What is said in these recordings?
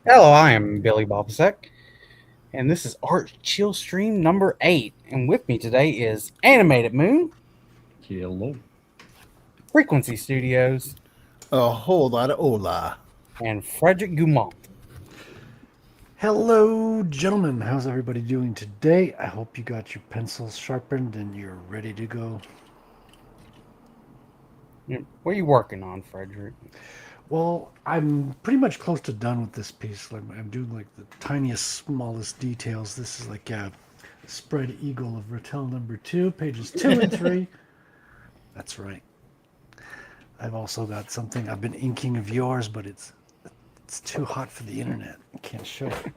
Hello, I am Billy Bobsek, and this is Art Chill Stream number 8. And with me today is Animated Moon, Hello. Frequency Studios, A whole lot of hola. and Frederick Gumont. Hello, gentlemen. How's everybody doing today? I hope you got your pencils sharpened and you're ready to go. What are you working on, Frederick? Well, I'm pretty much close to done with this piece. I'm doing like the tiniest, smallest details. This is like a spread eagle of Rattel number 2, pages 2 and 3. That's right. I've also got something I've been inking of yours, but it's too hot for the internet. I can't show it.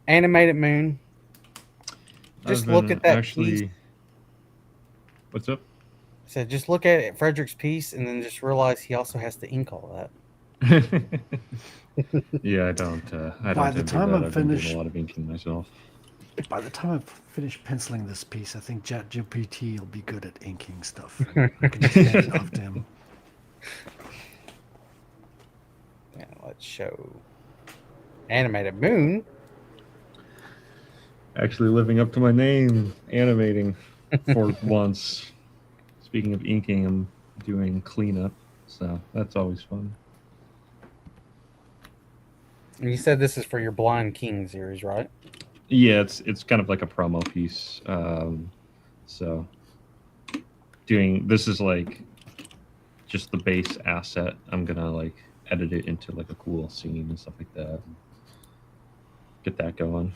Animated Moon. Just look at that piece. What's up? So just look at it, Frederick's piece, and then just realize he also has to ink all that. Yeah, I don't. By the time I'm I've been doing finished, a lot of inking myself. by the time I've finished penciling this piece, I think ChatGPT will be good at inking stuff. I can just hand it off to him. Yeah, let's show Animated Moon. Actually living up to my name, animating for once. Speaking of inking, I'm doing cleanup, so that's always fun. And you said this is for your Blind King series, right? Yeah, it's kind of like a promo piece. So doing this is like just the base asset. I'm gonna like edit it into like a cool scene and stuff like that. Get that going.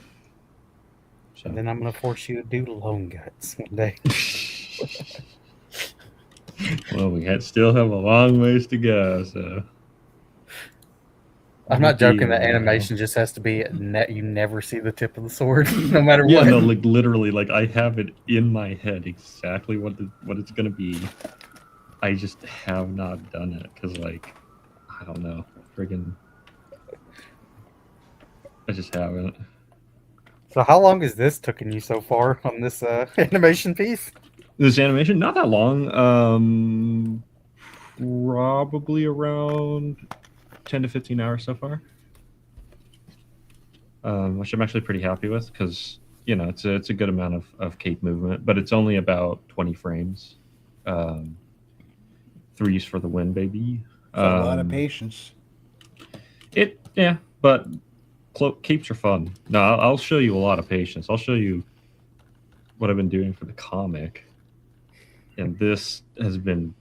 So. And then I'm going to force you to do Lone Guts one day. Well, we still have a long ways to go, so. I'm not joking that animation just has to be you never see the tip of the sword, no matter what. Yeah, no, like literally, like I have it in my head exactly what it's gonna be. I just have not done it because, like, I don't know, friggin', I just haven't. So how long has this taken you so far on this animation piece? This animation, not that long. Probably around 10 to 15 hours so far. Which I'm actually pretty happy with because, you know, it's a good amount of cape movement, but it's only about 20 frames. 3s for the win, baby. A lot of patience. Yeah, but capes are fun. No, I'll show you a lot of patience. I'll show you what I've been doing for the comic, and this has been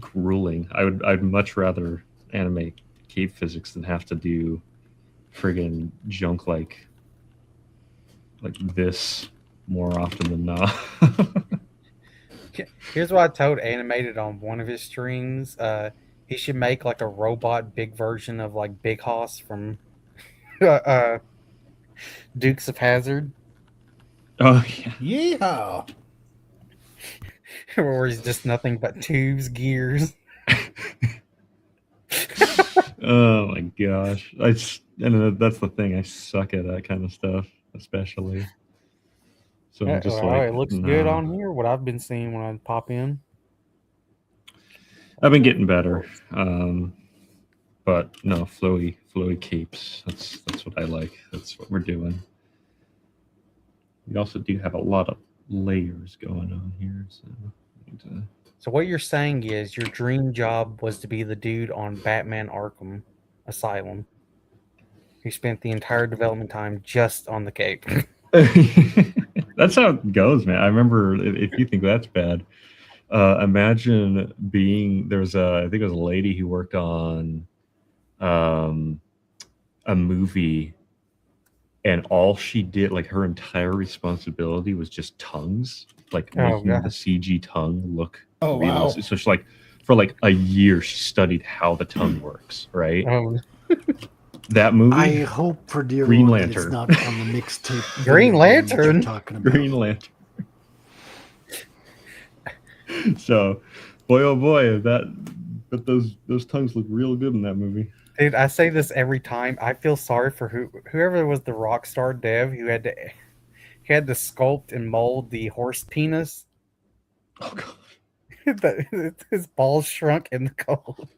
grueling. I'd much rather animate cape physics than have to do friggin' junk like this more often than not. Here's what I told Animated on one of his streams. He should make like a robot big version of like Big Hoss from Dukes of Hazzard. Oh yeah. Yeehaw! Where he's just nothing but tubes, gears. Oh my gosh. And that's the thing. I suck at that kind of stuff, especially. So I'm just like, it looks good on here. What I've been seeing when I pop in. I've been getting better. But no, flowy capes. That's what I like. That's what we're doing. We also do have a lot of layers going on here. So what you're saying is your dream job was to be the dude on Batman Arkham Asylum who spent the entire development time just on the cape. That's how it goes, man. I remember, if you think that's bad, imagine I think it was a lady who worked on a movie, and all she did, like her entire responsibility was just tongues, like making the CG tongue look realistic. Wow. So she's like, for like a year, she studied how the tongue works, right? That movie. I hope for dear Green Lord Lantern. That it's not on the mixtape. Green Lantern. Talking about. Green Lantern. So, boy, oh boy, but those tongues look real good in that movie. Dude, I say this every time. I feel sorry for whoever was the Rockstar dev who had to sculpt and mold the horse penis. Oh god. His balls shrunk in the cold.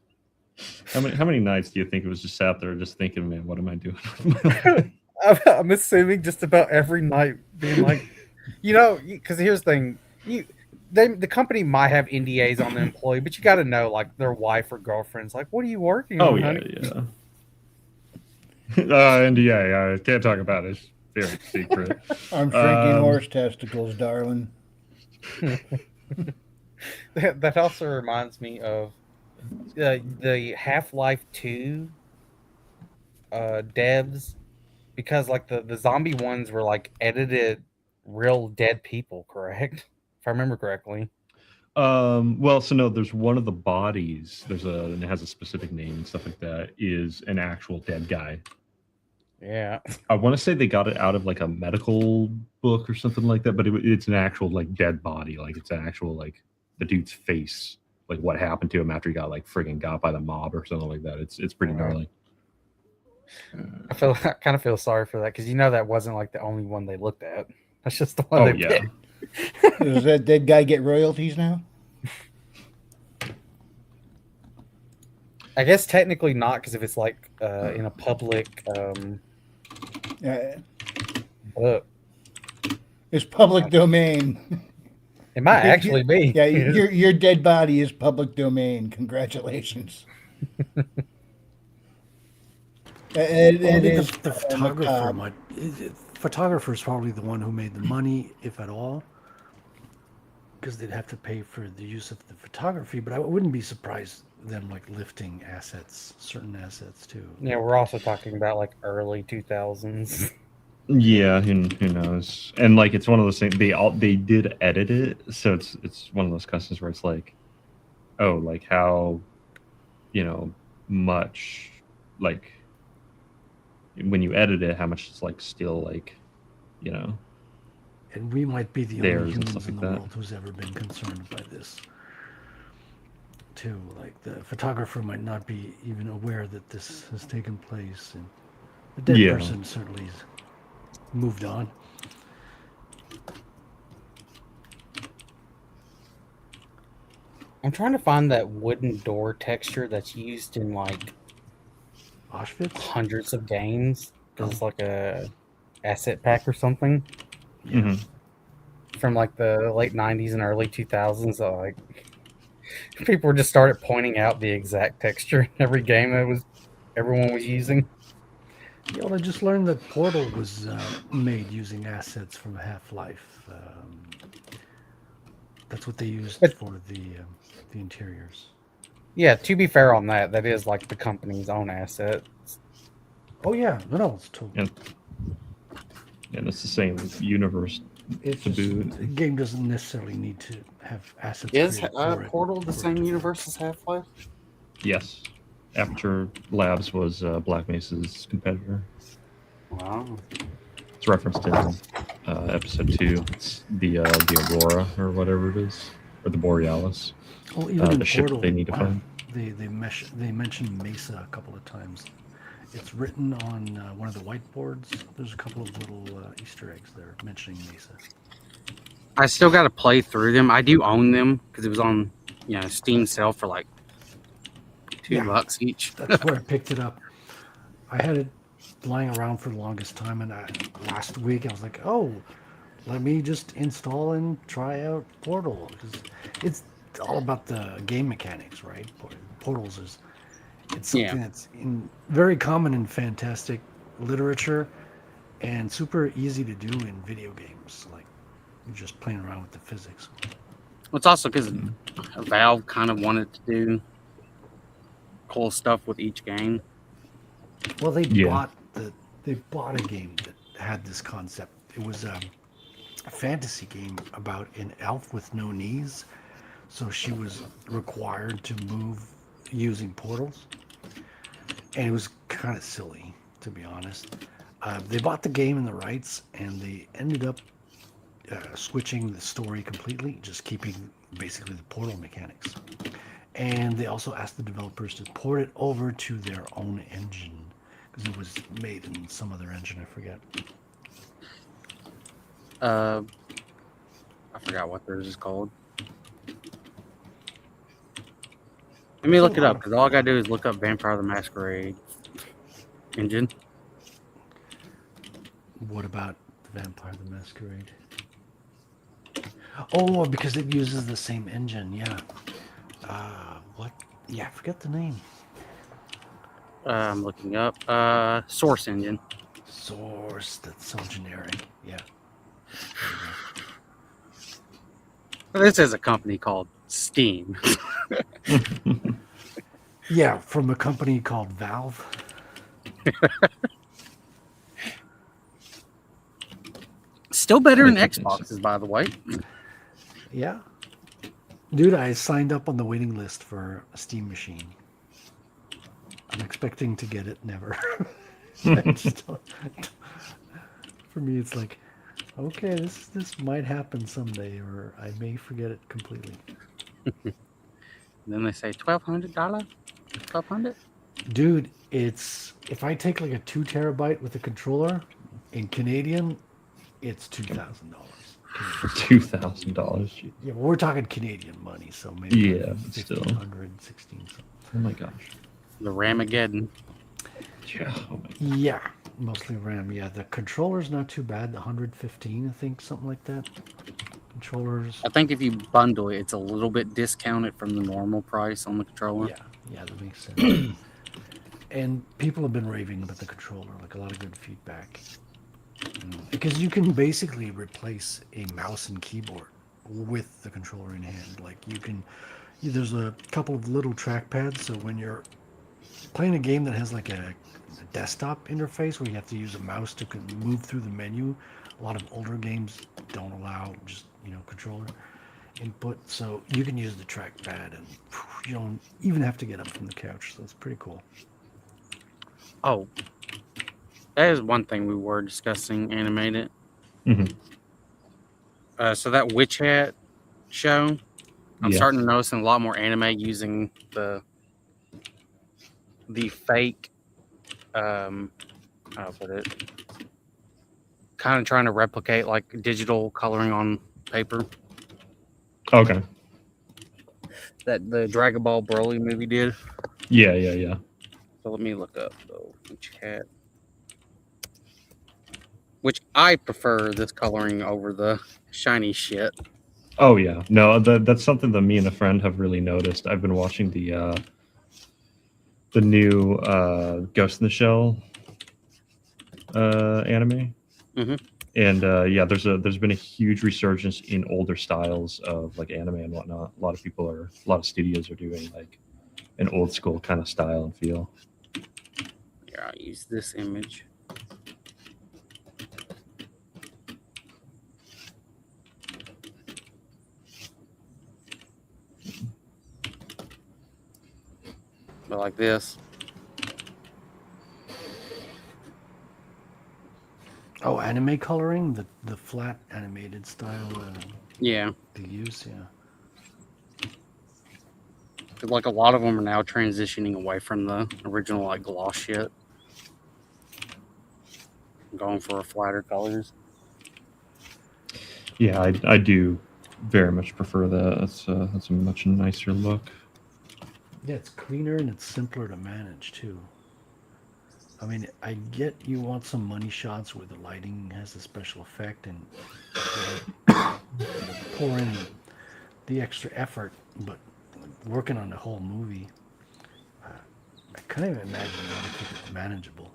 How many nights do you think it was just sat there just thinking, man, what am I doing with my life? I'm assuming just about every night being like, because here's the thing, the company might have NDAs on the employee, but you got to know like their wife or girlfriend's like, what are you working Oh on, yeah, honey? yeah. NDA, I can't talk about it. It's very secret. I'm shrinking horse testicles, darling. That also reminds me of the Half-Life 2 devs, because like the zombie ones were like edited real dead people, correct? If I remember correctly. Well, so no, there's one of the bodies. And it has a specific name and stuff like that. Is an actual dead guy. Yeah. I want to say they got it out of like a medical book or something like that, but it's an actual like dead body. Like it's an actual like the dude's face, like what happened to him after he got like friggin' got by the mob or something like that. It's pretty gnarly. I kind of feel sorry for that, because that wasn't like the only one they looked at. That's just the one Oh they yeah. picked. Does that dead guy get royalties now? I guess technically not, because if it's like in a public book, It's public domain. it might actually be. Yeah, your dead body is public domain. Congratulations. The photographer photographer's probably the one who made the money, if at all, because they'd have to pay for the use of the photography. But I wouldn't be surprised them like lifting certain assets too. Yeah, we're also talking about like early 2000s. Yeah, who knows? And like it's one of those things. They did edit it, so it's one of those customs where it's like, oh, like how, much, like when you edit it, how much it's like still like, And we might be the theirs only and humans stuff in like the that. world who's ever been concerned by this. Too, like the photographer might not be even aware that this has taken place, and the dead Yeah. person certainly has moved on. I'm trying to find that wooden door texture that's used in like Auschwitz? hundreds of games. It's like a asset pack or something Yeah. Mhm. from like the late 90s and early 2000s. So like people just started pointing out the exact texture in every game that everyone was using. Yeah, well, I just learned that Portal was made using assets from Half-Life. That's what they used But- for the interiors. Yeah, to be fair on that is like the company's own asset. Oh yeah, no, it's totally. And it's the same universe It's to just, boot. the game doesn't necessarily need to have assets. Is created for it Portal the for it same to- universe as Half-Life? Yes. Aperture Labs was Black Mesa's competitor. Wow. It's referenced in episode 2. It's the Aurora or whatever it is, or the Borealis. Well, even in the ship Portal, they need to find. They mention Mesa a couple of times. It's written on one of the whiteboards. There's a couple of little Easter eggs there mentioning Mesa. I still got to play through them. I do own them because it was on, Steam sale for like $2 each. That's where I picked it up. I had it lying around for the longest time, and last week I was like, "Oh, let me just install and try out Portal." Because it's all about the game mechanics, right? Portals it's something that's very common in fantastic literature and super easy to do in video games. Like you're just playing around with the physics. It's also because Valve kind of wanted to do cool stuff with each game. Well, they Yeah. bought a game that had this concept. It was a fantasy game about an elf with no knees, so she was required to move using portals, and it was kind of silly, to be honest. They bought the game and the rights, and they ended up switching the story completely, just keeping basically the portal mechanics. And they also asked the developers to port it over to their own engine, because it was made in some other engine, I forget. I forgot what theirs is called. Let me look it up because all I gotta do is look up Vampire the Masquerade engine. What about the Vampire the Masquerade? Oh, because it uses the same engine. Yeah. What? Yeah, I forget the name. I'm looking up Source engine. Source. That's so generic. Yeah. This is a company called Steam. Yeah, from a company called Valve. Still better than Interesting. Xboxes, by the way. Yeah. Dude, I signed up on the waiting list for a Steam machine. I'm expecting to get it never. I just don't- for me, it's like, okay, this might happen someday, or I may forget it completely. Then they say $1,200, $1,200. Dude, it's if I take like a 2 terabyte with a controller in Canadian, it's $2,000. For $2,000. Yeah, well, we're talking Canadian money, so maybe Yeah, but still. 1,500, 16 something. Oh my gosh. The Ramageddon. Yeah. Oh my. Yeah, mostly RAM. Yeah, the controller's not too bad. The 115, I think, something like that. Controllers. I think if you bundle it, it's a little bit discounted from the normal price on the controller. Yeah, that makes sense. And people have been raving about the controller, like a lot of good feedback. Because you can basically replace a mouse and keyboard with the controller in hand. Like there's a couple of little trackpads, so when you're playing a game that has like a desktop interface where you have to use a mouse to move through the menu, a lot of older games don't allow just controller input, so you can use the trackpad and you don't even have to get up from the couch, so it's pretty cool. Oh, that is one thing we were discussing animated. Mhm. So that Witch Hat show, I'm Yeah. starting to notice a lot more anime using the fake, how do I put it, kind of trying to replicate like digital coloring on paper Okay. that the Dragon Ball Broly movie did. Yeah. So let me look up though. Witch Hat. Which I prefer this coloring over the shiny shit. Oh yeah. No, that's something that me and a friend have really noticed. I've been watching the new Ghost in the Shell anime. Mhm. And yeah, there's been a huge resurgence in older styles of like anime and whatnot. A lot of studios are doing like an old school kind of style and feel. Here, I'll use this image. But like this. Oh, anime coloring, the flat animated style Yeah. they use. Yeah. 'Cause, like a lot of them are now transitioning away from the original like gloss shit. Going for flatter colors. Yeah, I do very much prefer that. That's a much nicer look. Yeah, it's cleaner and it's simpler to manage too. I mean, I get you want some money shots where the lighting has a special effect and pour in the extra effort, but working on the whole movie, I can't even imagine how to keep it manageable.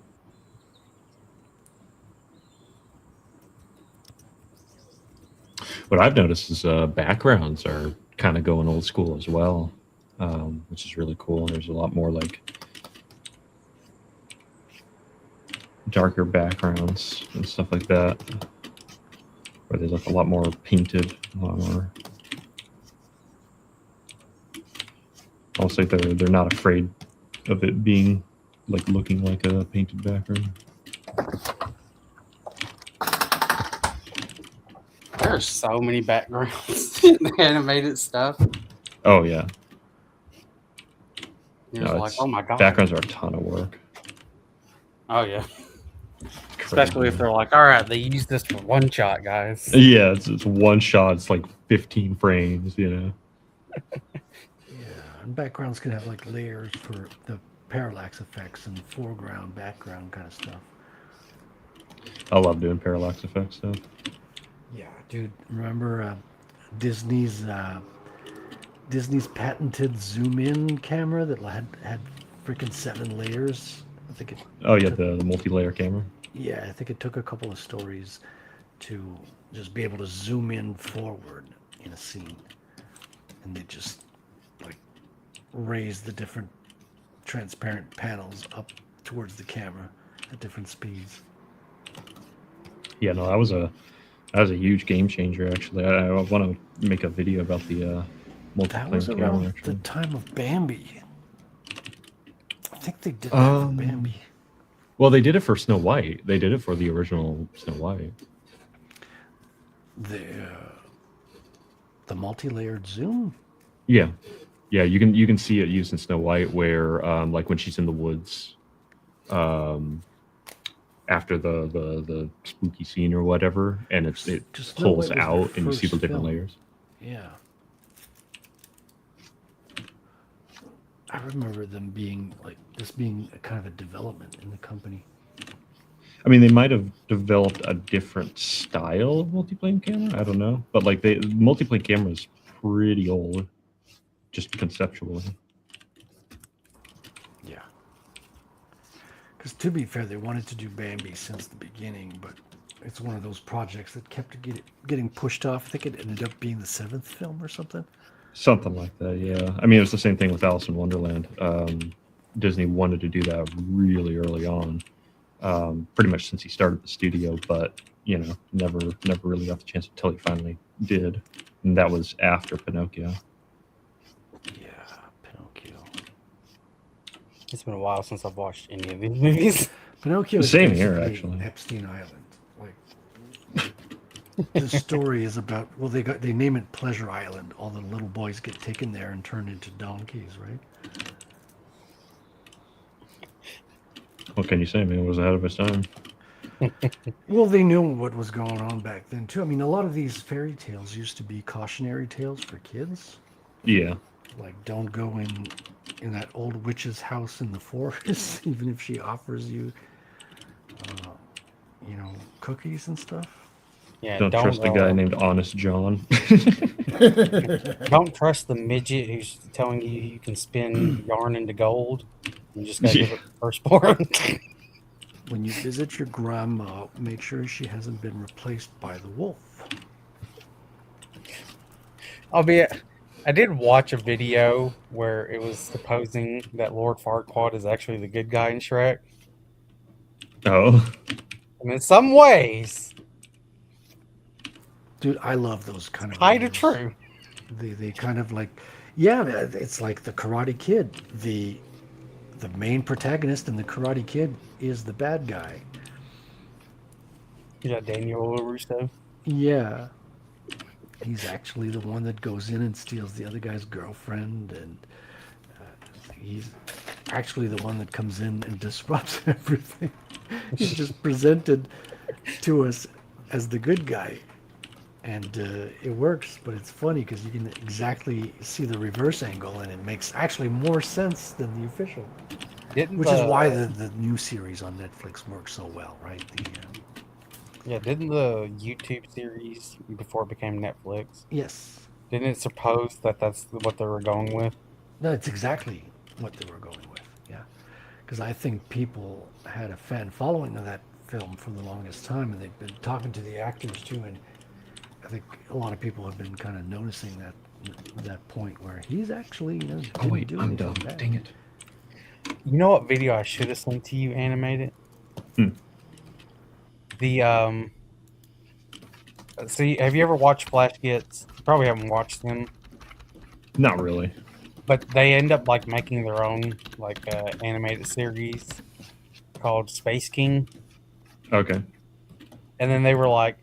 What I've noticed is backgrounds are kind of going old school as well, which is really cool. There's a lot more like darker backgrounds and stuff like that, where they look a lot more painted, a lot more. Almost like they're not afraid of it being like looking like a painted background. There's so many backgrounds in the animated stuff. Oh yeah, You're No, just like, it's- oh my god. backgrounds are a ton of work. Oh yeah. It's Especially if crazy. they're like, all right, they used this for one shot, guys. Yeah, it's one shot. It's like 15 frames. You know. Yeah, and backgrounds can have like layers for the parallax effects and foreground, background kind of stuff. I love doing parallax effects stuff. Yeah, dude. Remember Disney's patented zoom-in camera that had freaking 7 layers? I think it. Oh yeah, took- the multi-layer camera. Yeah, I think it took a couple of stories to just be able to zoom in forward in a scene, and they just like raise the different transparent panels up towards the camera at different speeds. Yeah, no, that was a huge game changer. Actually, I want to make a video about the That multiplayer was camera. around the Actually, time of Bambi. I think they did that for Bambi. well, they did it for Snow White. They did it for the original Snow White. The multi-layered zoom. Yeah, yeah, you can see it used in Snow White, where like when she's in the woods, after the spooky scene or whatever, and it Just Snow pulls White was their out, and you see the first different film. layers. Yeah. I remember them being like this being a kind of a development in the company. I mean, they might have developed a different style of multiplane camera. I don't know, but like the multiplane camera is pretty old, just conceptually. Yeah. Because to be fair, they wanted to do Bambi since the beginning, but it's one of those projects that kept getting pushed off. I think it ended up being the 7th film or something. Something like that, yeah. I mean, it was the same thing with Alice in Wonderland. Disney wanted to do that really early on, pretty much since he started the studio, but you know, never really got the chance until he finally did, and that was after Pinocchio. Yeah, Pinocchio. It's been a while since I've watched any of these movies. The Pinocchio is same here, basically actually. Epstein Island. Like the story is about they name it Pleasure Island. All the little boys get taken there and turned into donkeys, right? What can you say, man? It was ahead of his time. Well, they knew what was going on back then too. I mean, a lot of these fairy tales used to be cautionary tales for kids. Yeah, Like, don't go in that old witch's house in the forest, even if she offers you, cookies and stuff. Yeah, don't trust a guy named Honest John. Don't trust the midget who's telling you can spin yarn into gold. You just gotta give it the firstborn. When you visit your grandma, make sure she hasn't been replaced by the wolf. I did watch a video where it was supposing that Lord Farquaad is actually the good guy in Shrek. Oh, And in some ways, Dude, I love those kind of kind of videos. true. They kind of like, yeah, it's like the Karate Kid. The main protagonist in the Karate Kid is the bad guy. Yeah, Daniel LaRusso. Yeah. He's actually the one that goes in and steals the other guy's girlfriend, and he's actually the one that comes in and disrupts everything. He's just presented to us as the good guy, and it works, but it's funny because you can exactly see the reverse angle, and it makes actually more sense than the official. Which is why the new series on Netflix works so well, right? Didn't the YouTube series before it became Netflix? Yes. Didn't it suppose that that's what they were going with? No, it's exactly what they were going with. Yeah. Because I think people had a fan following of that film for the longest time, and they've been talking to the actors too, and I think a lot of people have been kind of noticing that point where he's actually didn't do anything bad. Dang it. You know what video I should have sent to you animated? The see, have you ever watched Flash Gets? You probably haven't watched them, Not really. but they end up like making their own animated series called Space King, Okay. and then they were like,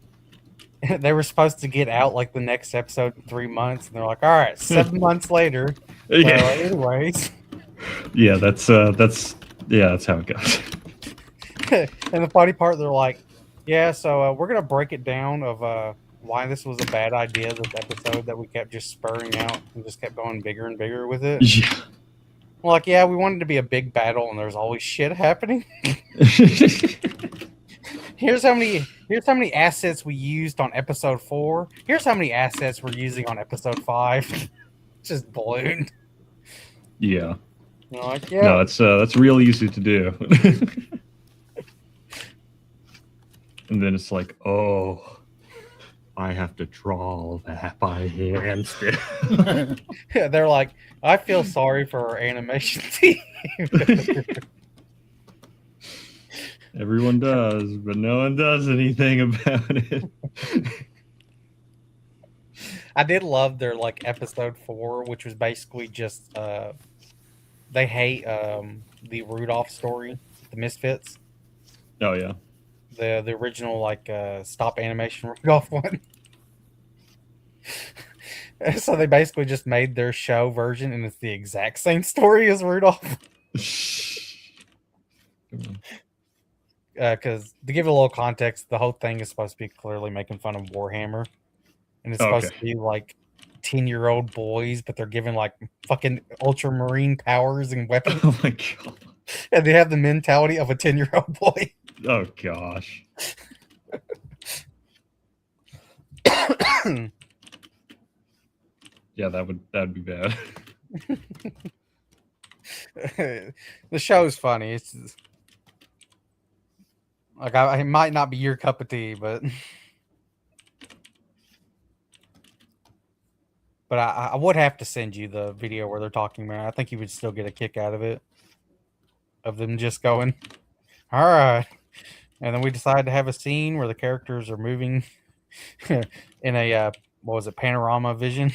they were supposed to get out like the next episode in 3 months, and they're like, all right, 7 months later. Yeah. Anyways, Yeah, that's how it goes. and the funny part, they're like, yeah, so we're gonna break it down of why this was a bad idea, this episode that we kept just spurring out and just kept going bigger and bigger with it? Yeah. Well, like, yeah, we wanted it to be a big battle and there's always shit happening. Here's how many assets we used on episode 4. Here's how many assets we're using on episode 5. Just ballooned. Yeah. You're like, yeah. No, that's real easy to do. And then it's like, oh, I have to draw all that by hand still. Yeah, they're like, I feel sorry for our animation team. Everyone does, but no one does anything about it. I did love their like episode 4, which was basically just they hate the Rudolph story, the Misfits, Oh yeah. the original like stop animation Rudolph one. So they basically just made their show version, and it's the exact same story as Rudolph. Because to give it a little context, the whole thing is supposed to be clearly making fun of Warhammer, and it's supposed to be like 10-year-old boys, but they're given like fucking ultramarine powers and weapons, Oh my god. and they have the mentality of a 10-year-old boy. Oh gosh. Yeah, that'd be bad. The show's funny. It's like it might not be your cup of tea, but I would have to send you the video where they're talking about it. I think you would still get a kick out of it, of them just going, all right. And then we decided to have a scene where the characters are moving in a, what was it, panorama vision.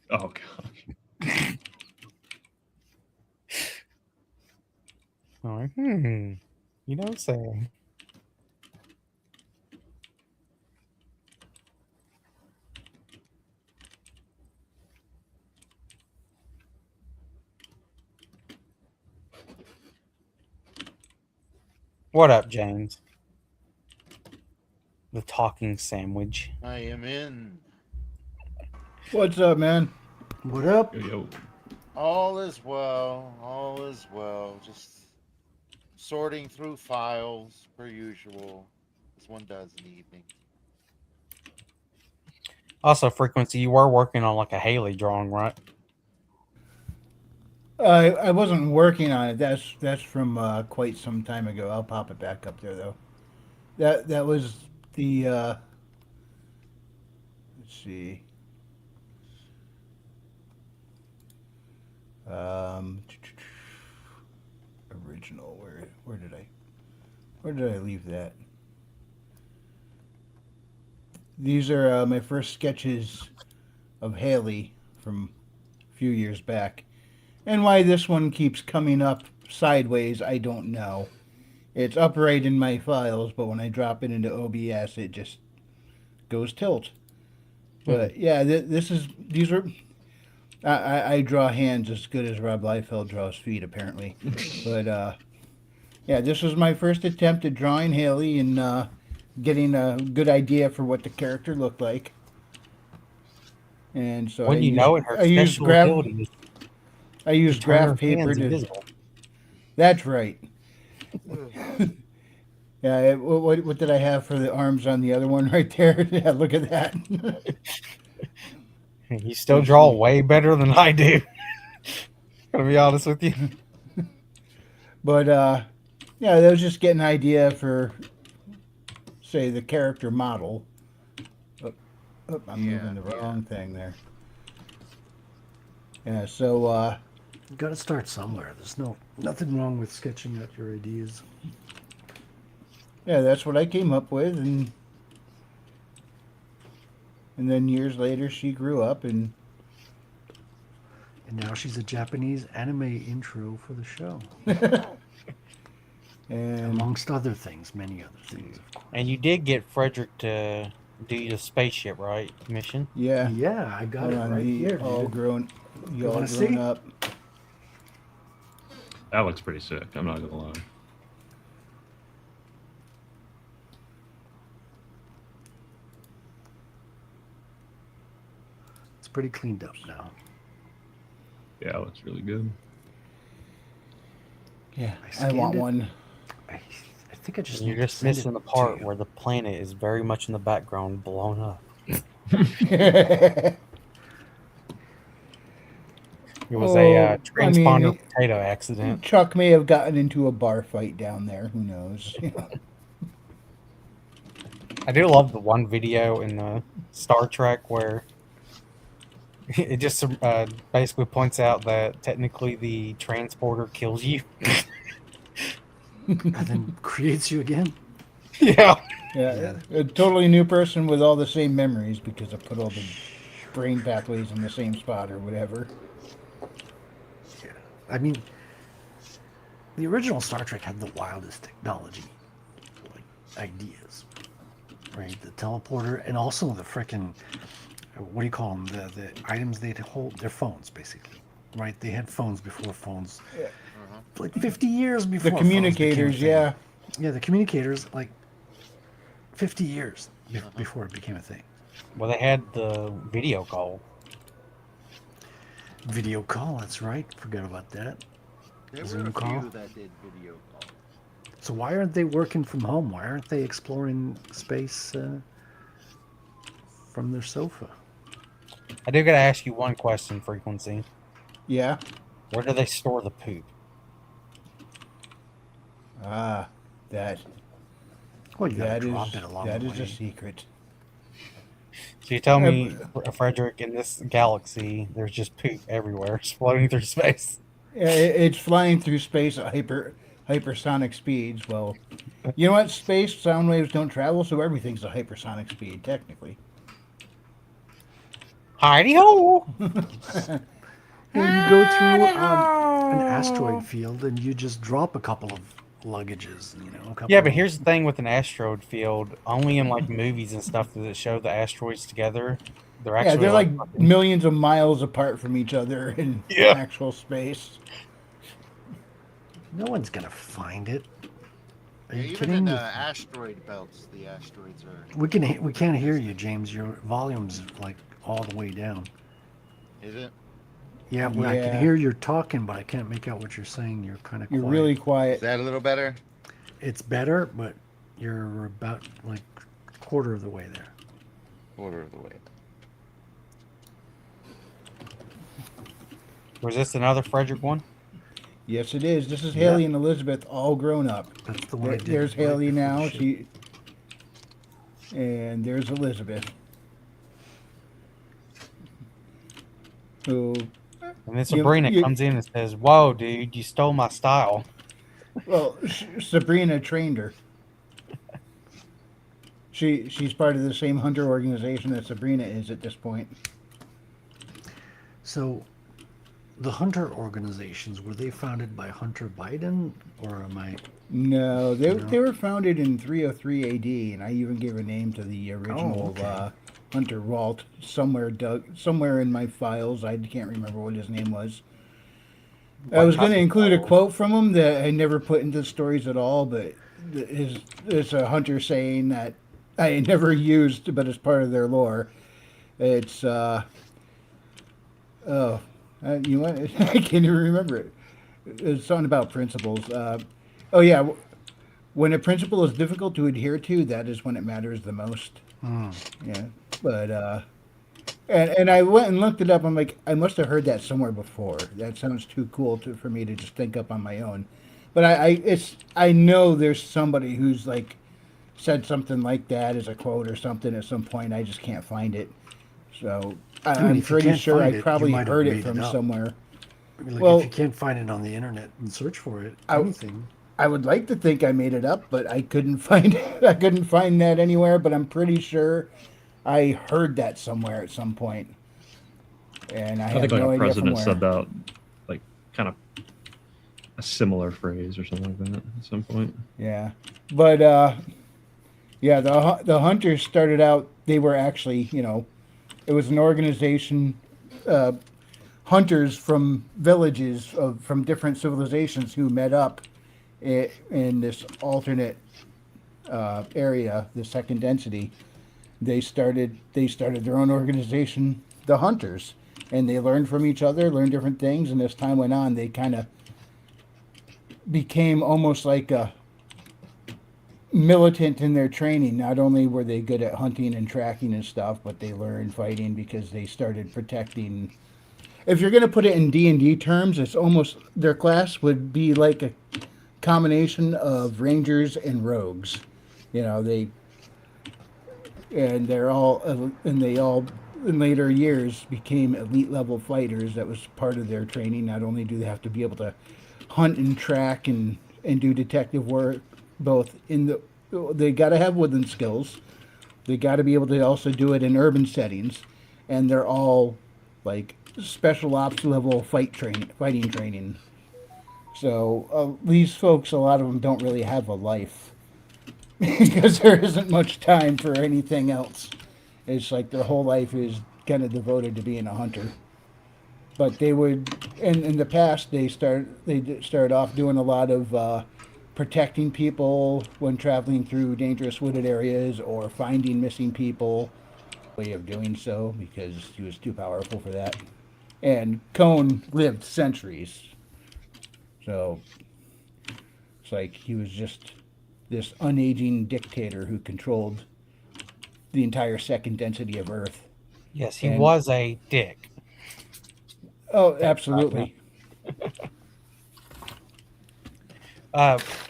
Oh gosh. I'm like, you don't say. What up, James? The talking sandwich. I am in. What's up, man? What up? Yo. All is well. All is well. Just sorting through files per usual, as one does in the evening. Also, Frequency, you were working on like a Haley drawing, right? I wasn't working on it. That's from quite some time ago. I'll pop it back up there though. That was the let's see. Original. Where did I leave that? These are my first sketches of Haley from a few years back. And why this one keeps coming up sideways, I don't know. It's upright in my files, but when I drop it into OBS, it just goes tilt. But yeah, these are. I draw hands as good as Rob Liefeld draws feet, apparently. But yeah, this was my first attempt at drawing Haley and getting a good idea for what the character looked like. And so When you know it, her special ability is I used to turn her graph paper hands to. invisible. That's right. Yeah. What did I have for the arms on the other one right there? Yeah. Look at that. You still draw way better than I do. Gonna be honest with you. But yeah, that was just getting an idea for, say, the character model. I'm moving the wrong thing there. Yeah. So. You got to start somewhere. There's nothing wrong with sketching out your ideas. Yeah, that's what I came up with, and then years later she grew up, and now she's a Japanese anime intro for the show, and amongst other things, many other things, of course. And you did get Frederick to do the spaceship, right? Mission. yeah, Yeah, I got it right here, all dude. grown, you all wanna grown see? up. That looks pretty sick. I'm not gonna lie. It's pretty cleaned up now. Yeah, it looks really good. Yeah, I I want scanned it. one. I think I just You're need to just send missing it the to part you. where the planet is very much in the background, blown up. It was a Oh, I transponder mean, potato accident. Chuck may have gotten into a bar fight down there. Who knows? I do love the one video in Star Trek where it just basically points out that technically the transporter kills you. And then creates you again. Yeah. Yeah, Yeah. a totally new person with all the same memories because I put all the brain pathways in the same spot or whatever. Yeah. I mean, the original Star Trek had the wildest technology, like ideas, right? The teleporter and also the frickin' what do you call them? The items they'd hold, their phones, basically, right? They had phones before phones, like 50 years before The phones became a communicators, thing. yeah. Yeah, the communicators, like 50 years before it became a thing. Well, they had the video call. Video call, that's right. Forgot about that. There were Zoom a call. few that did video call. So why aren't they working from home? Why aren't they exploring space from their sofa? I do gotta ask you one question, Frequency. Yeah. Where do they store the poop? Ah, that Well, you gotta that drop is it along that the is way. a secret. So you tell me, Frederick, in this galaxy, there's just poop everywhere, floating through space. Yeah, it's flying through space at hypersonic speeds. Well, you know what? Space sound waves don't travel, so everything's a hypersonic speed technically. Heidi ho! Yeah, you go through an asteroid field and you just drop a couple of luggages, you know. A couple Yeah, but of- here's the thing with an asteroid field. Only in like movies and stuff does it show the asteroids together. They're actually Yeah, they're like fucking- millions of miles apart from each other in Yeah. actual space. No one's gonna find it. Are Yeah, you even kidding in me? asteroid belts, the asteroids are. We can't hear you, James. Your volume's like all the way down. Is it? Yeah, well, I Yeah. can hear you're talking, but I can't make out what you're saying. You're kind of You're quiet. really Is quiet. that a little better? It's better, but you're about like quarter of the way there. Quarter of the way. Was this another Frederick one? Yes, it is. This is Haley and Elizabeth all grown up. That's the one I did. There's right Haley before the now. show. And there's Elizabeth. Who? And then You- Sabrina you- comes in and says, "Whoa, dude, you stole my style." Well, Sabrina trained her. She's part of the same hunter organization that Sabrina is at this point. So, the Hunter organizations, were they founded by Hunter Biden, or am I? No, they No. they were founded in 303 AD, and I even gave a name to the original okay. Hunter Walt somewhere in my files. I can't remember what his name was. I was going to include a quote from him that I never put into the stories at all, but it's a Hunter saying that I never used, but it's part of their lore. It's you know what? I can't even remember it. It's something about principles. Oh yeah, when a principle is difficult to adhere to, that is when it matters the most. Yeah, but and I went and looked it up. I'm like, I must have heard that somewhere before. That sounds too cool for me to just think up on my own. But I know there's somebody who's like said something like that as a quote or something at some point. I just can't find it. So mean, I'm if you pretty can't sure find I it, probably you might have heard it made from it up. somewhere. Like, Well- if you can't find it on the internet and search for it, I- anything. I would like to think I made it up, but I couldn't find it. I couldn't find that anywhere. But I'm pretty sure I heard that somewhere at some point, and I I have think like no a idea from president where. said that, like kind of a similar phrase or something like that at some point. Yeah, but yeah, the hunters started out. They were actually, it was an organization, hunters from villages from different civilizations who met up in this alternate area, the second density. They started their own organization the hunters, and they learned from each other, learned different things, and as time went on, they kind of became almost like a militant in their training. Not only were they good at hunting and tracking and stuff, but they learned fighting because they started protecting. If you're going to put it in D&D terms, it's almost their class would be like a combination of rangers and rogues. You know, they all in later years became elite level fighters. That was part of their training. Not only do they have to be able to hunt and track and do detective work, both in the they got to have woodland skills. They got to be able to also do it in urban settings, and they're all like special ops level fighting training. So these folks, a lot of them don't really have a life because there isn't much time for anything else. It's like their whole life is kind of devoted to being a hunter. But they would, in the past, they started off doing a lot of protecting people when traveling through dangerous wooded areas or finding missing people. Way of doing so because he was too powerful for that. And Cone lived centuries, so it's like he was just this unaging dictator who controlled the entire second density of Earth. Yes, he And- was a dick. Oh, absolutely.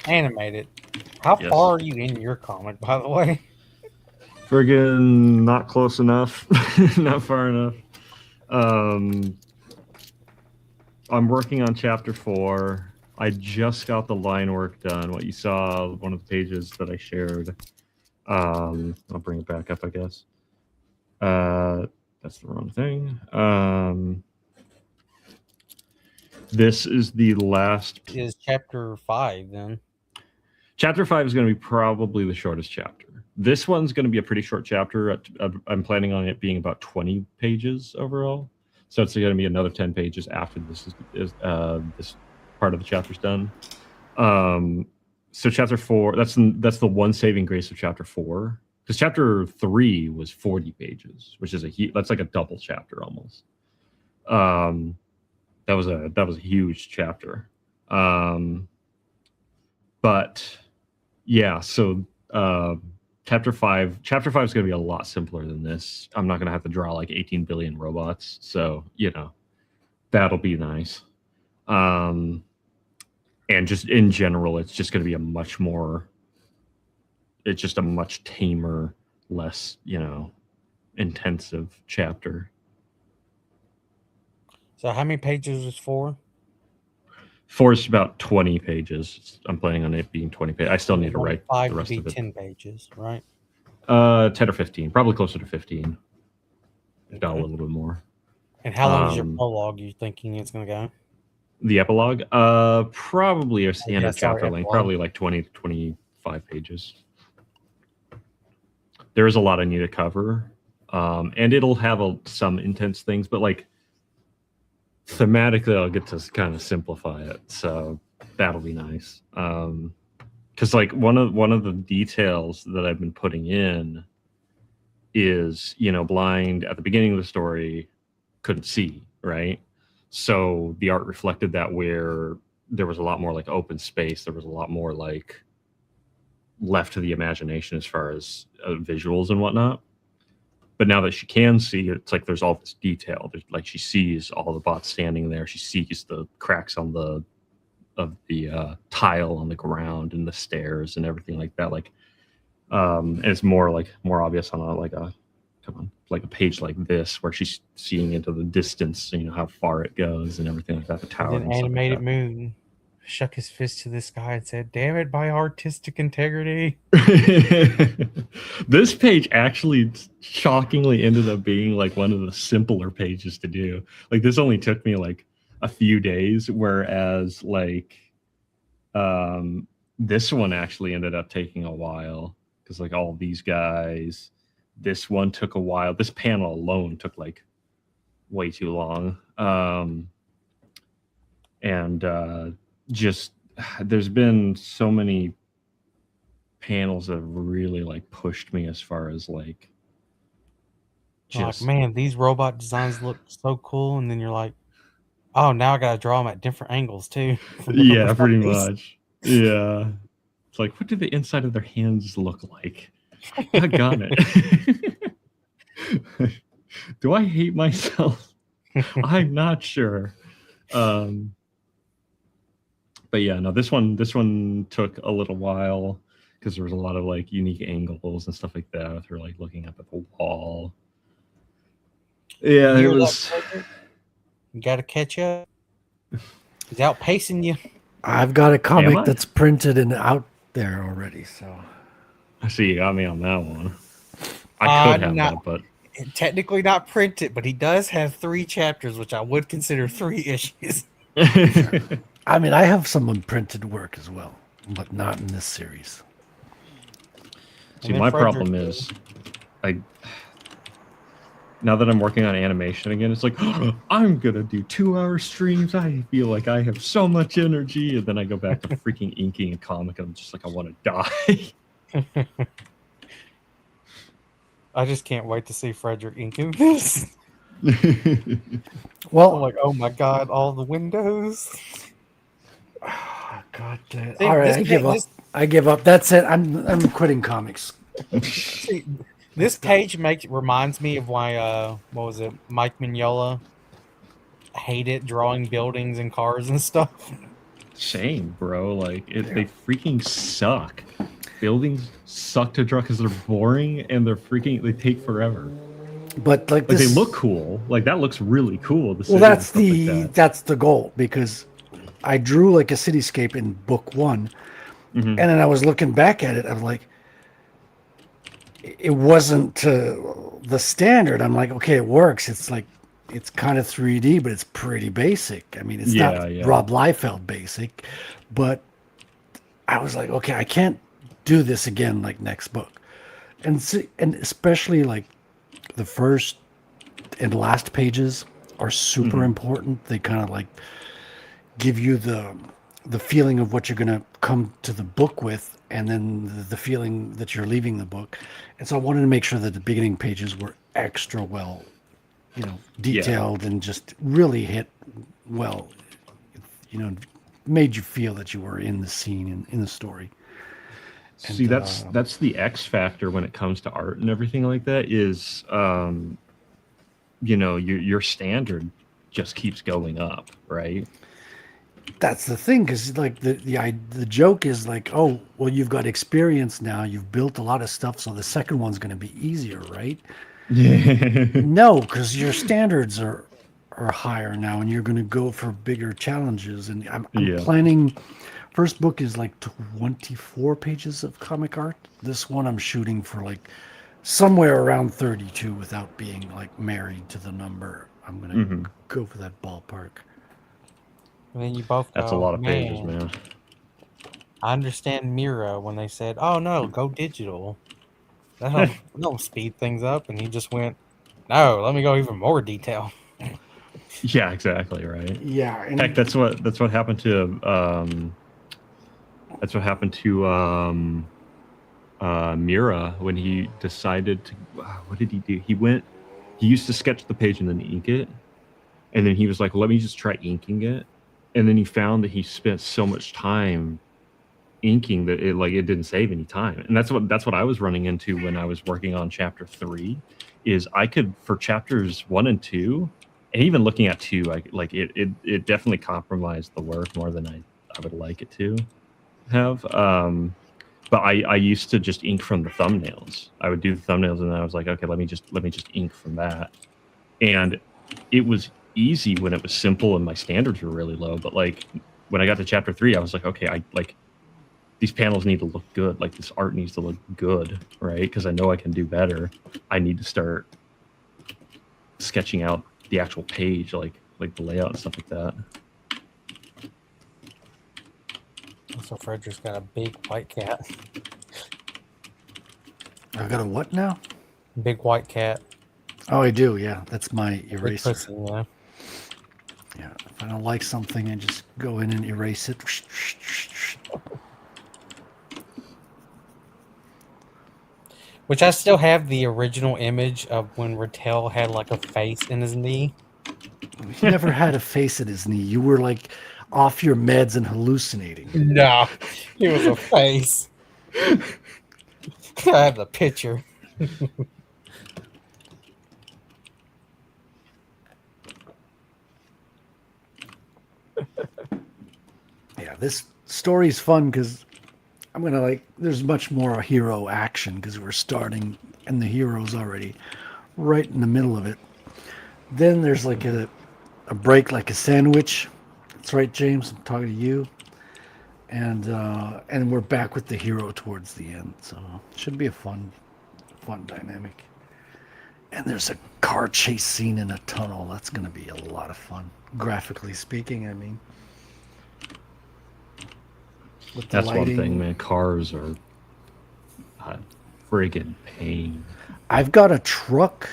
Animated. How Yes. far are you in your comic, by the way? Friggin' not close enough, not far enough. I'm working on chapter 4. I just got the line work done. What you saw, one of the pages that I shared. I'll bring it back up, I guess. That's the wrong thing. This is the last. Is chapter 5 then? Chapter 5 is going to be probably the shortest chapter. This one's going to be a pretty short chapter. I'm planning on it being about 20 pages overall. So it's going to be another 10 pages after this is this part of the chapter's done. So chapter 4, that's the one saving grace of chapter 4. Because chapter 3 was 40 pages, which is that's like a double chapter almost. That was a huge chapter. But yeah, so chapter 5 is going to be a lot simpler than this. I'm not going to have to draw like 18 billion robots, so that'll be nice. And just in general, it's just going to be a much tamer, less intensive chapter. So how many pages is 4? 4 is about 20 pages. I'm planning on it being 20 pages. I still need to write 5 the rest to of be it. 10 pages, right? 10 or 15, probably closer to 15. If not a little bit more. And how long is your prologue you thinking it's going to go? The epilogue, probably a standard chapter length, epilogue. probably like 20 to 25 pages. There is a lot I need to cover, and it'll have some intense things, but like thematically, I'll get to kind of simplify it, so that'll be nice. Because like one of the details that I've been putting in is blind at the beginning of the story, couldn't see, right? So the art reflected that, where there was a lot more like open space, there was a lot more like left to the imagination as far as visuals and whatnot. But now that she can see, it's like there's all this detail. There's like she sees all the bots standing there. She sees the cracks on the tile on the ground and the stairs and everything like that. Like, and it's more obvious on a page like this, where she's seeing into the distance, how far it goes and everything like that. The tower. Then and stuff like Animated that. Moon shook his fist to the sky and said, "Damn it, my artistic integrity." This page actually shockingly ended up being like one of the simpler pages to do. Like this only took me like a few days, whereas like this one actually ended up taking a while, because like all these guys, this one took a while. This panel alone took like way too long. Just there's been so many panels that have really like pushed me as far as like You're like, just man, these robot designs look so cool, and then you're like, oh, now I gotta draw them at different angles too. For different yeah, pretty personalities. much. Yeah. It's like, what do the inside of their hands look like? Doggone it. Do I hate myself? I'm not sure. But yeah, no, this one took a little while because there was a lot of like unique angles and stuff like that with her like looking up at the wall. Yeah, You it hear that, was. Frederick? You gotta catch up. He's outpacing you. I've got a Am comic I? that's printed and out there already. So I see you got me on that one. I could have not- that, but Technically not printed, but he does have 3 chapters, which I would consider 3 issues. I mean, I have some unprinted work as well, but not in this series. see, then my Frederick problem is, now that I'm working on animation again, it's like I'm gonna do 2-hour streams. I feel like I have so much energy, and then I go back to freaking inking a comic, and I'm just like, I want to die. I just can't wait to see Frederick inking this. I'm Well, like, oh my god, all the windows. God damn. See, All right, this I give pa- up. I give up. That's it. I'm quitting comics. See, this page reminds me of why what was it, Mike Mignola hated drawing buildings and cars and stuff. Same, bro. Like they freaking suck. Buildings suck to draw because they're boring and they take forever. But like Like this, they look cool. Like that looks really cool. The well, city and that's stuff like the that. that's the goal, because I drew like a cityscape in book 1, Mhm. and then I was looking back at it. I was like, it wasn't the standard. I'm like, okay, it works. It's like, it's kind of 3D, but it's pretty basic. I mean, it's not Yeah. Rob Liefeld basic, but I was like, okay, I can't do this again like next book. And especially like the first and last pages are super important. They kind of like give you the feeling of what you're going to come to the book with, and then the feeling that you're leaving the book. And so I wanted to make sure that the beginning pages were extra well, detailed and just really hit well, made you feel that you were in the scene and in the story. See, And, that's the X factor when it comes to art and everything like that is, your standard just keeps going up, right? That's the thing, because like the joke is like, oh, well, you've got experience now, you've built a lot of stuff, so the second one's going to be easier, right? No, because your standards are higher now, and you're going to go for bigger challenges. And I'm Yeah. planning. First book is like 24 pages of comic art. This one I'm shooting for like somewhere around 32 without being like married to the number. I'm going to go for that ballpark. And then you both That's a go, lot of pages, man. I understand Mira when they said, oh no, go digital. That'll speed things up. And he just went, no, let me go even more detail. Yeah, exactly, right. Yeah, and Heck, that's what happened to Mira when he decided to. What did he do? He used to sketch the page and then ink it, and then he was like, "Let me just try inking it," and then he found that he spent so much time inking that it didn't save any time, and that's what I was running into when I was working on chapter 3. Is I could, for chapters 1 and 2. And even looking at 2, it definitely compromised the work more than I would like it to have. But I used to just ink from the thumbnails. I would do the thumbnails, and then I was like, okay, let me just ink from that. And it was easy when it was simple and my standards were really low. But like when I got to chapter 3, I was like, okay, these panels need to look good. Like this art needs to look good, right? Because I know I can do better. I need to start sketching out the actual page, like the layout and stuff like that. So Frederick's got a big white cat. I've got a what now? Big white cat. Oh, I do. Yeah, that's my Big eraser. pussy, yeah. Yeah, if I don't like something, I just go in and erase it. Which I still have the original image of when Rattel had like a face in his knee. He never had a face at his knee. You were like off your meds and hallucinating. No, it was a face. I have the picture. Yeah, this story's fun because I'm gonna there's much more hero action because we're starting and the hero's already right in the middle of it. Then there's like a break, like a sandwich. That's right, James. I'm talking to you. And we're back with the hero towards the end. So it should be a fun dynamic. And there's a car chase scene in a tunnel. That's gonna be a lot of fun, graphically speaking. I mean. With the That's one lighting. thing, man. Cars are a friggin' pain. I've got a truck,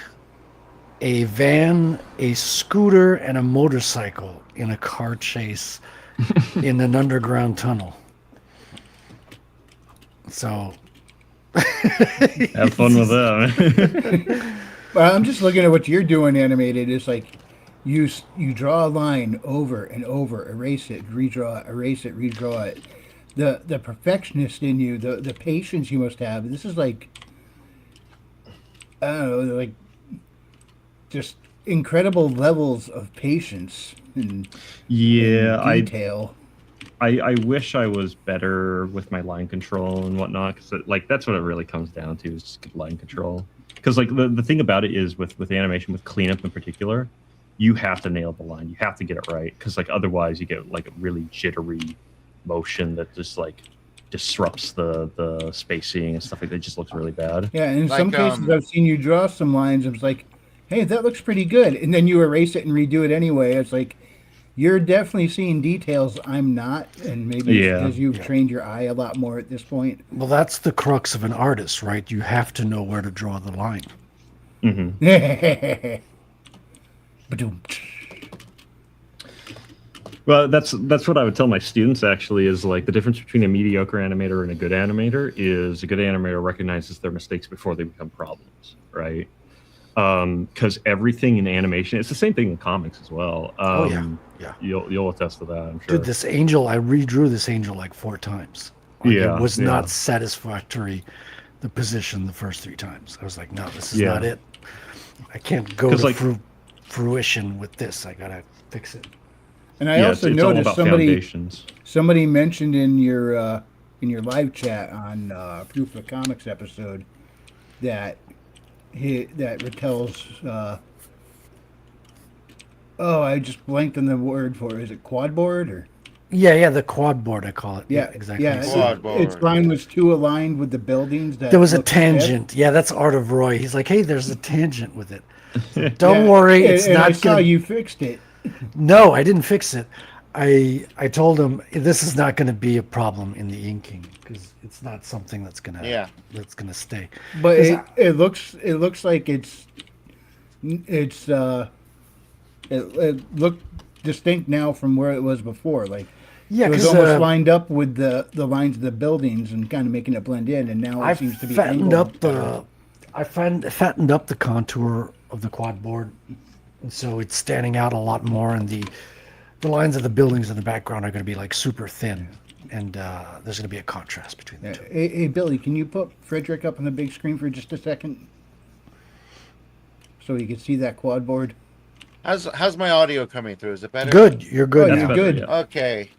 a van, a scooter, and a motorcycle in a car chase in an underground tunnel. So Have fun with that, man. Well, I'm just looking at what you're doing animated. It's like you draw a line over and over, erase it, redraw it, erase it, redraw it. The perfectionist in you, the patience you must have. This is like, I don't know, like just incredible levels of patience and Yeah, detail. I wish I was better with my line control and whatnot, because like that's what it really comes down to, is just good line control. Because like the thing about it is with animation, with cleanup in particular, you have to nail the line. You have to get it right, because like otherwise you get like a really jittery motion that just like disrupts the spacing and stuff like that. It just looks really bad. Yeah, and in Like, some cases I've seen you draw some lines. I was like, hey, that looks pretty good, and then you erase it and redo it anyway. It's like you're definitely seeing details I'm not, and maybe it's Yeah. because you've trained your eye a lot more at this point. well, that's the crux of an artist, right? You have to know where to draw the line. Hmm. Ba-doom. Well, that's what I would tell my students, actually, is like the difference between a mediocre animator and a good animator is a good animator recognizes their mistakes before they become problems, right? Because everything in animation, it's the same thing in comics as well. Oh, yeah. You'll attest to that, I'm sure. Dude, this angel, I redrew this angel like 4 times. Like, Yeah, it was yeah. not satisfactory, the position the first 3 times. I was like, no, this is Yeah. not it. I can't go 'Cause, to like- fruition with this. I gotta fix it. And I Yeah, also it's all noticed about foundations. somebody mentioned in your live chat on Proof of Comics episode that Rattel's I just blanked on the word for it. Is it quad board or Yeah, the quad board, I call it. yeah, exactly. yeah. Quad board. Its line was too aligned with the buildings. That There was a looked stiff. tangent. Yeah, that's Art of Roy. He's like, hey, there's a tangent with it. Don't Yeah, worry, it's and I not saw gonna. you fixed it. No, I didn't fix it. I told him this is not going to be a problem in the inking because it's not something that's gonna stay. But 'Cause it looks like it looked distinct now from where it was before. Like Yeah, it was because almost lined up with the lines of the buildings and kind of making it blend in. And now it I seems to be fattened angled up better. fattened up the contour of the quad board, and so it's standing out a lot more. And the lines of the buildings in the background are going to be like super thin, and there's going to be a contrast between the Yeah. two. Hey, Billy, can you put Frederick up on the big screen for just a second, so you can see that quad board? How's my audio coming through? Is it better? Good, you're good. Oh, now. you're better, good. yeah. Okay.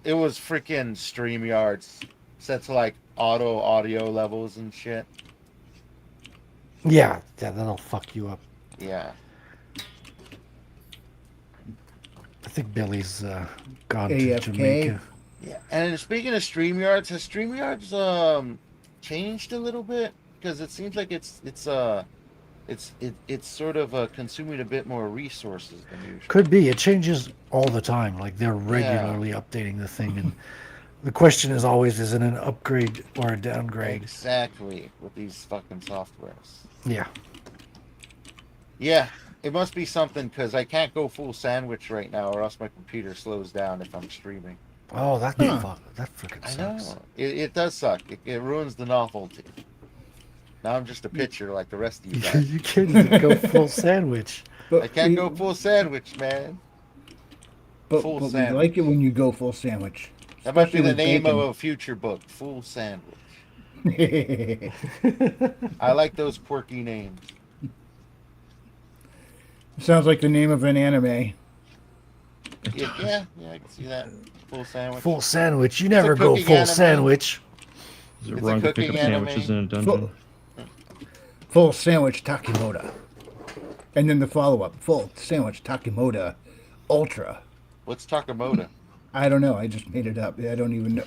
It was freaking StreamYards set to like auto audio levels and shit. Yeah, that'll fuck you up. Yeah. I think Billy's gone to AFK? Jamaica. Yeah. And speaking of StreamYards, has StreamYards changed a little bit? Because it seems like it's sort of consuming a bit more resources than usual. Could be. It changes all the time. Like they're regularly updating the thing, and the question is always: is it an upgrade or a downgrade? Exactly, with these fucking softwares. Yeah. Yeah, it must be something because I can't go full sandwich right now, or else my computer slows down if I'm streaming. Oh, that Huh. that freaking I sucks. know it does suck. It ruins the novelty. Now I'm just a pitcher like the rest of you guys. You can't even go full sandwich. But I can't we- go full sandwich, man. full but we sandwich. like it when you go full sandwich. That might be Especially the with name of bacon. a future book. Full sandwich. It I like those quirky names. sounds like the name of an anime. Yeah, I can see that. Full sandwich. Full sandwich. You never go cooking full anime. sandwich. Is it It's a wrong to pick up cooking anime. sandwiches in a dungeon? Full sandwich Takimoda. And then the follow-up, full sandwich Takimoda Ultra. What's Takamoto? I don't know. I just made it up. I don't even know.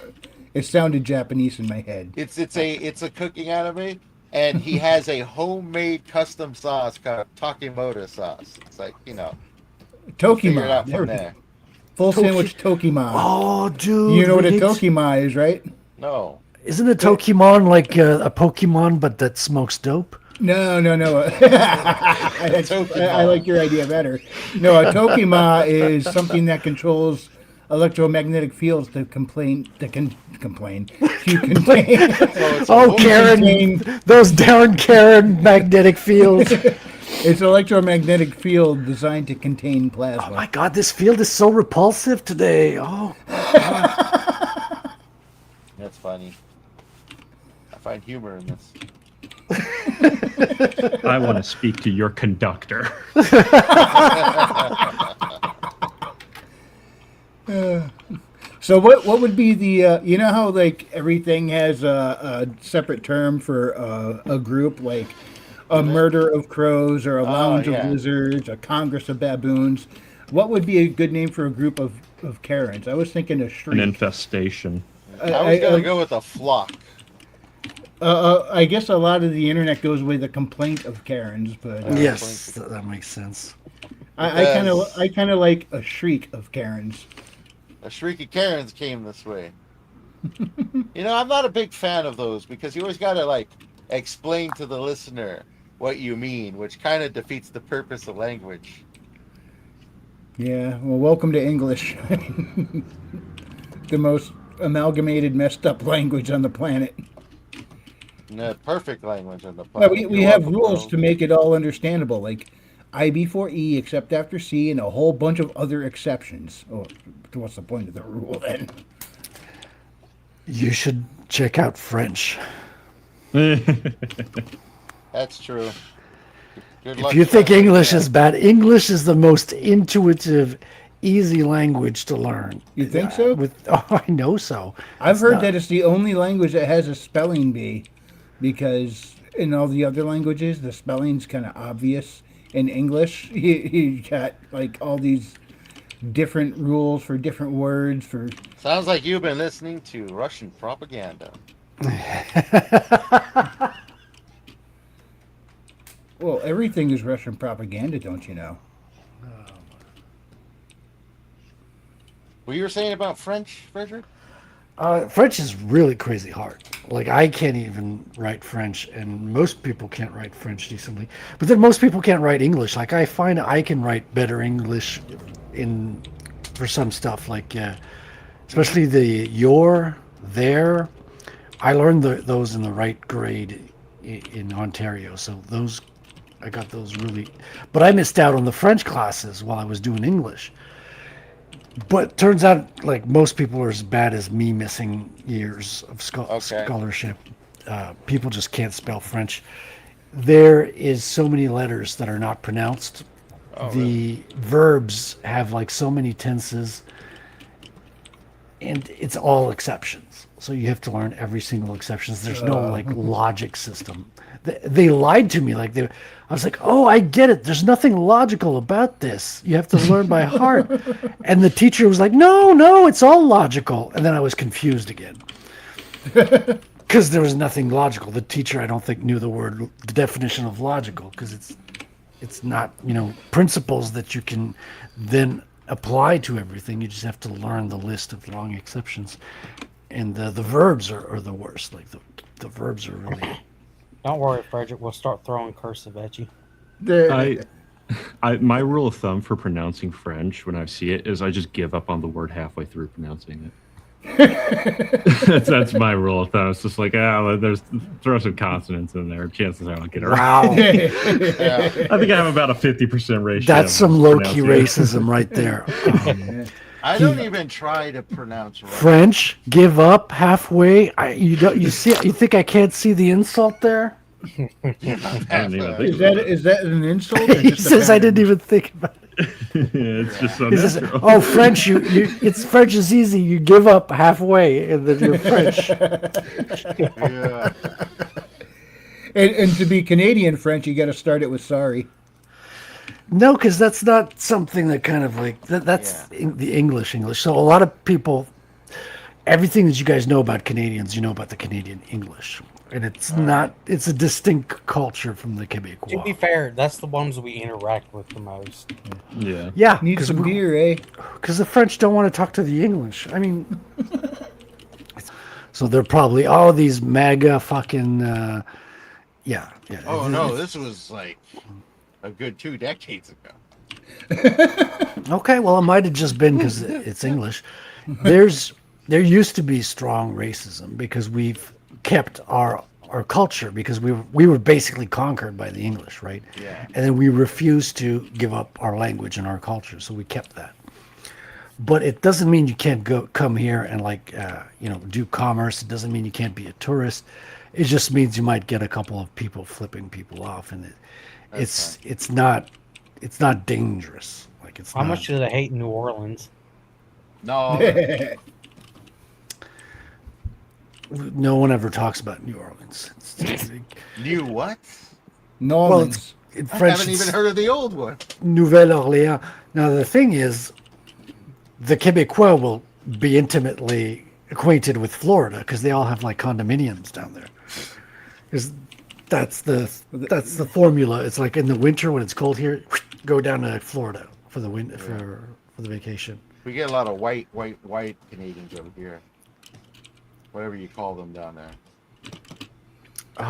It sounded Japanese in my head. It's a cooking anime, and he has a homemade custom sauce called Takimoto sauce. It's like, figure it Tokima. out from there. Full sandwich Tokima. Oh, dude. You know what a Riggs. Tokima is, right? No. Isn't a Tokimon like a Pokemon, but that smokes dope? No. I like your idea better. No, a Tokima is something that controls electromagnetic fields to contain. It's a Oh, woman- Karen. Those down Karen magnetic fields. It's an electromagnetic field designed to contain Oh plasma. my god, this field is so repulsive today. Oh, That's funny. I find humor in this. I want to speak to your conductor. So what would be the you know how like everything has a separate term for a group, like a murder of crows or a lounge yeah. of lizards, a congress of baboons? What would be a good name for a group of Karens? I was thinking a An shriek. infestation. I was gonna go with a flock. I guess a lot of the internet goes with a complaint of Karens, but yes, that makes sense. I kind of like a shriek of Karens. A shrieky Karens came this way. I'm not a big fan of those because you always gotta explain to the listener what you mean, which kind of defeats the purpose of language. Yeah, well, welcome to English. The most amalgamated, messed up language on the planet. The perfect language on the Well, planet. we You're have welcome, rules bro. to make it all understandable, like I before E except after C and a whole bunch of other exceptions. Oh, what's the point of the rule then? You should check out French. That's true. Good If luck you think trying English that. is bad, English is the most intuitive, easy language to learn. You think so? I know so. I've It's heard not- that it's the only language that has a spelling bee, because in all the other languages the spelling's kind of obvious. In English, you got all these different rules for different words for. Sounds like you've been listening to Russian propaganda. Well, everything is Russian propaganda, don't you know? What you were saying about French, Frederick? French is really crazy hard. Like, I can't even write French, and most people can't write French decently. But then most people can't write English. Like, I find I can write better English for some stuff, especially the your, there. I learned those in the right grade in Ontario, so I got those really. But I missed out on the French classes while I was doing English. But turns out, most people are as bad as me missing years of scholarship. People just can't spell French. There is so many letters that are not pronounced. The verbs have so many tenses, and it's all exceptions. So you have to learn every single exception. There's no logic system. They lied to me. I was like, oh, I get it. There's nothing logical about this. You have to learn by heart. And the teacher was like, no, it's all logical. And then I was confused again. Because there was nothing logical. The teacher, I don't think, knew the definition of logical, because it's not, principles that you can then apply to everything. You just have to learn the list of long exceptions. And the verbs are the worst. The verbs are really... Don't worry, Frederick. We'll start throwing cursive at you. My rule of thumb for pronouncing French when I see it is I just give up on the word halfway through pronouncing it. That's my rule of thumb. It's just like, there's throw some consonants in there. Chances are I'll get it right. Wow. Yeah. I think I have about a 50% ratio. That's some of low-key pronunciation. racism right there. I don't even try to pronounce right. French, give up halfway. You think I can't see the insult there? I didn't even think Is about that an insult? Or He just a says I pattern? didn't even think about it. Yeah, it's just so He says, natural. "Oh, French, it's French is easy. You give up halfway, and then you're French." Yeah. And to be Canadian French, you got to start it with sorry. No, because that's not something that kind of like that's the English. So a lot of people, everything that you guys know about Canadians, you know about the Canadian English, and it's not. It's a distinct culture from the To be Quebecois. fair, that's the ones we interact with the most. Yeah. Yeah, Need some beer, eh? because the French don't want to talk to the English. I mean, so they're probably all these MAGA fucking. Yeah. Oh no, this was like a good 2 decades ago. Okay, well, it might have just been because it's English. There used to be strong racism because we've kept our culture because we were basically conquered by the English, right? Yeah. And then we refused to give up our language and our culture, so we kept that. But it doesn't mean you can't come here and do commerce. It doesn't mean you can't be a tourist. It just means you might get a couple of people flipping people off, and it's not dangerous. Like it's How not, much do they hate New Orleans? No. no one ever talks about New Orleans. New what? Normans. In I French, haven't even it's heard of the old one. Nouvelle-Orléans. Now the thing is, the Quebecois will be intimately acquainted with Florida because they all have like condominiums down there. Because that's the formula. It's like in the winter when it's cold here, go down to Florida for the for the vacation. We get a lot of white Canadians over here. Whatever you call them down there.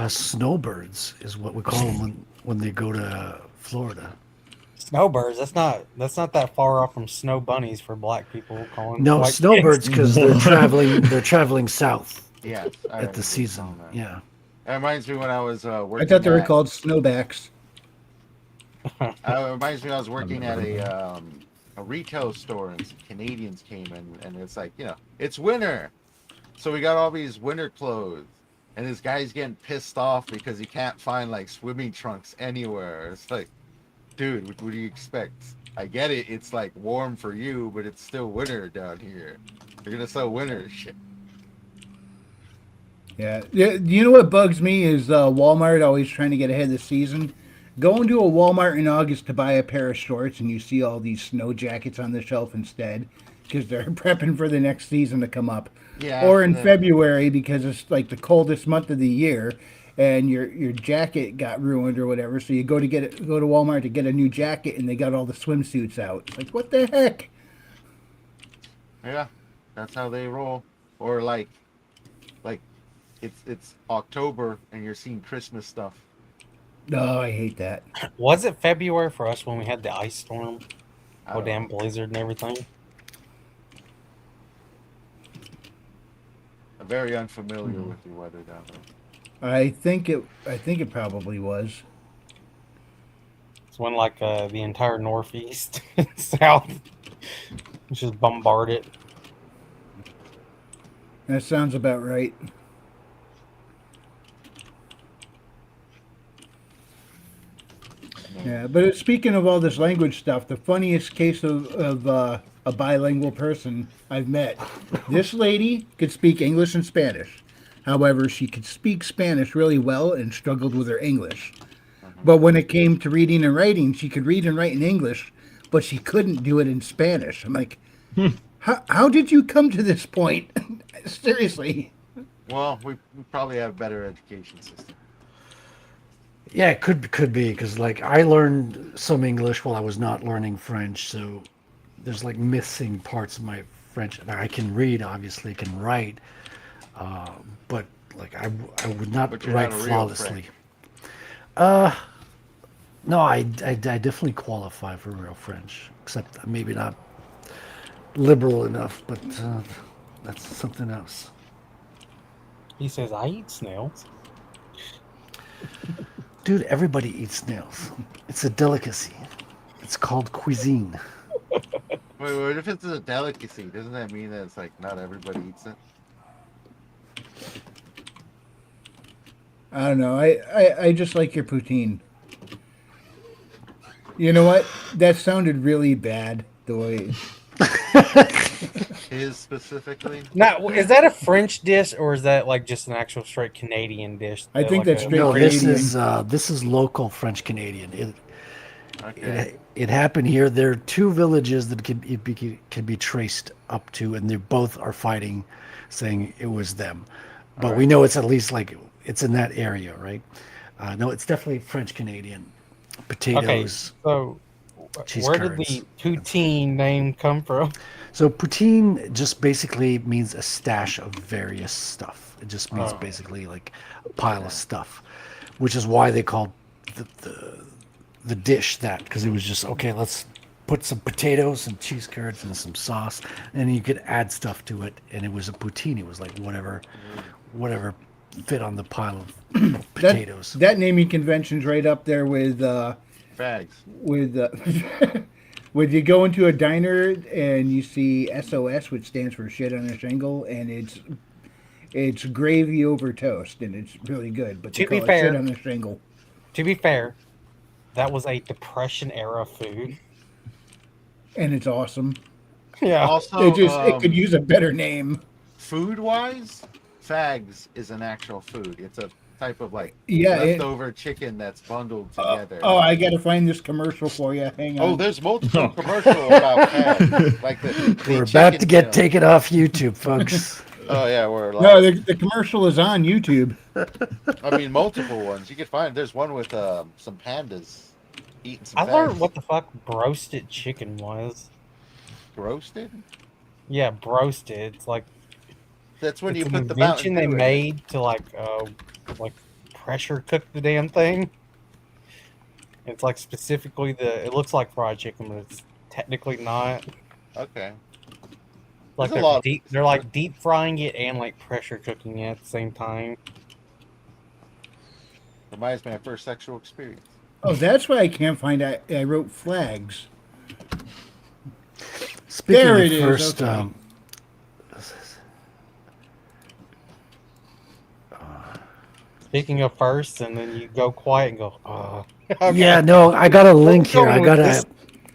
Snowbirds is what we call them when they go to Florida. Snowbirds. That's not that far off from snow bunnies for black people calling. No, white snowbirds kids. because they're traveling south Yes. I at the season. remember that. Yeah. That reminds me when I was working. I thought they were at- called snowbacks. It reminds me I was working at a retail store and some Canadians came in and it's like, it's winter. So we got all these winter clothes. And this guy's getting pissed off because he can't find like swimming trunks anywhere. It's like, dude, what do you expect? I get it. It's like warm for you, but it's still winter down here. You're going to sell winter shit. Yeah. You know what bugs me is Walmart always trying to get ahead of the season. Go into a Walmart in August to buy a pair of shorts and you see all these snow jackets on the shelf instead because they're prepping for the next season to come up. Yeah. Or in the- February because it's like the coldest month of the year and your jacket got ruined or whatever. So you go to Walmart to get a new jacket and they got all the swimsuits out. It's like, what the heck? Yeah, that's how they roll. Or like it's October and you're seeing Christmas stuff. No, I hate that. Was it February for us when we had the ice storm? I Oh, don't damn know. blizzard and everything. I'm very unfamiliar with the weather down there. I think it probably was. It's when like the entire Northeast and South was just bombarded. That sounds about right. Yeah, but speaking of all this language stuff, the funniest case of a bilingual person I've met. This lady could speak English and Spanish. However, she could speak Spanish really well and struggled with her English. But when it came to reading and writing, she could read and write in English, but she couldn't do it in Spanish. I'm like, how did you come to this point? Seriously. Well, we probably have a better education system. Yeah, it could be because like I learned some English while I was not learning French, so there's like missing parts of my French. Now, I can read, obviously, can write, but like I would not But you're write not a real flawlessly. No, I definitely qualify for real French, except maybe not liberal enough, but That's something else. He says, I eat snails. Dude, everybody eats snails. It's a delicacy. It's called cuisine. Wait, what if it's a delicacy? Doesn't that mean that it's like not everybody eats it? I don't know. I just like your poutine. You know what? That sounded really bad. The way. His specifically? Now, is that a French dish or is that like just an actual straight Canadian dish? I think like that's a- straight No, Canadian. this is local French Canadian. Okay. It happened here. There are two villages that can be traced up to, and they both are fighting, saying it was them. But we know it's at least like it's in that area, right? No, it's definitely French Canadian. Okay, Potatoes. so cheese where did curds, the poutine name come from? So poutine just basically means a stash of various stuff. It just means Oh. basically like a pile of stuff, which is why they called the dish that, because it was just okay. Let's put some potatoes and cheese curds and some sauce, and then you could add stuff to it, and it was a poutine. It was like whatever fit on the pile of potatoes. That naming convention's right up there with Fags. when you go into a diner and you see SOS, which stands for shit on a shingle, and it's gravy over toast, and it's really good. But they To be call it fair- shit on a shingle. To be fair, that was a Depression era food. And it's awesome. Yeah. Also, It could use a better name. food wise, fags is an actual food. It's a type of like Yeah, leftover chicken that's bundled together. I gotta find this commercial for you. Hang on. Oh, there's multiple commercial about fags. Like the We're about chicken to get meal. taken off YouTube, folks. Oh yeah, we're no, live. the commercial is on YouTube. I mean, multiple ones. You can find. There's one with some pandas eating some. I fags. learned what the fuck broasted chicken was. roasted. Yeah, broasted. It's like That's when it's you an put the invention Mountain they Dew in it. made to like pressure cook the damn thing. It's like specifically it looks like fried chicken, but it's technically not. Okay. Like There's a lot. they're like deep frying it and like pressure cooking it at the same time. Reminds me of my first sexual experience. Oh, that's why I can't find. I wrote flags. Speaking There of it is, first, okay. Speaking of first, and then you go quiet and go, okay. yeah, no, I got a link here. going with this?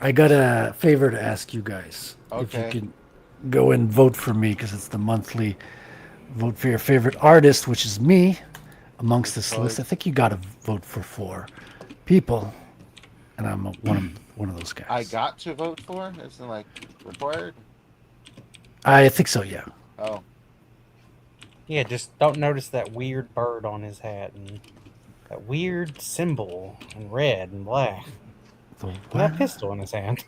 I got a favor to ask you guys. If Okay. you can go and vote for me, because it's the monthly vote for your favorite artist, which is me. Amongst this list, I think you got to vote for 4 people, and I'm one of those guys. I got to vote for? Isn't like required? I think so. Yeah. Oh, Yeah, just don't notice that weird bird on his hat and that weird symbol in red and black. The And that what? pistol in his hand.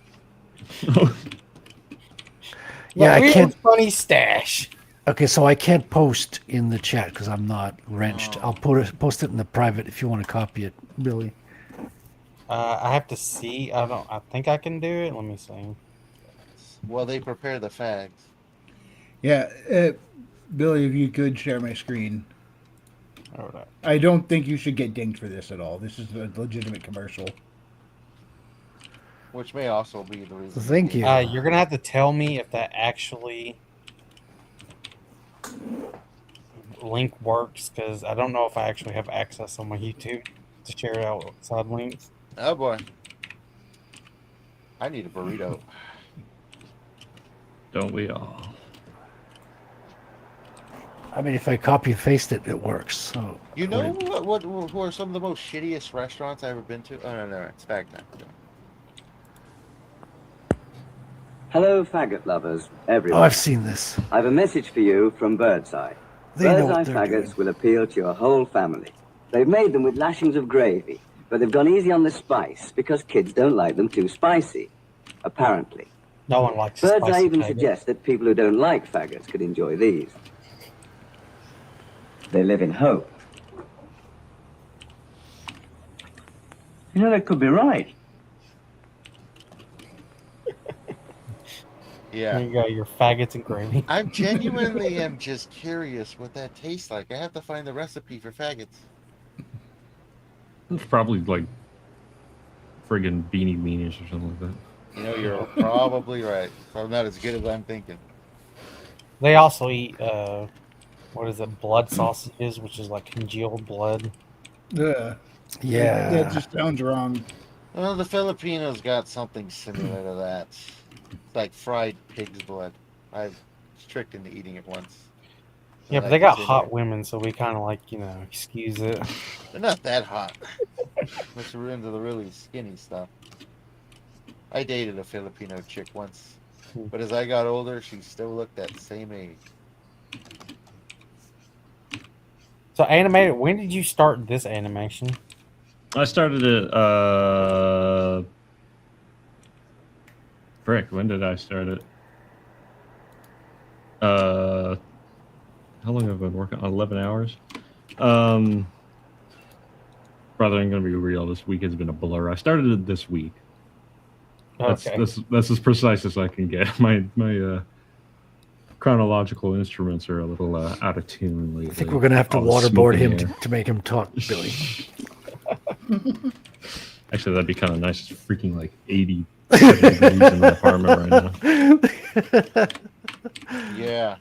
Yeah, That I weird, can't. funny stash. Okay, so I can't post in the chat because I'm not wrenched. I'll post it in the private if you want to copy it, Billy. I have to see. I think I can do it. Let me see. well, they prepare the fags. Yeah, Billy, if you could share my screen. Hold up. I don't think you should get dinged for this at all. This is a legitimate commercial. Which may also be the reason. Thank you. You're gonna have to tell me if that actually link works because I don't know if I actually have access on my YouTube to share it outside links. Oh boy. I need a burrito. Don't we all? I mean, if I copy and paste it, it works. So You know who are some of the most shittiest restaurants I've ever been to? Oh no, it's back now. Hello, faggot lovers, Oh, everyone. I've seen this. I have a message for you from Birdseye. They know Birdseye what they're faggots doing. will appeal to your whole family. They've made them with lashings of gravy, but they've gone easy on the spice because kids don't like them too spicy, apparently. No one likes Birdseye spicy even faggot. suggests that people who don't like faggots could enjoy these. They live in hope. You know, that could be right. Yeah. There you go, your faggots and gravy. I'm genuinely am just curious what that tastes like. I have to find the recipe for faggots. It's probably like friggin' beanie weenies or something like that. You know, you're probably right. Probably not as good as I'm thinking. They also eat what is it, blood sausages, which is like congealed blood. Ugh. Yeah. That just sounds wrong. Well, the Filipinos got something similar to that. It's like fried pig's blood. I was tricked into eating it once. Yeah, but they got hot women, so we kind of like, excuse it. They're not that hot. Unless we're into the really skinny stuff. I dated a Filipino chick once. But as I got older, she still looked that same age. So animated, when did you start this animation? I started it. Frick, when did I start it? How long have I been working on? 11 hours. Brother, I'm gonna be real. This week has been a blur. I started it this week. That's Okay. that's as precise as I can get. My chronological instruments are a little out of tune lately. I think we're gonna have to All the smoke waterboard in him the air. to make him talk, Billy. Actually, that'd be kind of nice. It's freaking like 80 degrees in my apartment right now. Yeah.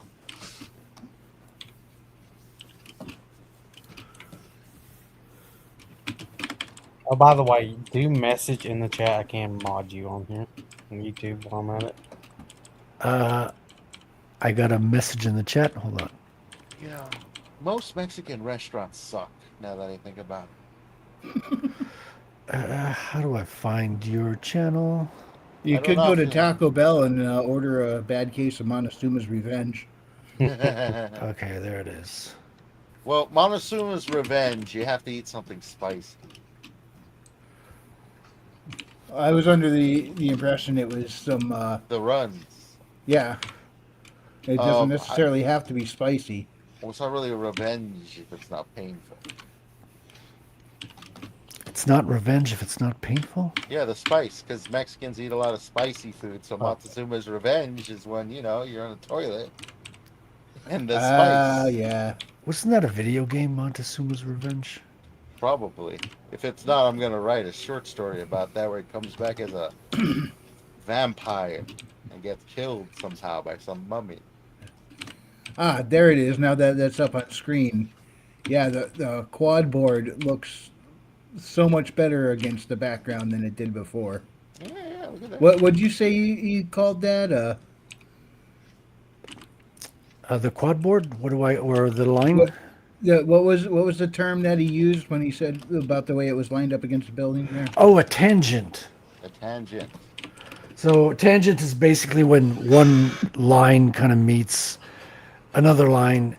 Oh, by the way, do message in the chat. I can mod you on here on YouTube while I'm at it. I got a message in the chat. Hold on. Yeah. Most Mexican restaurants suck, now that I think about it. How do I find your channel? You I don't could know go if to you- Taco Bell and order a bad case of Montezuma's Revenge. Okay, there it is. Well, Montezuma's Revenge, you have to eat something spicy. I was under the impression it was some, The runs. yeah. It doesn't I- necessarily have to be spicy. Well, it's not really a revenge if it's not painful. It's not revenge if it's not painful. Yeah, the spice, because Mexicans eat a lot of spicy food. So Montezuma's Revenge is when, you're on the toilet. And the spice. Yeah. Wasn't that a video game, Montezuma's Revenge? Probably. If it's not, I'm going to write a short story about that where he comes back as a vampire and gets killed somehow by some mummy. Ah, there it is. Now that's up on screen. Yeah, the quad board looks so much better against the background than it did before. Yeah, look at that. What would you say you called that? The quad board? Or the line? What- what was the term that he used when he said about the way it was lined up against the building there? Oh, a tangent. A tangent. So tangent is basically when one line kind of meets another line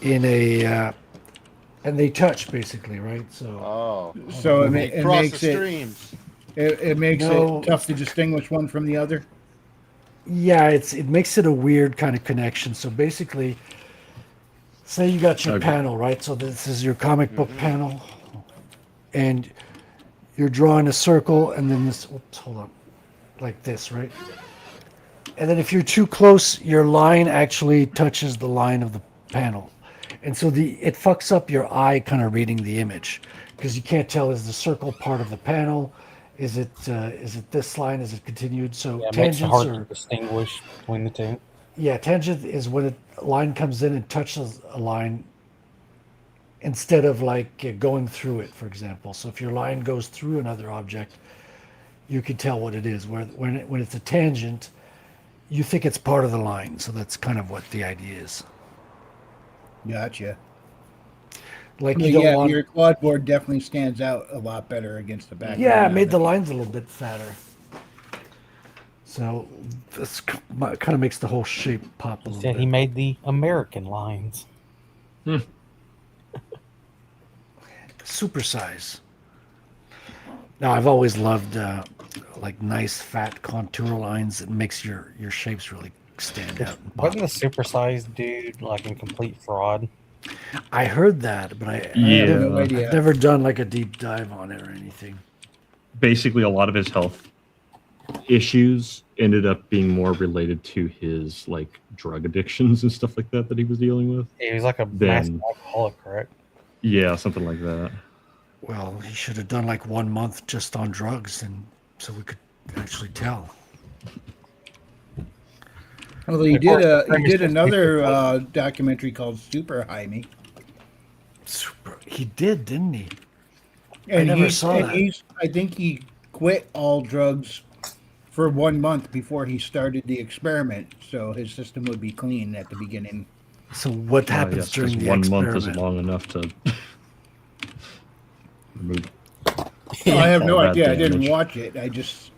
in a, and they touch basically, right? So Oh. So it They cross makes the it streams. it makes No. it tough to distinguish one from the other. yeah, it makes it a weird kind of connection. So basically, say you got your Okay. panel, right? So this is your comic book panel, and you're drawing a circle, and then this. Oops, hold on, like this, right? And then if you're too close, your line actually touches the line of the panel, and so it fucks up your eye kind of reading the image because you can't tell, is the circle part of the panel? Is it this line? Is it continued? So Yeah, it makes it tangents hard are. to distinguish between the two. Yeah, tangent is when a line comes in and touches a line instead of like going through it, for example. So if your line goes through another object, you can tell what it is. When it's a tangent, you think it's part of the line. So that's kind of what the idea is. Gotcha. Like But you don't yeah, want. your quad board definitely stands out a lot better against the background. Yeah, it made the lines a little bit fatter. So this kind of makes the whole shape pop a little Said bit. he made the American lines. Supersize. Now I've always loved like nice fat contour lines. It makes your shapes really stand out. and pop. Wasn't the supersized dude like in complete fraud? I heard that, but I Yeah. have no idea. I've never done like a deep dive on it or anything. Basically, a lot of his health issues ended up being more related to his like drug addictions and stuff like that he was dealing with. He was like a Then- massive alcoholic, correct? Yeah, something like that. Well, he should have done like 1 month just on drugs, and so we could actually tell. Although he Of course, the did premise is another documentary called Super Jaime, He did, didn't he? and never he's, saw and that. he's I think he quit all drugs for 1 month before he started the experiment, so his system would be clean at the beginning. So what happens Yes, during because the 1 experiment? month is long enough to remove. I have no all that idea. I didn't damage. watch it. I just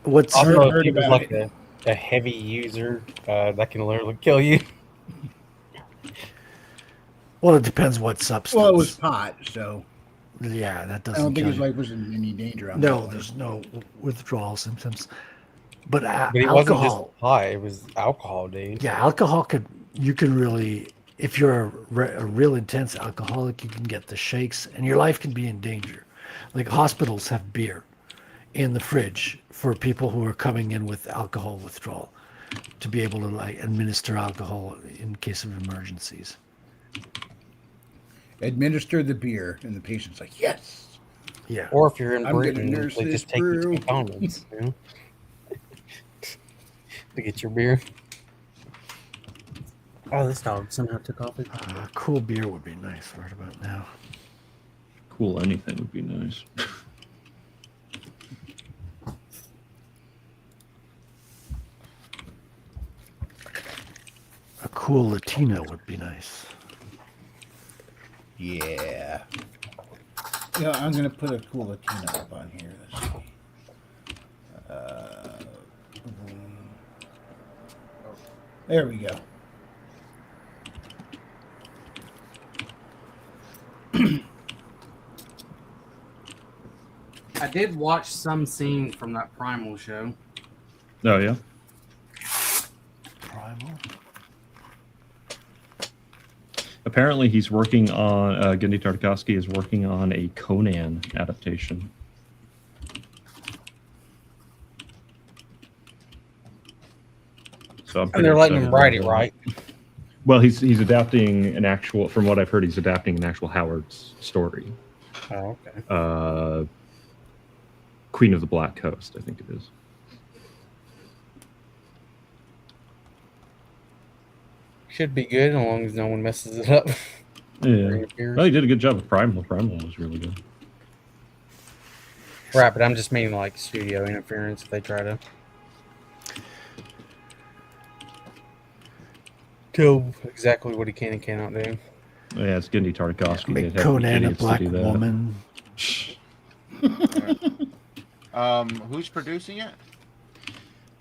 What's Also, heard he was about like a heavy user that can literally kill you. well, it depends what substance. well, it was pot, so yeah, that I doesn't. don't think kill his you. life was in any danger. On No, that there's no withdrawal symptoms. But, But it wasn't just alcohol, high; it was alcohol, dude. yeah, alcohol you can really, if you're a real intense alcoholic, you can get the shakes, and your life can be in danger. Like hospitals have beer in the fridge for people who are coming in with alcohol withdrawal, to be able to like administer alcohol in case of emergencies. Administer the beer, and the patient's like, "Yes." Yeah. Or if you're in I'm gonna Britain, nurse they this just take you to brew. McDonald's, you know, to get your beer. Oh, this dog somehow took off his. Cool beer would be nice right about now. Cool, anything would be nice. A cool Latina would be nice. Yeah. Yeah, I'm gonna put a cool Latina up on here. Let's see. There we go. I did watch some scene from that Primal show. Oh yeah. Primal. Apparently, he's working on Genndy Tartakovsky is working on a Conan adaptation. So I'm And pretty they're letting him excited write about it, that. right? Well, he's adapting an actual. From what I've heard, he's adapting an actual Howard's story. Oh, okay. Queen of the Black Coast, I think it is. Should be good as long as no one messes it up. Or Yeah. interferes. Well, he did a good job with Primal. Primal was really good. Right, but I'm just meaning like studio interference if they try to tell exactly what he can and cannot do. Yeah, it's Genndy Tartakovsky. Make They'd have to be Conan a idiots to black do that. woman. Who's producing it?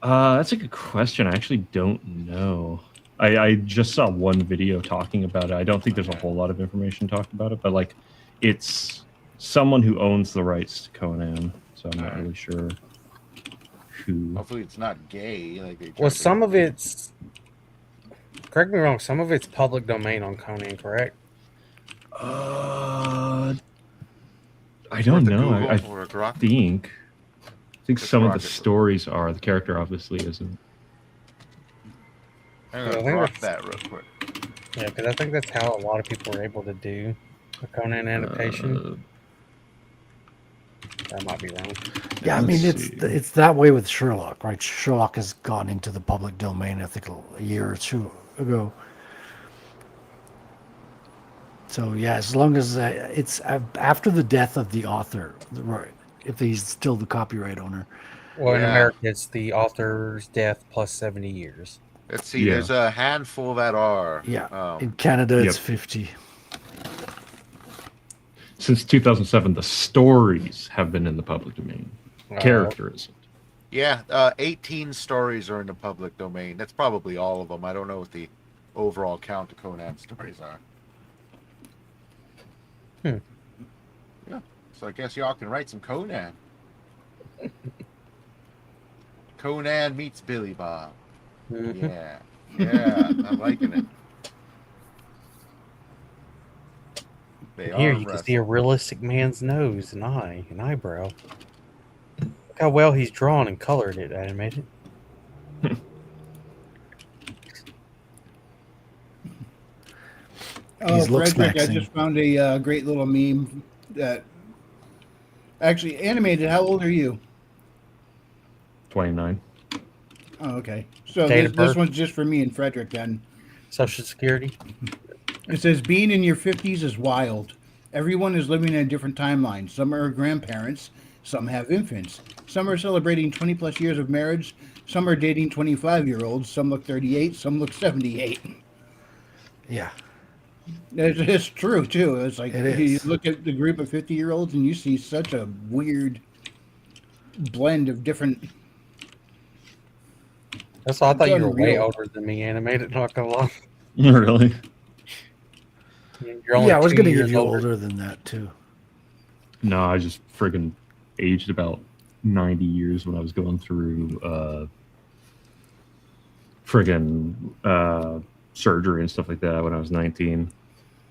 That's a good question. I actually don't know. I just saw one video talking about it. I don't think there's a whole lot of information talked about it, but like, it's someone who owns the rights to Conan, so I'm not Alright. really sure who. Hopefully, it's not gay. Like they Well, tried to- some of it's, correct me wrong, some of it's public domain on Conan, correct? I Worth don't a know. Google I or a grok. think Just some of the rocket. stories are. The character obviously isn't. I'm Yeah, I gonna think grok that's- that real quick. Yeah, because I think that's how a lot of people are able to do a Conan adaptation. That might be wrong. Yeah, I mean Let's it's see. it's that way with Sherlock, right? Sherlock has gone into the public domain, I think, a year or two ago. So yeah, as long as it's after the death of the author, right? If he's still the copyright owner. Well, in Yeah. America, it's the author's death plus 70 years. Let's see. Yeah. There's a handful that are. Yeah. In Canada, it's Yep. 50. Since 2007, the stories have been in the public domain. Character isn't. Yeah, 18 stories are in the public domain. That's probably all of them. I don't know what the overall count of Conan stories are. Yeah, so I guess y'all can write some Conan. Conan meets Billy Bob. Mhm. Yeah, I'm liking it. They Here, are you can see a realistic man's nose and eye and eyebrow. Look how well he's drawn and colored it, animated. Oh, He's looks Frederick, I maxing. just found a great little meme that actually animated. How old are you? 29. Oh, okay. So Date of this birth. one's just for me and Frederick then. Social Security. It says being in your 50s is wild. Everyone is living in a different timeline. Some are grandparents, some have infants. Some are celebrating 20 plus years of marriage. Some are dating 25-year-olds. Some look 38, some look 78. Yeah. It's true too. It's like It you is. look at the group of 50-year-olds and you see such a weird blend of different. That's why I thought It's you were way unreal. older than me, animated. Not gonna lie. Really? You're only Yeah, I was 2 going to years give you older than that too. No, I just friggin' aged about 90 years when I was going through surgery and stuff like that when I was 19.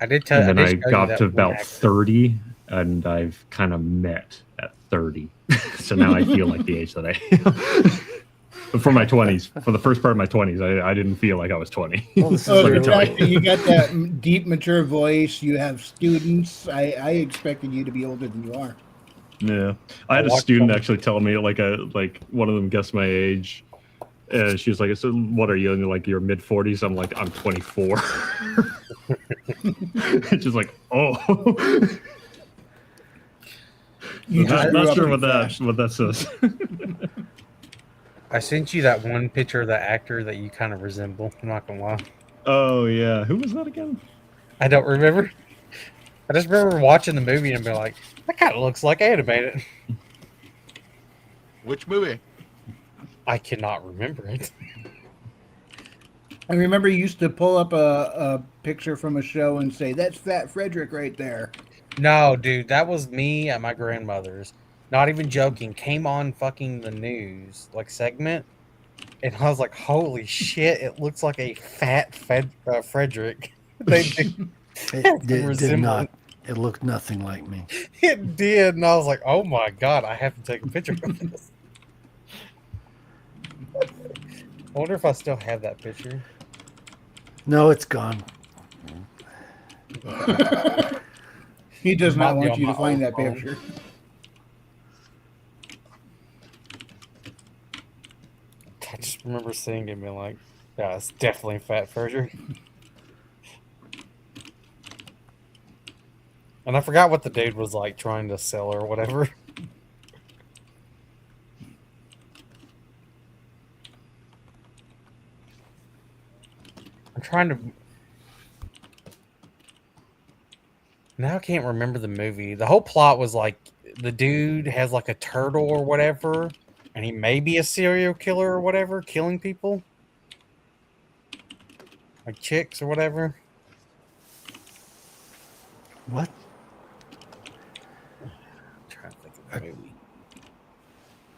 I did tell. And then I, I did show you got that to one about actor. 30, and I've kind of met at 30. So now I feel like the age that I am. But for my 20s, for the first part of my 20s, I didn't feel like I was 20. Well, this is Oh, Let me the tell fact you. that you got that deep, mature voice. You have students. I expected you to be older than you are. Yeah, I had a watched student them. actually tell me like one of them guessed my age. She was like, "So what are you?" And like, "You're mid 40s." I'm like, "I'm 24." She's like, "Oh." You just grew not up sure pretty fast. what that says. I sent you that one picture of the actor that you kind of resemble. I'm not gonna lie. Oh yeah, who was that again? I don't remember. I just remember watching the movie and being like, that kind of looks like animated. Which movie? I cannot remember it. I remember you used to pull up a picture from a show and say, "That's Fat Frederick right there." No, dude, that was me at my grandmother's. Not even joking. Came on fucking the news like segment, and I was like, "Holy shit! It looks like a fat Frederick." They did. It did Resemblance. not. It looked nothing like me. It did, and I was like, "Oh my god! I have to take a picture of this." I wonder if I still have that picture. No, it's gone. He does Might not be want on you to my find old that phone. picture. I just remember seeing it and being like, "Yeah, it's definitely Fat Frederick." And I forgot what the dude was like trying to sell or whatever. I'm trying to. Now I can't remember the movie. The whole plot was like the dude has like a turtle or whatever, and he may be a serial killer or whatever, killing people. Like chicks or whatever. What? I'm trying to think of the movie.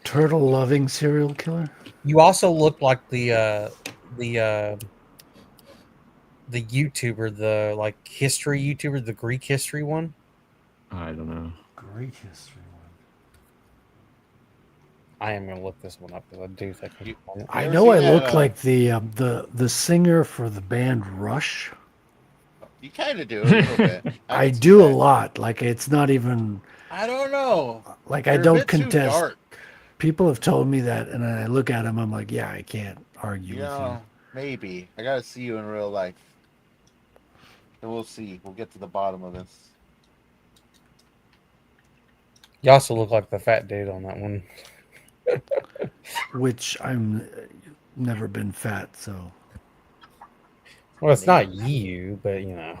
Turtle loving serial killer? You also look like the YouTuber, the like history YouTuber, the Greek history one. I don't know. Greek history one. I am gonna look this one up because I do think I can find it. I ever know I seen that, look like the singer for the band Rush. You kind of do a little bit. I can see do a that. lot. Like it's not even I don't know. like I You're a don't bit too contest. dark. People have told me that, and I look at them. I'm like, yeah, I can't argue with Yeah, you. maybe. I gotta see you in real life. And we'll see. We'll get to the bottom of this. You also look like the fat dude on that one. Which I'm never been fat, so Well, it's not you, but you know,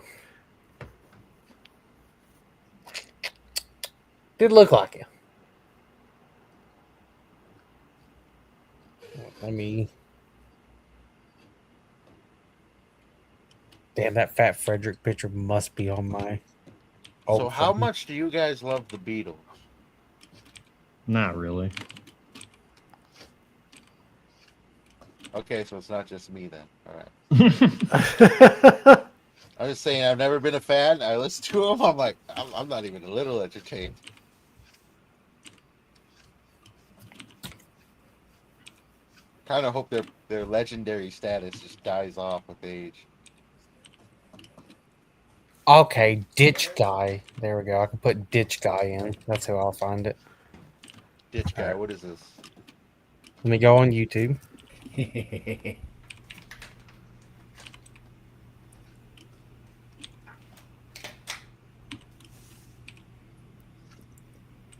did look like you. Let me. Damn, that Fat Frederick picture must be on my. So old how phone. much do you guys love the Beatles? Not really. Okay, so it's not just me then. All right. I'm just saying I've never been a fan. I listen to them. I'm like, I'm not even a little entertained. kind of hope their legendary status just dies off with age. Okay, ditch guy. There we go. I can put ditch guy in. That's how I'll find it. Ditch guy, what is this? Let me go on YouTube.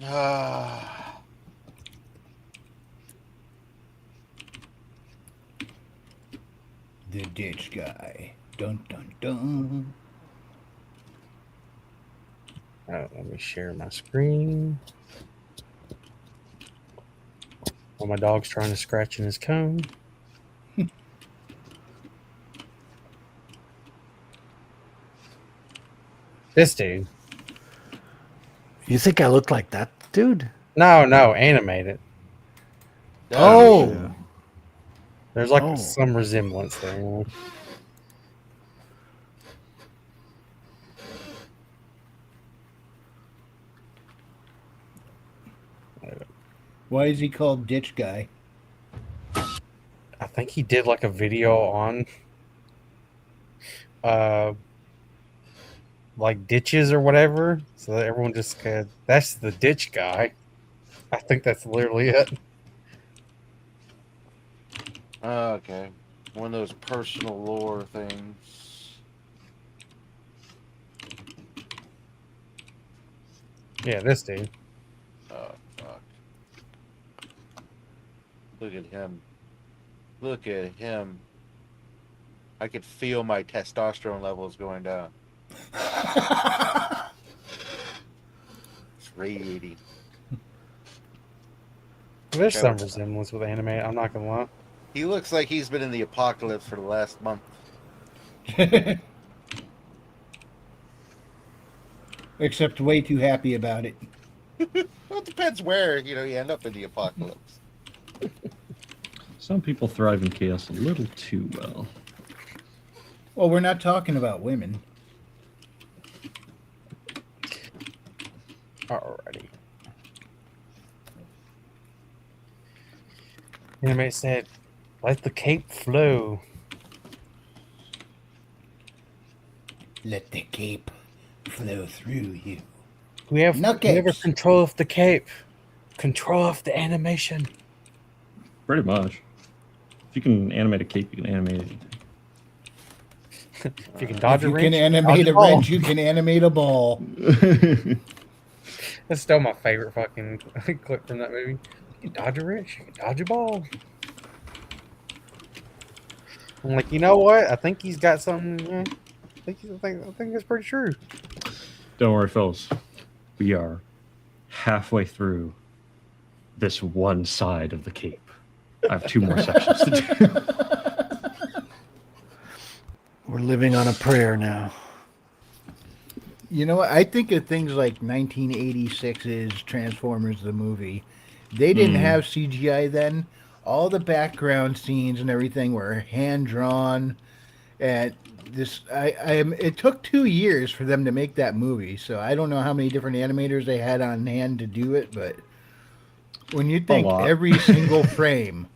Ah, The ditch guy. Dun dun dun. Let me share my screen. While my dog's trying to scratch in his cone. This dude. You think I look like that dude? No, animated. Oh, Yeah. There's like Oh. some resemblance there. Why is he called ditch guy? I think he did like a video on like ditches or whatever. So that everyone just said, that's the ditch guy. I think that's literally it. okay. One of those personal lore things. Yeah, this dude. Oh, fuck. Look at him. Look at him. I could feel my testosterone levels going down. It's radiating. There's Okay, some what's- resemblance with anime. I'm not gonna lie. He looks like he's been in the apocalypse for the last month. Except way too happy about it. Well, it depends where, you end up in the apocalypse. Some people thrive in chaos a little too well. Well, we're not talking about women. Alrighty. Anime said, let the cape flow. Let the cape flow through you. We have Nuggets. control of the cape. Control of the animation. Pretty much. If you can animate a cape, you can animate it. If you can dodge If a you wrench, can animate dodge a ball. wrench, you can animate a ball. That's still my favorite fucking clip from that movie. You can dodge a wrench, you can dodge a ball. I'm like, you know what? I think he's got something. I think that's pretty true. Don't worry, fellas. We are halfway through this one side of the cape. I have 2 more sections to do. we're living on a prayer now. You know what? I think of things like 1986's Transformers the movie. They didn't have CGI then. All the background scenes and everything were hand drawn, and it took 2 years for them to make that movie. So I don't know how many different animators they had on hand to do it, but when you think lot. every single frame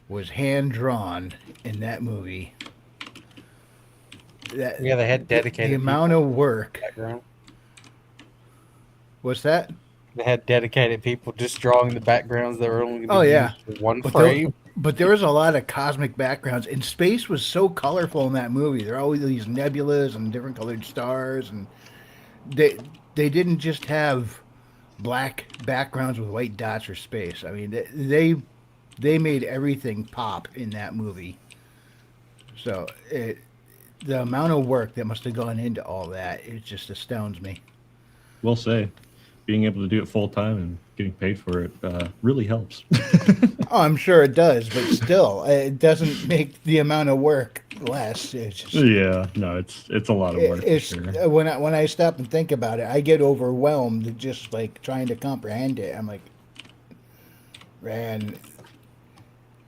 was hand drawn in that movie, that Yeah, they had dedicated the amount of work. background. What's that? They had dedicated people just drawing the backgrounds that were only Oh, going to yeah. be one But frame. But there was a lot of cosmic backgrounds, and space was so colorful in that movie. There are always these nebulas and different colored stars, and they didn't just have black backgrounds with white dots or space. I mean, they made everything pop in that movie. So the amount of work that must have gone into all that, it just astounds me. Will say, being able to do it full time and getting paid for it really helps. Oh, I'm sure it does, but still, it doesn't make the amount of work less. It's just, Yeah, no, it's a lot of work. it's For sure. when I stop and think about it, I get overwhelmed just like trying to comprehend it. I'm like, man,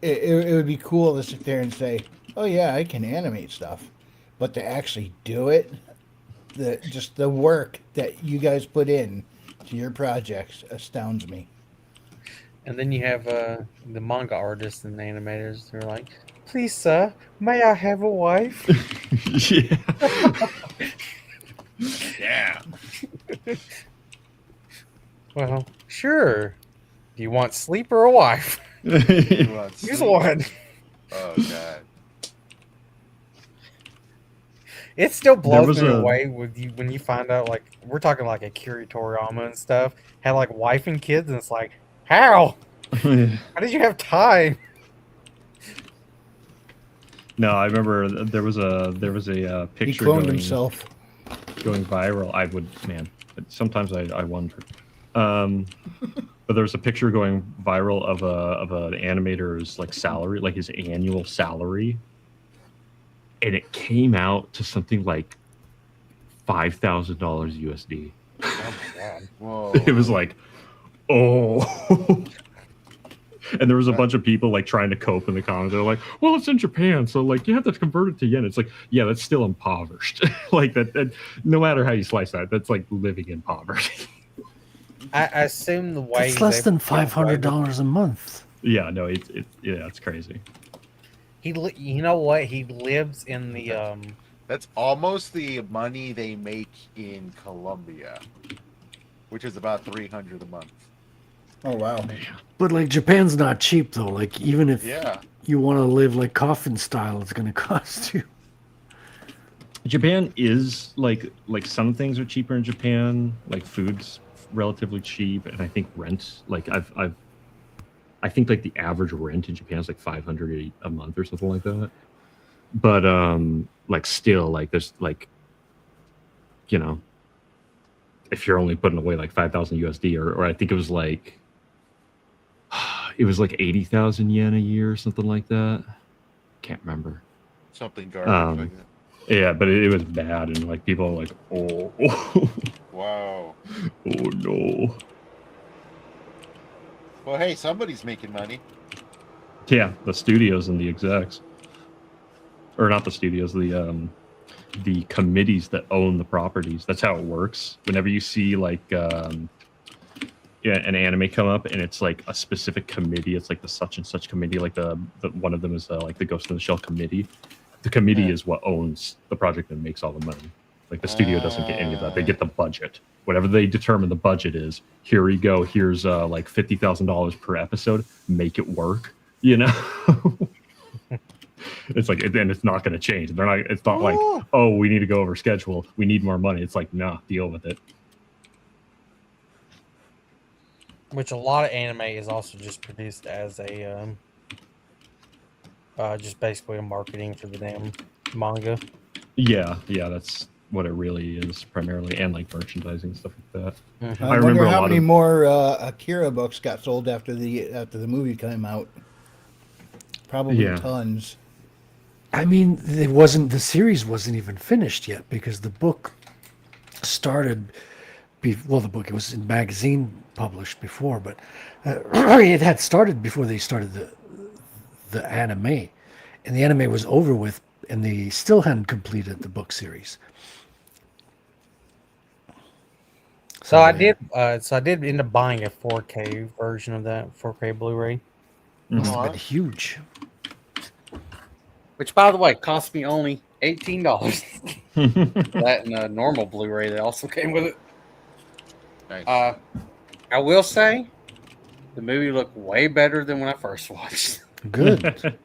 it would be cool to sit there and say, oh yeah, I can animate stuff, but to actually do it, the work that you guys put in to your projects astounds me. And then you have the manga artists and animators. They're like, "Please, sir, may I have a wife?" Yeah. Yeah. Well, sure. Do you want sleep or a wife? You want Use sleep? one. Oh god. It still There blows was me a- away with you when you find out, like, we're talking like Akira Toriyama and stuff had like wife and kids, and it's like, how? How did you have time? No, I remember there was a He picture cloned going, himself. going viral. I would, man, sometimes I wonder. But there was a picture going viral of an animator's like salary, like his annual salary, and it came out to something like $5,000 USD. Oh my god. Whoa. It was like, oh. And there was a bunch of people like trying to cope in the comments. They're like, "Well, it's in Japan, so like you have to convert it to yen." It's like, yeah, that's still impoverished. Like that. No matter how you slice that, that's like living in poverty. I assume the way It's less he's than able to get away with- $500 a month. Yeah, no, yeah, it's crazy. You know what? He lives in the That's almost the money they make in Colombia, which is about $300 a month. Oh wow. But like Japan's not cheap though. Like even if Yeah. you want to live like coffin style, it's going to cost you. Japan is like some things are cheaper in Japan. Like food's relatively cheap, and I think rent. Like I think like the average rent in Japan is like $500 a month or something like that. But like still like there's like, you know, if you're only putting away like 5,000 USD or I think it was like 80,000 yen a year or something like that. Can't remember. Something garbage like that. Yeah, but it was bad, and like people are like, oh, Wow. oh no. Well, hey, somebody's making money. Yeah, the studios and the execs, or not the studios, the committees that own the properties. That's how it works. Whenever you see like an anime come up and it's like a specific committee, it's like the such and such committee. Like the one of them is like the Ghost in the Shell committee. The committee is what owns the project and makes all the money. Like the studio doesn't get any of that. They get the budget. Whatever they determine the budget is, here we go. Here's like $50,000 per episode. Make it work. You know. It's like, and it's not going to change. They're not. It's not like, oh, we need to go over schedule. We need more money. It's like, nah, deal with it. which a lot of anime is also just produced as a just basically a marketing for the damn manga. Yeah, that's what it really is primarily, and like merchandising stuff like that. I remember wonder a how lot many of- more Akira books got sold after the movie came out. Probably Yeah. tons. I mean, the series wasn't even finished yet because the book started. It was in magazine published before, but it had started before they started the anime, and the anime was over with, and they still hadn't completed the book series. So I they- did. So I did end up buying a 4K version of that 4K Blu-ray, Must Oh, have been huge. which, by the way, cost me only $18. That and a normal Blu-ray that also came with it. Nice. I will say, the movie looked way better than when I first watched. Good.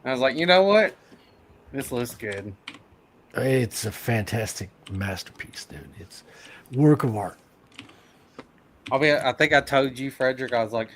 I was like, you know what? This looks good. It's a fantastic masterpiece, dude. It's work of art. I think I told you, Frederick. I was like,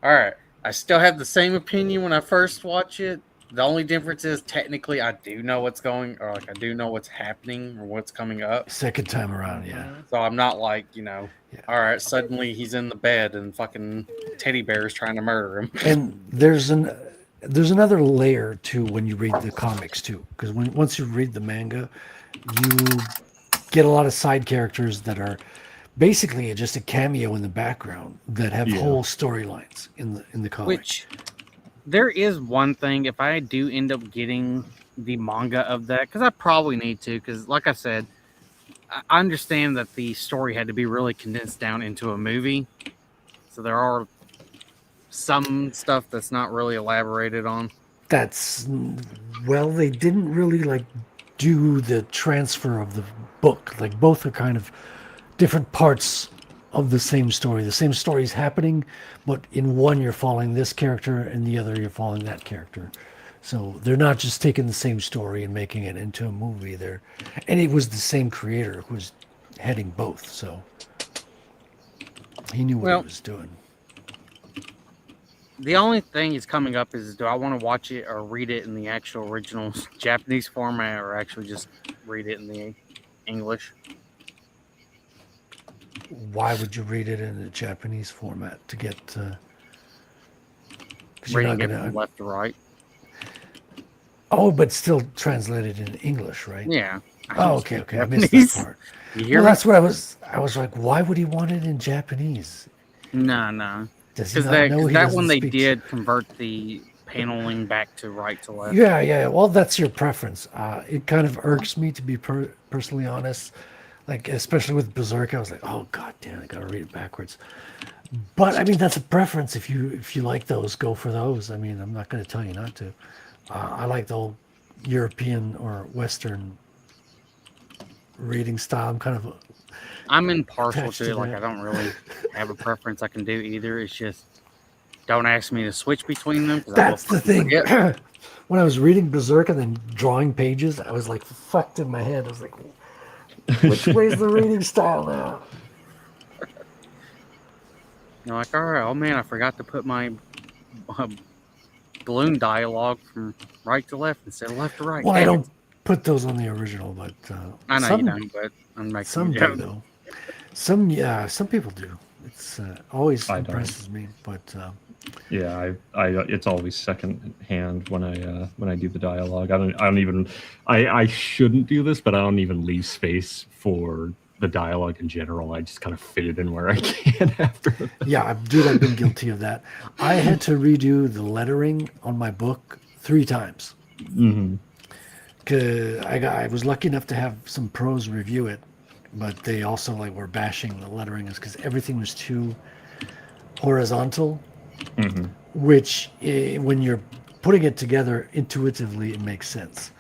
all right, I still have the same opinion when I first watch it. The only difference is technically I do know what's going, or like I do know what's happening or what's coming up. Second time around, yeah. So I'm not like, Yeah. all right, suddenly he's in the bed and fucking teddy bear is trying to murder him. And there's another layer to when you read the comics too, because once you read the manga, you get a lot of side characters that are basically just a cameo in the background that have Yeah. whole storylines in the comic. Which there is one thing, if I do end up getting the manga of that, because I probably need to, because like I said, I understand that the story had to be really condensed down into a movie. So there are some stuff that's not really elaborated on. That's well, they didn't really like do the transfer of the book. Like both are kind of different parts of the same story. The same story is happening, but in one you're following this character, and the other you're following that character. So they're not just taking the same story and making it into a movie. And it was the same creator who was heading both, so he knew what he was doing. The only thing is coming up is, do I want to watch it or read it in the actual original Japanese format, or actually just read it in the English? Why would you read it in the Japanese format to get? 'Cause you're Reading not it gonna. from left to right. Oh, but still translated in English, right? Yeah. Oh, okay. I missed that Japanese. part. You hear Well, me? that's what I was like. Why would he want it in Japanese? No. Does he Because not know he that doesn't one they speak? did convert the paneling back to right to left. Yeah. Well, that's your preference. It kind of irks me, to be personally honest. Like, especially with Berserk, I was like, oh god damn, I gotta read it backwards. But I mean, that's a preference. If you like those, go for those. I mean, I'm not going to tell you not to. I like the old European or Western reading style. I'm impartial Attached to to it. Like, that. I don't really have a preference I can do either. It's just, don't ask me to switch between them. 'Cause I will That's the thing. forget. When I was reading Berserk and then drawing pages, I was like fucked in my head. I was like, which way's the reading style now? You're like, all right, oh man, I forgot to put my balloon dialogue from right to left instead of left to right. Well, I Damn don't it. put those on the original, but I know some, you don't, but I'm making some a do joke. though. Some people do. It's always I don't. impresses me, but Yeah, I it's always second hand when I do the dialogue. I shouldn't do this, but I don't even leave space for the dialogue in general. I just kind of fit it in where I can after. yeah, I've been guilty of that. I had to redo the lettering on my book 3 times. Mm-hmm. Cause I was lucky enough to have some pros review it, but they also were bashing the lettering is because everything was too horizontal, Mm-hmm. which when you're putting it together intuitively it makes sense,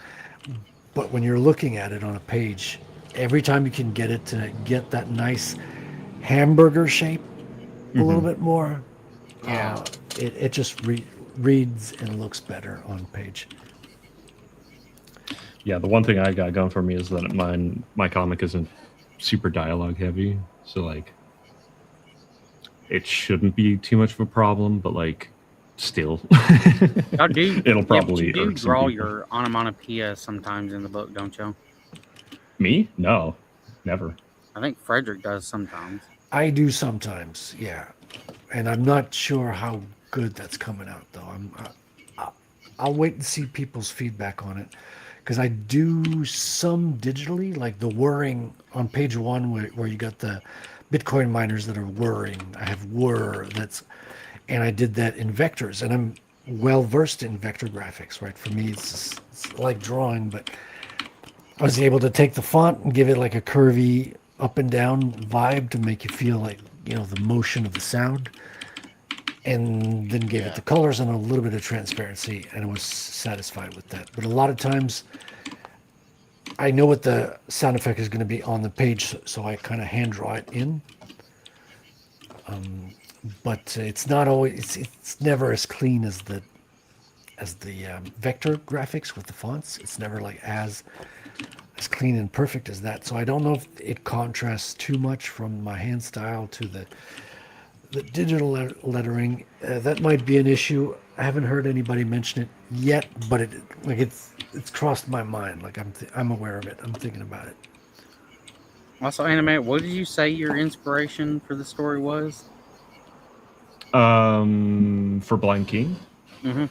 but when you're looking at it on a page, every time you can get it to get that nice hamburger shape a little bit more, it just reads and looks better on page. Yeah, the one thing I got going for me is that my comic isn't super dialogue heavy, so it shouldn't be too much of a problem, but still, Y'all do, it'll but probably you do irk some draw people. your onomatopoeia sometimes in the book, don't you? Me? No, never. I think Frederick does sometimes. I do sometimes, yeah, and I'm not sure how good that's coming out though. I'll wait and see people's feedback on it, because I do some digitally, like the whirring on page 1 where you got the Bitcoin miners that are whirring. I have whir and I did that in vectors, and I'm well versed in vector graphics, right? For me, it's like drawing, but I was able to take the font and give it a curvy up and down vibe to make you feel the motion of the sound, and then gave it the colors and a little bit of transparency, and I was satisfied with that. But a lot of times I know what the sound effect is going to be on the page, so I kind of hand draw it in. But it's not always, it's never as clean as the vector graphics with the fonts. It's never as clean and perfect as that. So I don't know if it contrasts too much from my hand style to the digital lettering. That might be an issue. I haven't heard anybody mention it yet, but it's crossed my mind. I'm aware of it. I'm thinking about it. Also, Anime, what did you say your inspiration for the story was? For Blind King, Mm-hmm.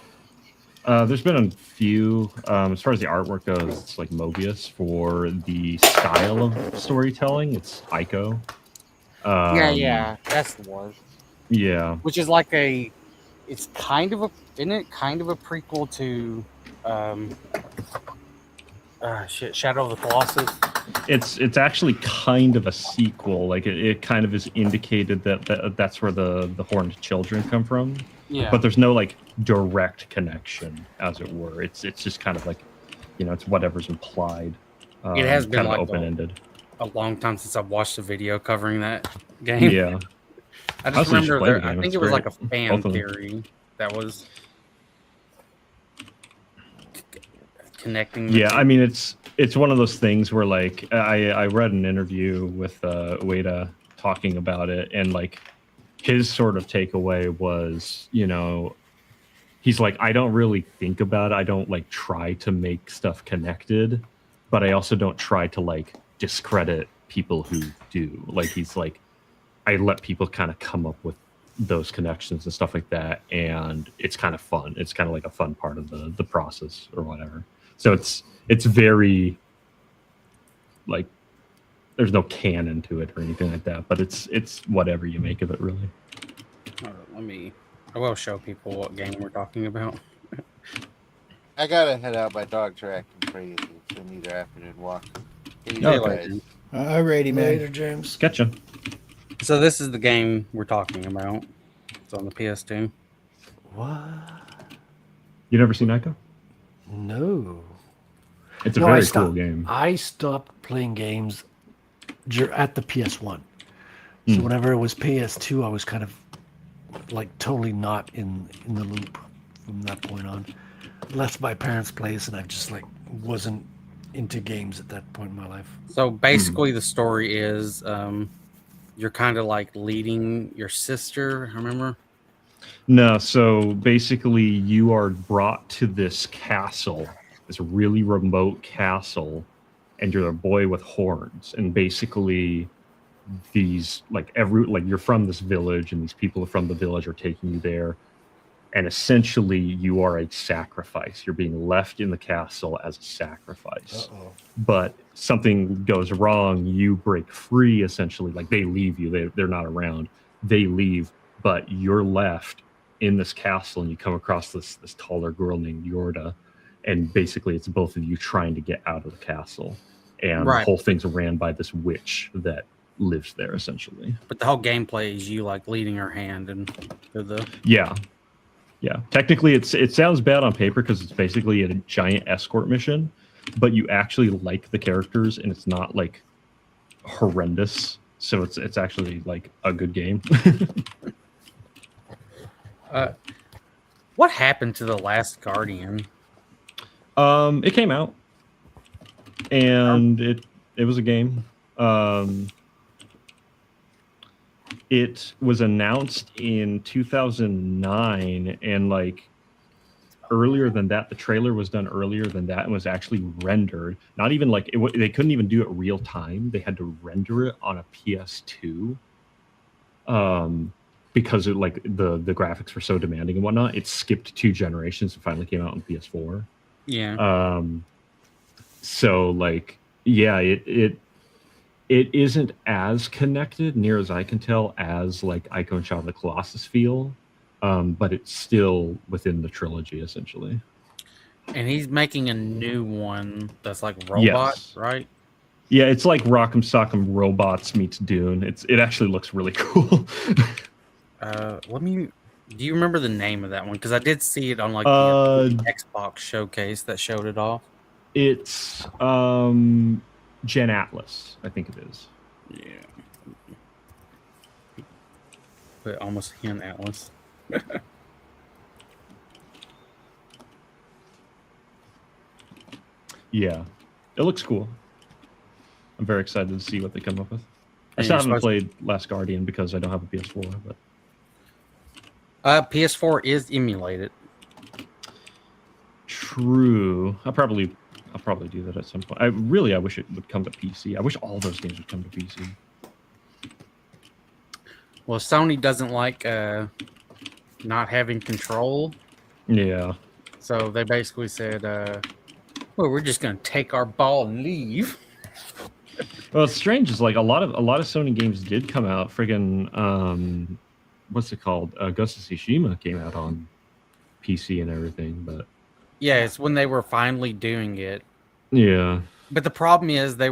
there's been a few. As far as the artwork goes, it's like Mobius. For the style of storytelling, it's Ico. Yeah, that's the one. Yeah. Which is it's kind of isn't it kind of a prequel to, Shadow of the Colossus? It's actually kind of a sequel. It kind of is indicated that that's where the horned children come from. Yeah. but there's no like direct connection, as it were. It's just kind of like, it's whatever's implied. It has been kind of like open-ended. a long time since I've watched a video covering that game. Yeah. I I just also just remember played the I game, think it's it was like great. a fan Both of them. theory that was connecting. the Yeah, two. I mean it's one of those things where like I read an interview with Ueda talking about it, and like his sort of takeaway was, he's like, I don't really think about it. I don't like try to make stuff connected, but I also don't try to like discredit people who do. Like he's like, I let people kind of come up with those connections and stuff like that, and it's kind of fun. It's kind of like a fun part of the process or whatever. So it's very like there's no canon to it or anything like that, but it's whatever you make of it, really. Hold on, I will show people what game we're talking about. I gotta head out. My dog's acting crazy. So I need their afternoon walk. Hey, Oh, you okay. guys. Alrighty, man. Later, James. Sketcha. So this is the game we're talking about. It's on the PS2. What? You never seen Ico? No. It's a No, I very cool stopped. game. I stopped playing games at the PS1. So Hmm. whenever it was PS2, I was kind of like totally not in the loop from that point on. Left my parents' place, and I just like wasn't into games at that point in my life. So basically, the story is you're kind of like leading your sister. Remember? No, so basically you are brought to this castle, this really remote castle, and you're a boy with horns. And basically these you're from this village, and these people from the village are taking you there. And essentially you are a sacrifice. You're being left in the castle as a sacrifice. Uh-oh. But something goes wrong, you break free, essentially. Like they leave you, they're not around, they leave, but you're left in this castle, and you come across this taller girl named Yorda, and basically it's both of you trying to get out of the castle, and Right. the whole thing's ran by this witch that lives there, essentially. But the whole gameplay is you like leading her hand and through the. Yeah, technically it sounds bad on paper because it's basically a giant escort mission, but you actually like the characters, and it's not like horrendous, so it's actually like a good game. What happened to the Last Guardian? It came out, and it was a game. It was announced in 2009, and like earlier than that, the trailer was done earlier than that and was actually rendered. Not even like they couldn't even do it real time. They had to render it on a PS2. Because it, like the graphics were so demanding and whatnot, it skipped 2 generations and finally came out on PS4. Yeah. So like, yeah, it isn't as connected, near as I can tell, as like Ico and Shadow of the Colossus feel, but it's still within the trilogy, essentially. And he's making a new one that's like robot, Yes. right? Yeah, it's like Rock'em Sock'em Robots meets Dune. It actually looks really cool. Do you remember the name of that one? Because I did see it on like Uh, the Xbox showcase that showed it off. It's Gen Atlas, I think it is. Yeah. But almost Hen Atlas. Yeah, it looks cool. I'm very excited to see what they come up with. I And still you're haven't supposed- played Last Guardian because I don't have a PS4, but PS4 is emulated. true. I'll probably do that at some point. I wish it would come to PC. I wish all those games would come to PC. Well, Sony doesn't like not having control, Yeah. so they basically said, "Well, we're just gonna take our ball and leave." Well, it's strange. Is like a lot of Sony games did come out. Friggin' what's it called? Ghost of Tsushima came out on PC and everything, but Yeah, it's when they were finally doing it. yeah. But the problem is the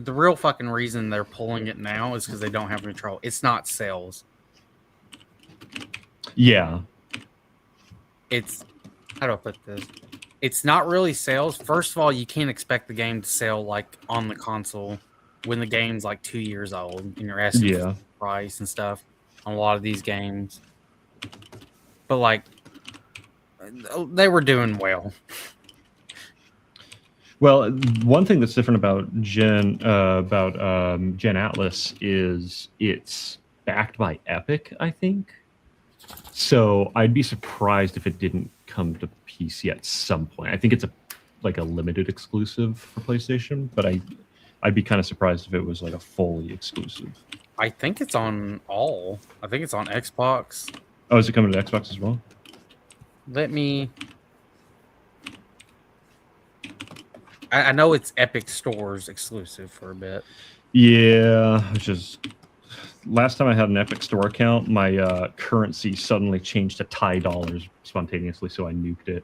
real fucking reason they're pulling it now is because they don't have control. It's not sales. Yeah. It's, how do I put this? It's not really sales. First of all, you can't expect the game to sell like on the console when the game's like 2 years old and you're asking for Yeah. price and stuff on a lot of these games. But like, they were doing well. Well, one thing that's different about Gen Atlas is it's backed by Epic, I think. So I'd be surprised if it didn't come to PC at some point. I think it's a limited exclusive for PlayStation, but I'd be kind of surprised if it was like a fully exclusive. I think it's on all. I think it's on Xbox. Oh, is it coming to Xbox as well? Let me. I know it's Epic Stores exclusive for a bit. Yeah, which is last time I had an Epic Store account, my currency suddenly changed to Thai dollars spontaneously, so I nuked it.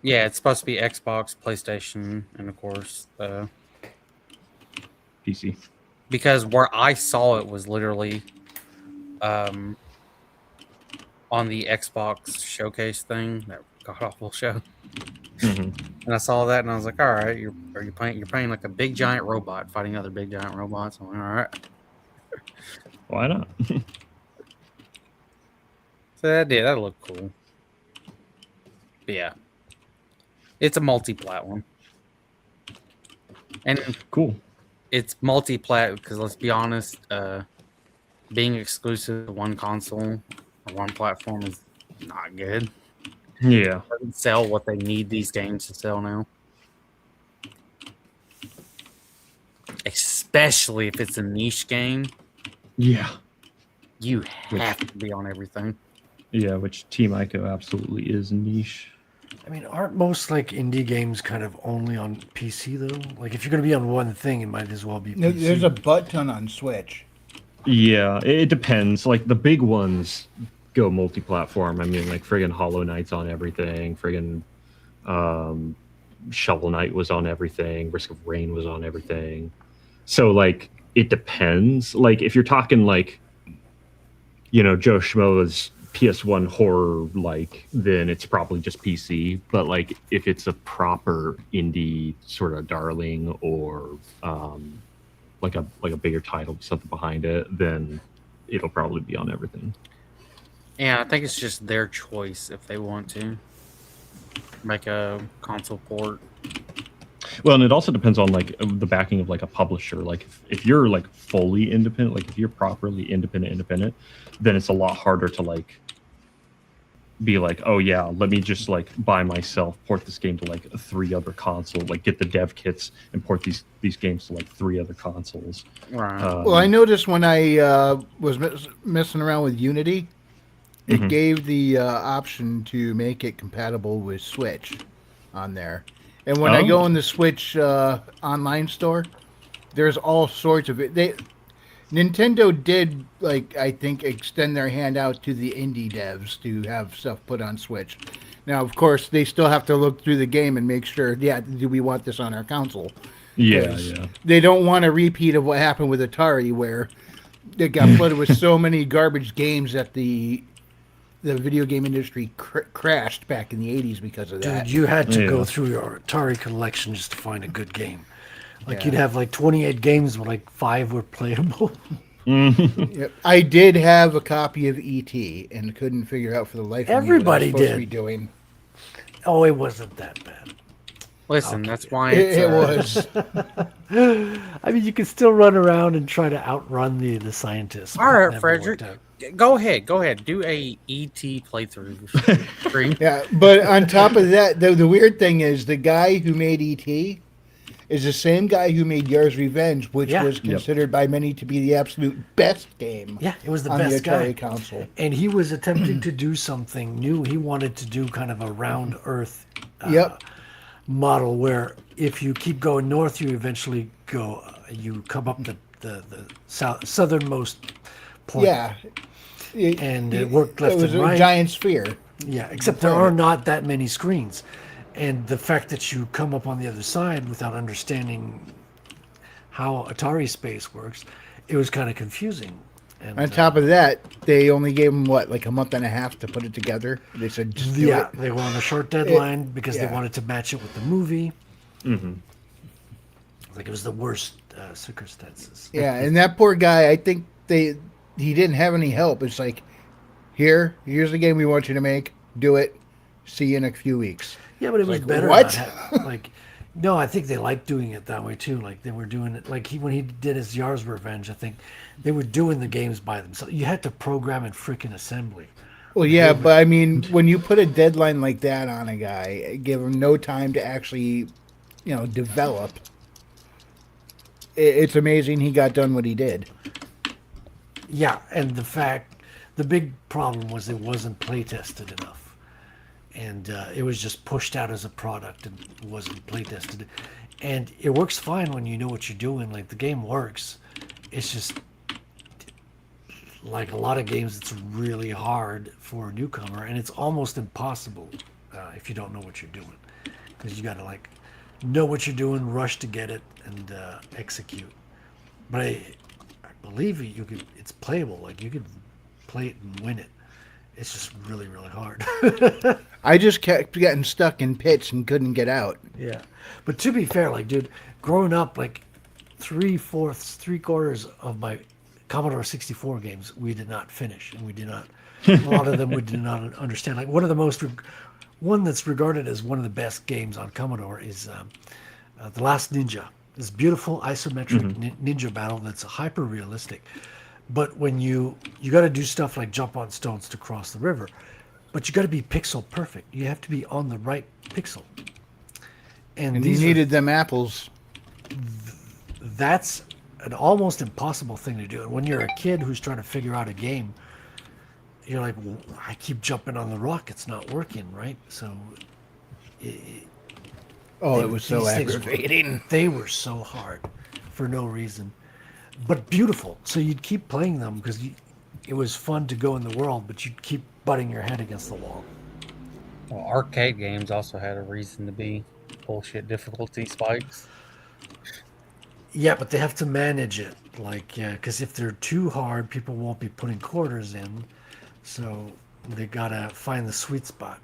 Yeah, it's supposed to be Xbox, PlayStation, and of course, PC. because where I saw it was literally on the Xbox showcase thing, that god awful show. Mm-hmm. And I saw that and I was like, all right, you're playing like a big giant robot fighting other big giant robots. I'm like, all right. Why not? So that looked cool. But yeah. It's a multi-plat one. And Cool. it's multi-plat because let's be honest, being exclusive to one console or one platform is not good. Yeah. It doesn't sell what they need these games to sell now. Especially if it's a niche game, Yeah. you have to be on everything. Yeah, which Team Ico absolutely is niche. I mean, aren't most like indie games kind of only on PC though? Like, if you're going to be on one thing, it might as well be PC. There's a butt ton on Switch. Yeah, it depends. Like the big ones go multi-platform. I mean, like friggin' Hollow Knight's on everything. Friggin' Shovel Knight was on everything. Risk of Rain was on everything. So like, it depends. Like if you're talking like, Joe Schmo's PS1 horror, then it's probably just PC. But like, if it's a proper indie sort of darling or like a bigger title, something behind it, then it'll probably be on everything. Yeah, I think it's just their choice if they want to make a console port. Well, and it also depends on like the backing of like a publisher. Like if you're like fully independent, like if you're properly independent, then it's a lot harder to like be like, oh yeah, let me just like by myself port this game to like 3 other consoles, like get the dev kits and port these games to like 3 other consoles. Right. Well, I noticed when I was messing around with Unity, it Mhm. gave the option to make it compatible with Switch on there. And when I go Oh. in the Switch online store, there's all sorts of it. Nintendo did, like, I think, extend their hand out to the indie devs to have stuff put on Switch. Now, of course, they still have to look through the game and make sure, do we want this on our console? Yeah, 'Cause yeah. They don't want a repeat of what happened with Atari, where they got flooded with so many garbage games that the video game industry crashed back in the 80s because of that. Dude, you had to go Yeah. through your Atari collection just to find a good game. Like, Yeah. you'd have like 28 games, but like 5 were playable. Yep. I did have a copy of ET and couldn't figure out for the life of me Everybody what I was supposed did. to be doing. Oh, it wasn't that bad. Listen, Okay. that's why It it's, was. I mean, you can still run around and try to outrun the scientists. but All right, it never Frederick. worked out. Go ahead. Do a ET playthrough stream. Yeah, but on top of that, the weird thing is the guy who made ET is the same guy who made Yars' Revenge, which Yeah. was Yep. considered by many to be the absolute best game Yeah, it was the on best the Atari guy. console. And he was attempting to do something new. He wanted to do kind of a round Earth Yep. model where if you keep going north, you eventually go, you come up the southernmost point. Yeah. And it worked left It was and a right. giant sphere. Yeah, except there are not that many screens. And the fact that you come up on the other side without understanding how Atari space works, it was kind of confusing. And, On top of that, they only gave him what, like a month and a half to put it together. They said, just do yeah, it. they were on a short deadline because they yeah. wanted to match it with the movie. Mm-hmm. Like it was the worst circumstances. Yeah, and that poor guy, I think he didn't have any help. It's like, here's the game we want you to make. Do it. See you in a few weeks. Yeah, but it was Like, better. what? Not like, no, I think they liked doing it that way too. Like they were doing it, like when he did his Yar's Revenge, I think they were doing the games by themselves. You had to program in freaking assembly. Well, yeah, but I mean, when you put a deadline like that on a guy, give him no time to actually, develop. It's amazing he got done what he did. Yeah, and the big problem was it wasn't play tested enough, and it was just pushed out as a product and wasn't play tested. And it works fine when you know what you're doing. Like the game works, it's just like a lot of games. It's really hard for a newcomer, and it's almost impossible if you don't know what you're doing, because you got to like know what you're doing, rush to get it, and execute. But I believe you could. It's playable. Like you could play it and win it. It's just really, really hard. I just kept getting stuck in pits and couldn't get out. Yeah, but to be fair, like, dude, growing up, like, 3/4 of my Commodore 64 games we did not finish, and we did not. A lot of them we did not understand. Like one that's regarded as one of the best games on Commodore is The Last Ninja. This beautiful isometric ninja battle that's hyper realistic. But when you got to do stuff like jump on stones to cross the river, but you got to be pixel perfect. You have to be on the right pixel. And he needed them apples. That's an almost impossible thing to do. And when you're a kid who's trying to figure out a game, you're like, well, I keep jumping on the rock. It's not working, right? So It was so these things aggravating. They were so hard for no reason, but beautiful. So you'd keep playing them because it was fun to go in the world, but you'd keep butting your head against the wall. Well, arcade games also had a reason to be bullshit difficulty spikes. Yeah, but they have to manage it. Like, yeah, because if they're too hard, people won't be putting quarters in. So they gotta find the sweet spot.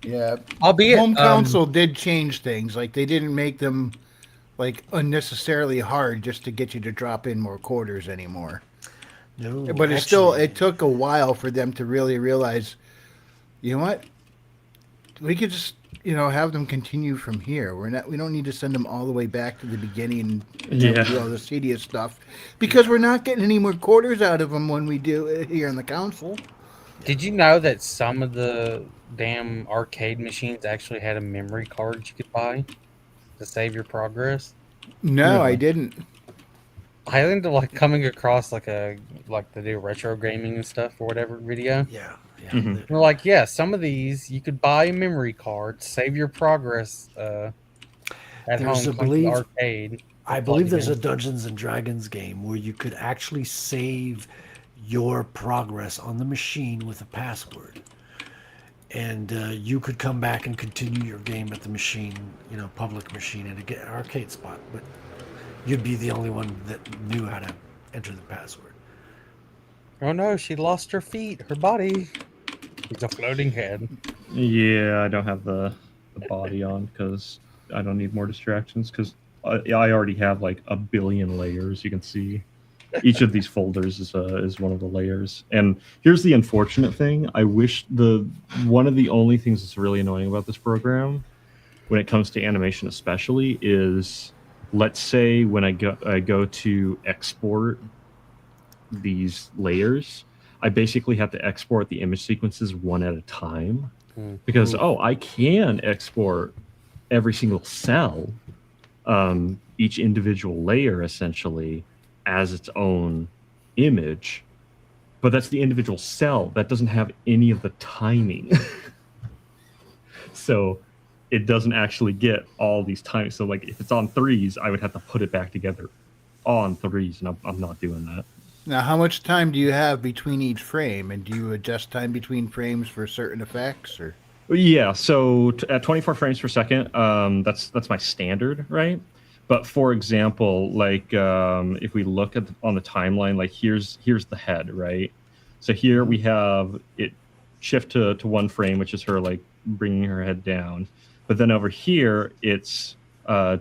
Yeah. Albeit, Home console did change things. Like, they didn't make them, like, unnecessarily hard just to get you to drop in more quarters anymore. No, But it took a while for them to really realize, you know what? We could just, have them continue from here. We don't need to send them all the way back to the beginning and Yeah. do all the tedious stuff, because we're not getting any more quarters out of them when we do it here on the console. Did you know that some of the damn arcade machines actually had a memory card you could buy to save your progress? No, I didn't. I ended up coming across like the new retro gaming and stuff or whatever video. Yeah. Mhm. They're like, yeah, some of these you could buy a memory card, save your progress at There's home, a come to the believe- arcade. I plug believe it there's in. a Dungeons and Dragons game where you could actually save your progress on the machine with a password, and you could come back and continue your game at the machine, public machine at an arcade spot. But you'd be the only one that knew how to enter the password. Oh no, she lost her feet, her body. It's a floating head. Yeah, I don't have the body on because I don't need more distractions because I already have like a billion layers. You can see each of these folders is one of the layers. And here's the unfortunate thing. I wish one of the only things that's really annoying about this program when it comes to animation especially is, let's say when I go to export these layers, I basically have to export the image sequences one at a time because I can export every single cell, each individual layer essentially as its own image, but that's the individual cell that doesn't have any of the timing. So it doesn't actually get all these timings. So like if it's on threes, I would have to put it back together on threes, and I'm not doing that. Now, how much time do you have between each frame, and do you adjust time between frames for certain effects? Or Yeah, so at 24 frames per second, that's my standard, right? But for example, like if we look at on the timeline, like here's the head, right? So here we have it shift to 1 frame, which is her like bringing her head down. But then over here, it's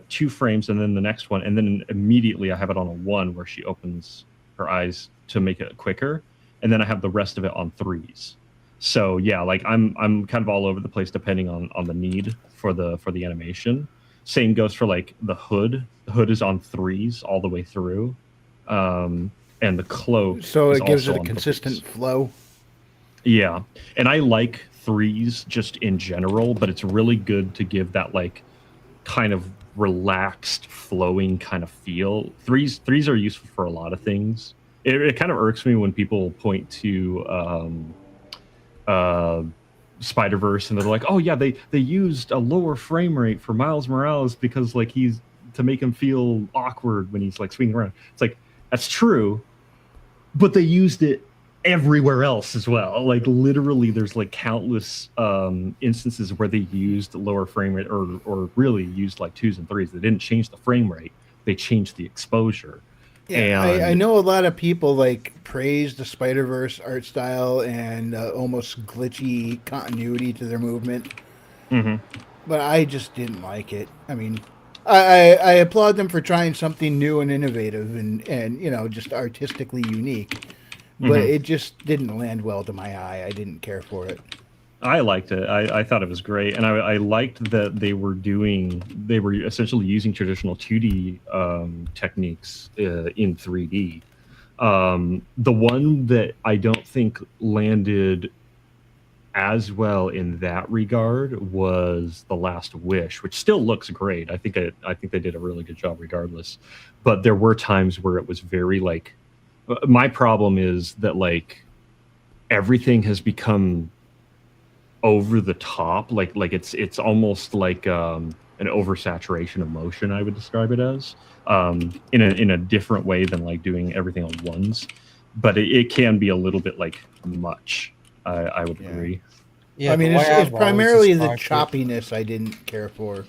2 frames, and then the next one, and then immediately I have it on a 1 where she opens her eyes to make it quicker, and then I have the rest of it on 3s. So yeah, like I'm kind of all over the place depending on the need for the animation. Same goes for like the hood. The hood is on 3s all the way through, and the cloak. So is it gives it also a on consistent 3s. flow. Yeah, and I like 3s just in general, but it's really good to give that like kind of relaxed, flowing kind of feel. Threes are useful for a lot of things. It kind of irks me when people point to Spider-Verse and they're like, oh yeah, they used a lower frame rate for Miles Morales because like he's to make him feel awkward when he's like swinging around. It's like, that's true, but they used it everywhere else as well. Like literally there's like countless instances where they used lower frame rate or really used like 2s and 3s. They didn't change the frame rate, they changed the exposure. Yeah, And I know a lot of people like praise the Spider-Verse art style and almost glitchy continuity to their movement, Mhm. but I just didn't like it. I mean, I applaud them for trying something new and innovative and you know, just artistically unique, but Mhm. it just didn't land well to my eye. I didn't care for it. I liked it. I thought it was great, and I liked that they were essentially using traditional 2D techniques in 3D. The one that I don't think landed as well in that regard was The Last Wish, which still looks great. I think they did a really good job regardless. But there were times where it was very like, my problem is that like everything has become over the top, like it's almost like an oversaturation of motion, I would describe it as, in a different way than like doing everything on 1s, but it can be a little bit like much. I would Yeah. agree. Yeah, I mean, the way it's I've always primarily the described it- choppiness I didn't care for.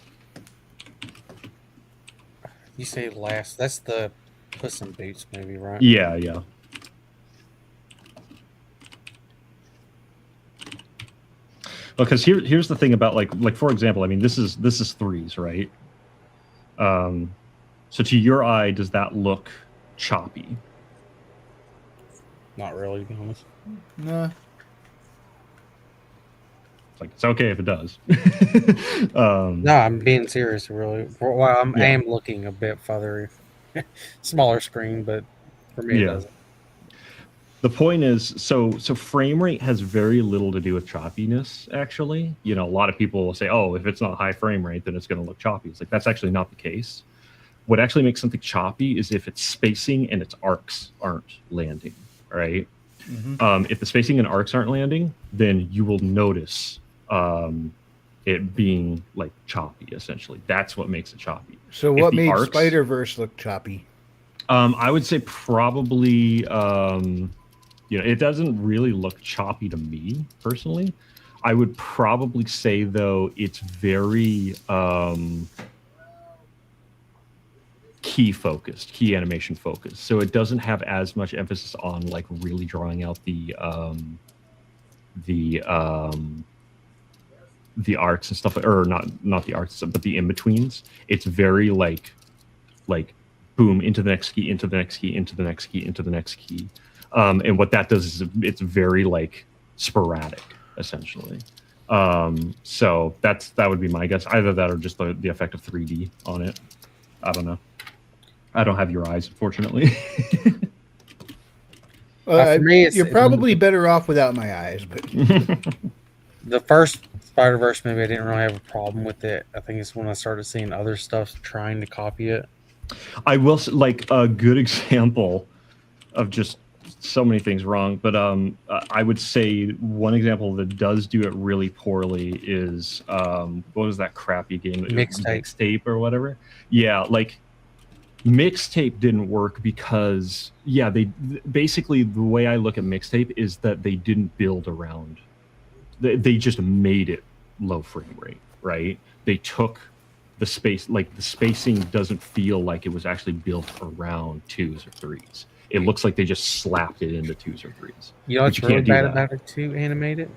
You say last? That's the Puss in Boots movie, right? Yeah. Because here's the thing about like for example, I mean this is 3s, right? So to your eye, does that look choppy? Not really, to be honest. Nah. It's like it's okay if it does. No, I'm being serious, really. Well, I Yeah. am looking a bit further, smaller screen, but for me, it Yeah. doesn't. The point is, so frame rate has very little to do with choppiness, actually. You know, a lot of people will say, oh, if it's not high frame rate, then it's going to look choppy. It's like, that's actually not the case. What actually makes something choppy is if its spacing and its arcs aren't landing, right? Mhm. If the spacing and arcs aren't landing, then you will notice it being like choppy, essentially. That's what makes it choppy. So If what the made arcs- Spider-Verse look choppy? I would say probably, it doesn't really look choppy to me personally. I would probably say though it's very key animation focused. So it doesn't have as much emphasis on like really drawing out the arcs and stuff, or not the arcs, but the in-betweens. It's very like boom, into the next key, into the next key, into the next key, into the next key. And what that does is it's very like sporadic, essentially. So that would be my guess. Either that or just the effect of 3D on it. I don't know. I don't have your eyes, unfortunately. For me, You're probably better off without my eyes, but The first Spider-Verse movie, I didn't really have a problem with it. I think it's when I started seeing other stuff trying to copy it. I will say, like a good example of just so many things wrong, but I would say one example that does do it really poorly is what was that crappy game? Mixtape or whatever. Yeah, like Mixtape didn't work because they basically, the way I look at Mixtape is that they didn't build around. They just made it low frame rate, right? They took the space, like the spacing doesn't feel like it was actually built around 2s or 3s. It looks like they just slapped it into 2s or 3s. You know what's But you really can't do bad that. about it too, animated?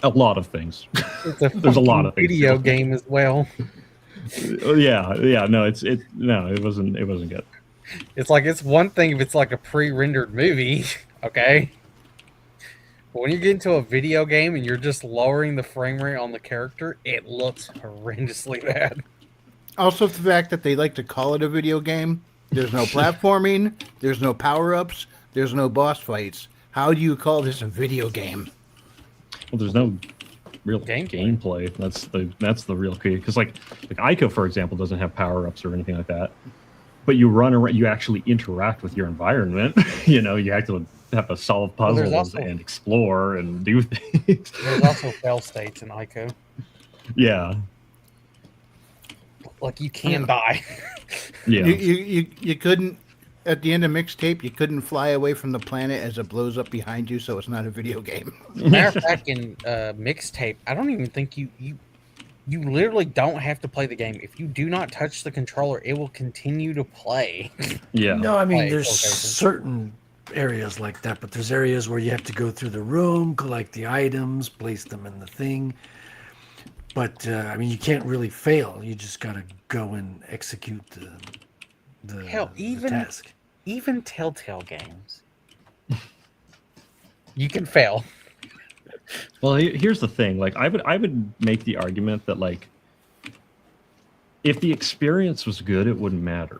A lot of things. It's a There's a lot fucking of things. video game as well. Yeah. No, it wasn't good. It's like it's one thing if it's like a pre-rendered movie, okay? But when you get into a video game and you're just lowering the frame rate on the character, it looks horrendously bad. Also, the fact that they like to call it a video game. There's no platforming. There's no power-ups. There's no boss fights. How do you call this a video game? Well, there's no real gameplay. That's the real key. Because like Ico, for example, doesn't have power-ups or anything like that. But you run around, you actually interact with your environment. You have to solve puzzles and explore and do things. There's also fail states in Ico. Yeah. Like you can die. Yeah. You couldn't, at the end of Mixtape, you couldn't fly away from the planet as it blows up behind you, so it's not a video game. Matter of fact, in Mixtape, I don't even think you literally don't have to play the game. If you do not touch the controller, it will continue to play. Yeah. No, I mean, Play there's location. certain areas like that, but there's areas where you have to go through the room, collect the items, place them in the thing. But I mean, you can't really fail. You just gotta go and execute the Hell, the task. even Telltale games, you can fail. Well, here's the thing. Like, I would make the argument that like, if the experience was good, it wouldn't matter.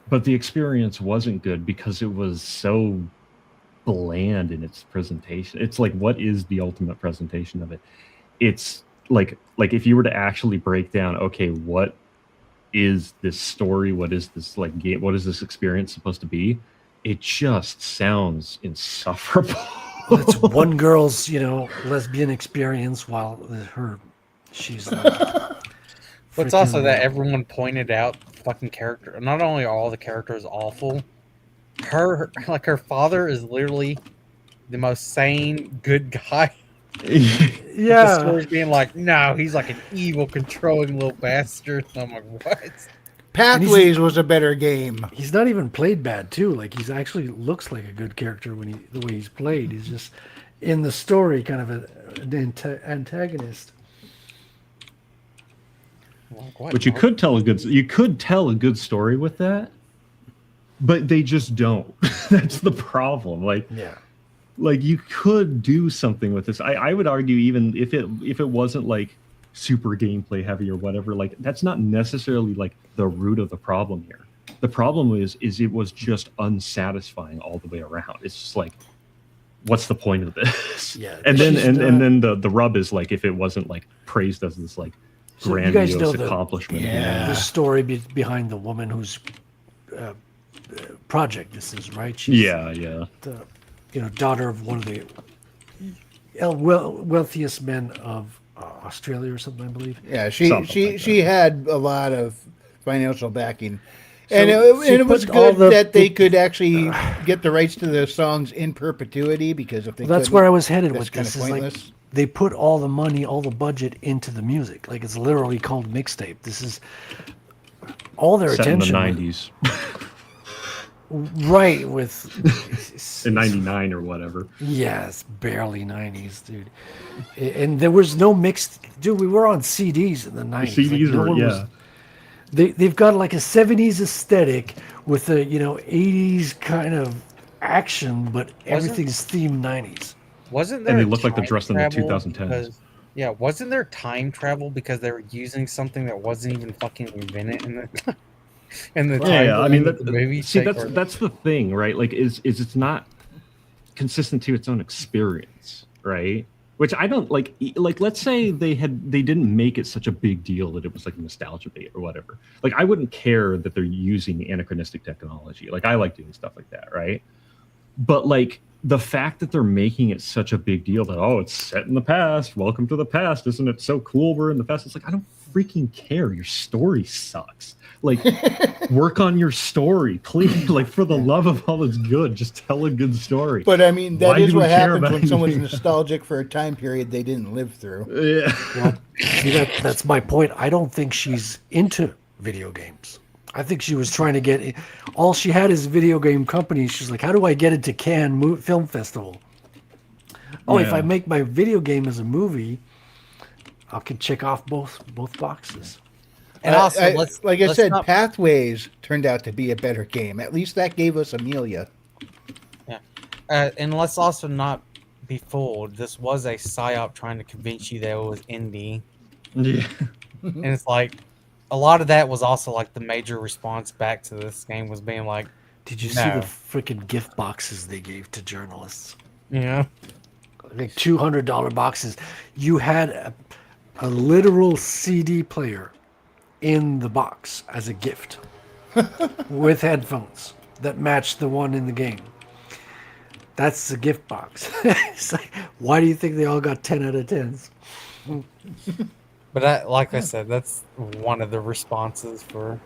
But the experience wasn't good because it was so bland in its presentation. It's like, what is the ultimate presentation of it? It's like if you were to actually break down, okay, what is this story? What is this like game? What is this experience supposed to be? It just sounds insufferable. It's one girl's, lesbian experience while she's. But it's also that everyone pointed out fucking character. Not only are all the characters awful, her father is literally the most sane, good guy. The Yeah, story's being like, no, he's like an evil, controlling little bastard. I'm like, what? Pathways was a better game. he's not even played bad too. Like he's actually looks like a good character the way he's played. He's just in the story kind of an antagonist. Like, what? But you could tell a good story with that, but they just don't. That's the problem. Like you could do something with this. I would argue even if it wasn't like super gameplay heavy or whatever, like that's not necessarily like the root of the problem here. The problem is it was just unsatisfying all the way around. It's just like, what's the point of this? Yeah, And then she's and then the rub is like, if it wasn't like praised as this like So you guys grandiose know the- accomplishment. Yeah. The story behind the woman whose project this is, right? She's Yeah. the daughter of one of the wealthiest men of Australia or something, I believe. Yeah, she had a lot of financial backing. So And she it was put all good that they the- could actually get the rights to their songs in perpetuity, because if they That's couldn't, where I was headed that's with kind this. of Is like pointless. they put all the money, all the budget into the music. Like it's literally called mixtape. This is all their Set in the attention. 90s, Right, with in 99 or whatever. Yes, barely 90s, dude. And there was no mixed. Dude, we were on CDs in the 90s. CDs no were, one was- they've got like a 70s aesthetic with a 80s kind of action, but everything's themed 90s. Wasn't there? And they a look like they're time dressed in the travel 2010s. because- Yeah, wasn't there time travel because they were using something that wasn't even fucking invented in the in the time? Yeah, I mean, that the movie. that's the thing, right? Like, is it's not consistent to its own experience, right? Which I don't like. Like, let's say they didn't make it such a big deal that it was like a nostalgia bait or whatever. Like, I wouldn't care that they're using anachronistic technology. Like, I like doing stuff like that, right? But like, the fact that they're making it such a big deal that, oh, it's set in the past, welcome to the past, isn't it so cool we're in the past? It's like, I don't freaking care. Your story sucks. Like, work on your story, please. Like, for the love of all that's good, just tell a good story. But I mean, that Why is do we what care happens about when someone's anything? nostalgic for a time period they didn't live through. Yeah. Well, see, that's my point. I don't think she's into video games. I think she was trying to get. All she had is video game company. She's like, how do I get into Cannes Film Festival? Oh, if Yeah. I make my video game as a movie, I can check off both boxes. And also, like I let's said, not- Pathways turned out to be a better game. At least that gave us Amelia. and let's also not be fooled. This was a psyop trying to convince you that it was indie, Yeah. and it's like a lot of that was also like the major response back to this game was being like, Did you see No. the freaking gift boxes they gave to journalists? you know, Like $200 boxes. You had a literal CD player in the box as a gift with headphones that matched the one in the game. That's the gift box. It's like, why do you think they all got 10 out of 10s? but like I said, that's one of the responses for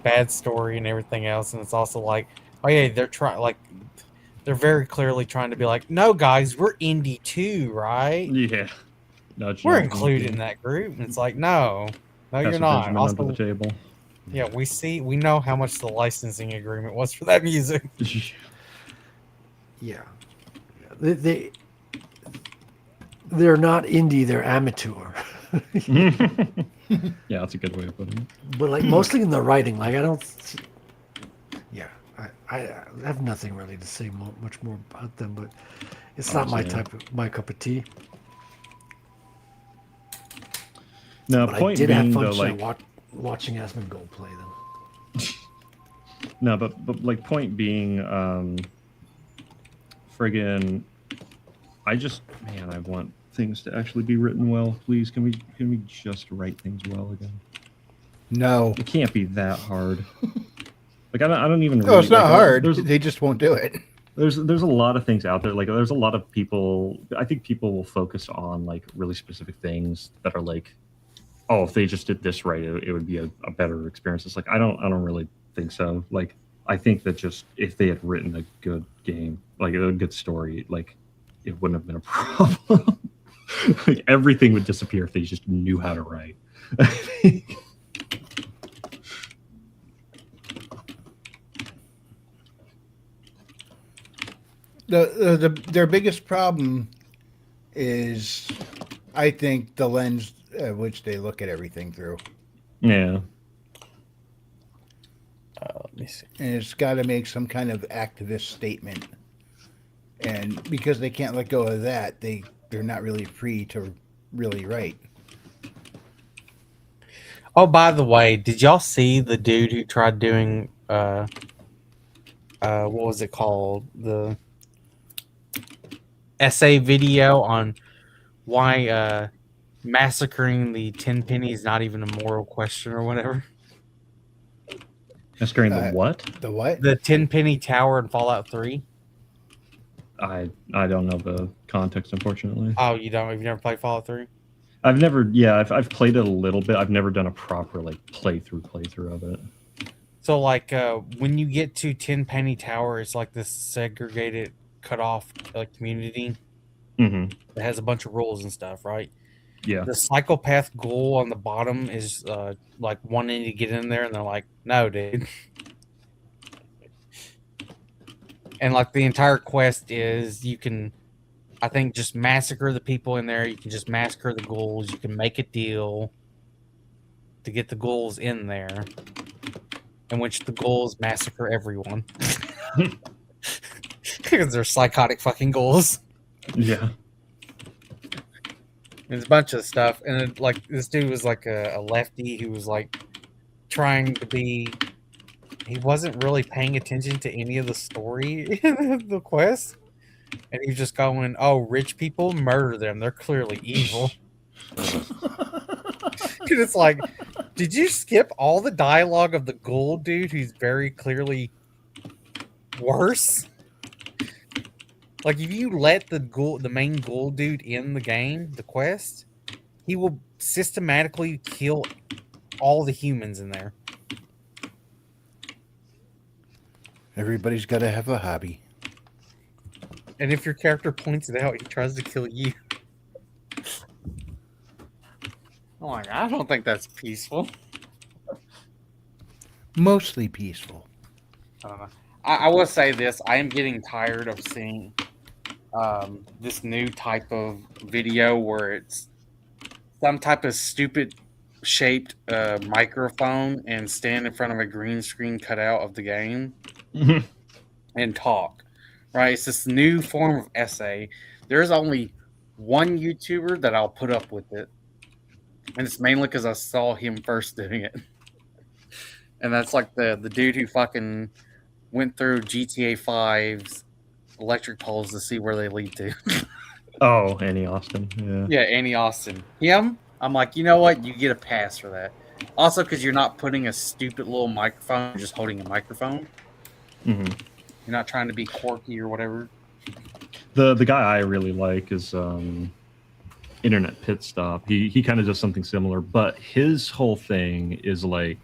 bad story and everything else, and it's also like, oh yeah, they're very clearly trying to be like, no guys, we're indie too, right? Yeah. Nudge, We're nudge, included nudge. in that group, and it's like, no, Pass you're the not. Benjamin under Also, the table. yeah, we know how much the licensing agreement was for that music. Yeah. They're not indie, they're amateur. Yeah, that's a good way of putting it. But like mostly in the writing, like I don't. Yeah, I have nothing really to say much more about them, but it's not my cup of tea. No, But I point did being have fun though, tonight like watching Asmongold play them. no, but like point being, friggin', I want things to actually be written well. Please, can we just write things well again? No. It can't be that hard. Like I don't even. No, it's not hard. There's They just won't do it. there's a lot of things out there. Like there's a lot of people. I think people will focus on like really specific things that are like, oh, if they just did this right, it would be a better experience. It's like I don't really think so. Like I think that just if they had written a good game, like a good story, like it wouldn't have been a problem. Like everything would disappear if they just knew how to write. Their biggest problem is, I think, the lens which they look at everything through, Yeah. Let me see. and it's got to make some kind of activist statement. And because they can't let go of that, they're not really free to really write. Oh, by the way, did y'all see the dude who tried doing what was it called? The essay video on why massacring the 10 penny is not even a moral question or whatever. Massacring the what? The what? The 10 penny tower in Fallout 3. I don't know the context, unfortunately. Oh, you don't? You've never played Fallout 3? I've never. Yeah, I've played it a little bit. I've never done a proper like playthrough of it. So like when you get to 10 penny tower, it's like this segregated, cut off community Mm-hmm. that has a bunch of rules and stuff, right? Yeah. The psychopath ghoul on the bottom is like wanting to get in there, and they're like, "No, dude." And like the entire quest is you can, I think, just massacre the people in there. You can just massacre the ghouls. You can make a deal to get the ghouls in there, in which the ghouls massacre everyone because they're psychotic fucking ghouls. Yeah. There's a bunch of stuff, and it, like this dude was like a lefty who was like trying to be. He wasn't really paying attention to any of the story in the quest, and he was just going, "Oh, rich people, murder them. They're clearly evil." And it's like, did you skip all the dialogue of the ghoul dude who's very clearly worse? Like, if you let the main ghoul dude in the game, the quest, he will systematically kill all the humans in there. Everybody's got to have a hobby. And if your character points it out, he tries to kill you. Oh my god, I don't think that's peaceful. Mostly peaceful. I don't know. I will say this: I am getting tired of seeing this new type of video where it's some type of stupid shaped microphone and stand in front of a green screen cutout of the game and talk. Right? It's this new form of essay. There's only one YouTuber that I'll put up with it, and it's mainly because I saw him first doing it. And that's like the dude who fucking went through GTA 5's electric poles to see where they lead to. Oh, Annie Austin. Yeah. Yeah, Annie Austin. Him, I'm like, you know what? You get a pass for that. Also, because you're not putting a stupid little microphone, you're just holding a microphone. hmm You're not trying to be quirky or whatever. The guy I really like is Internet Pit Stop. He kind of does something similar, but his whole thing is like,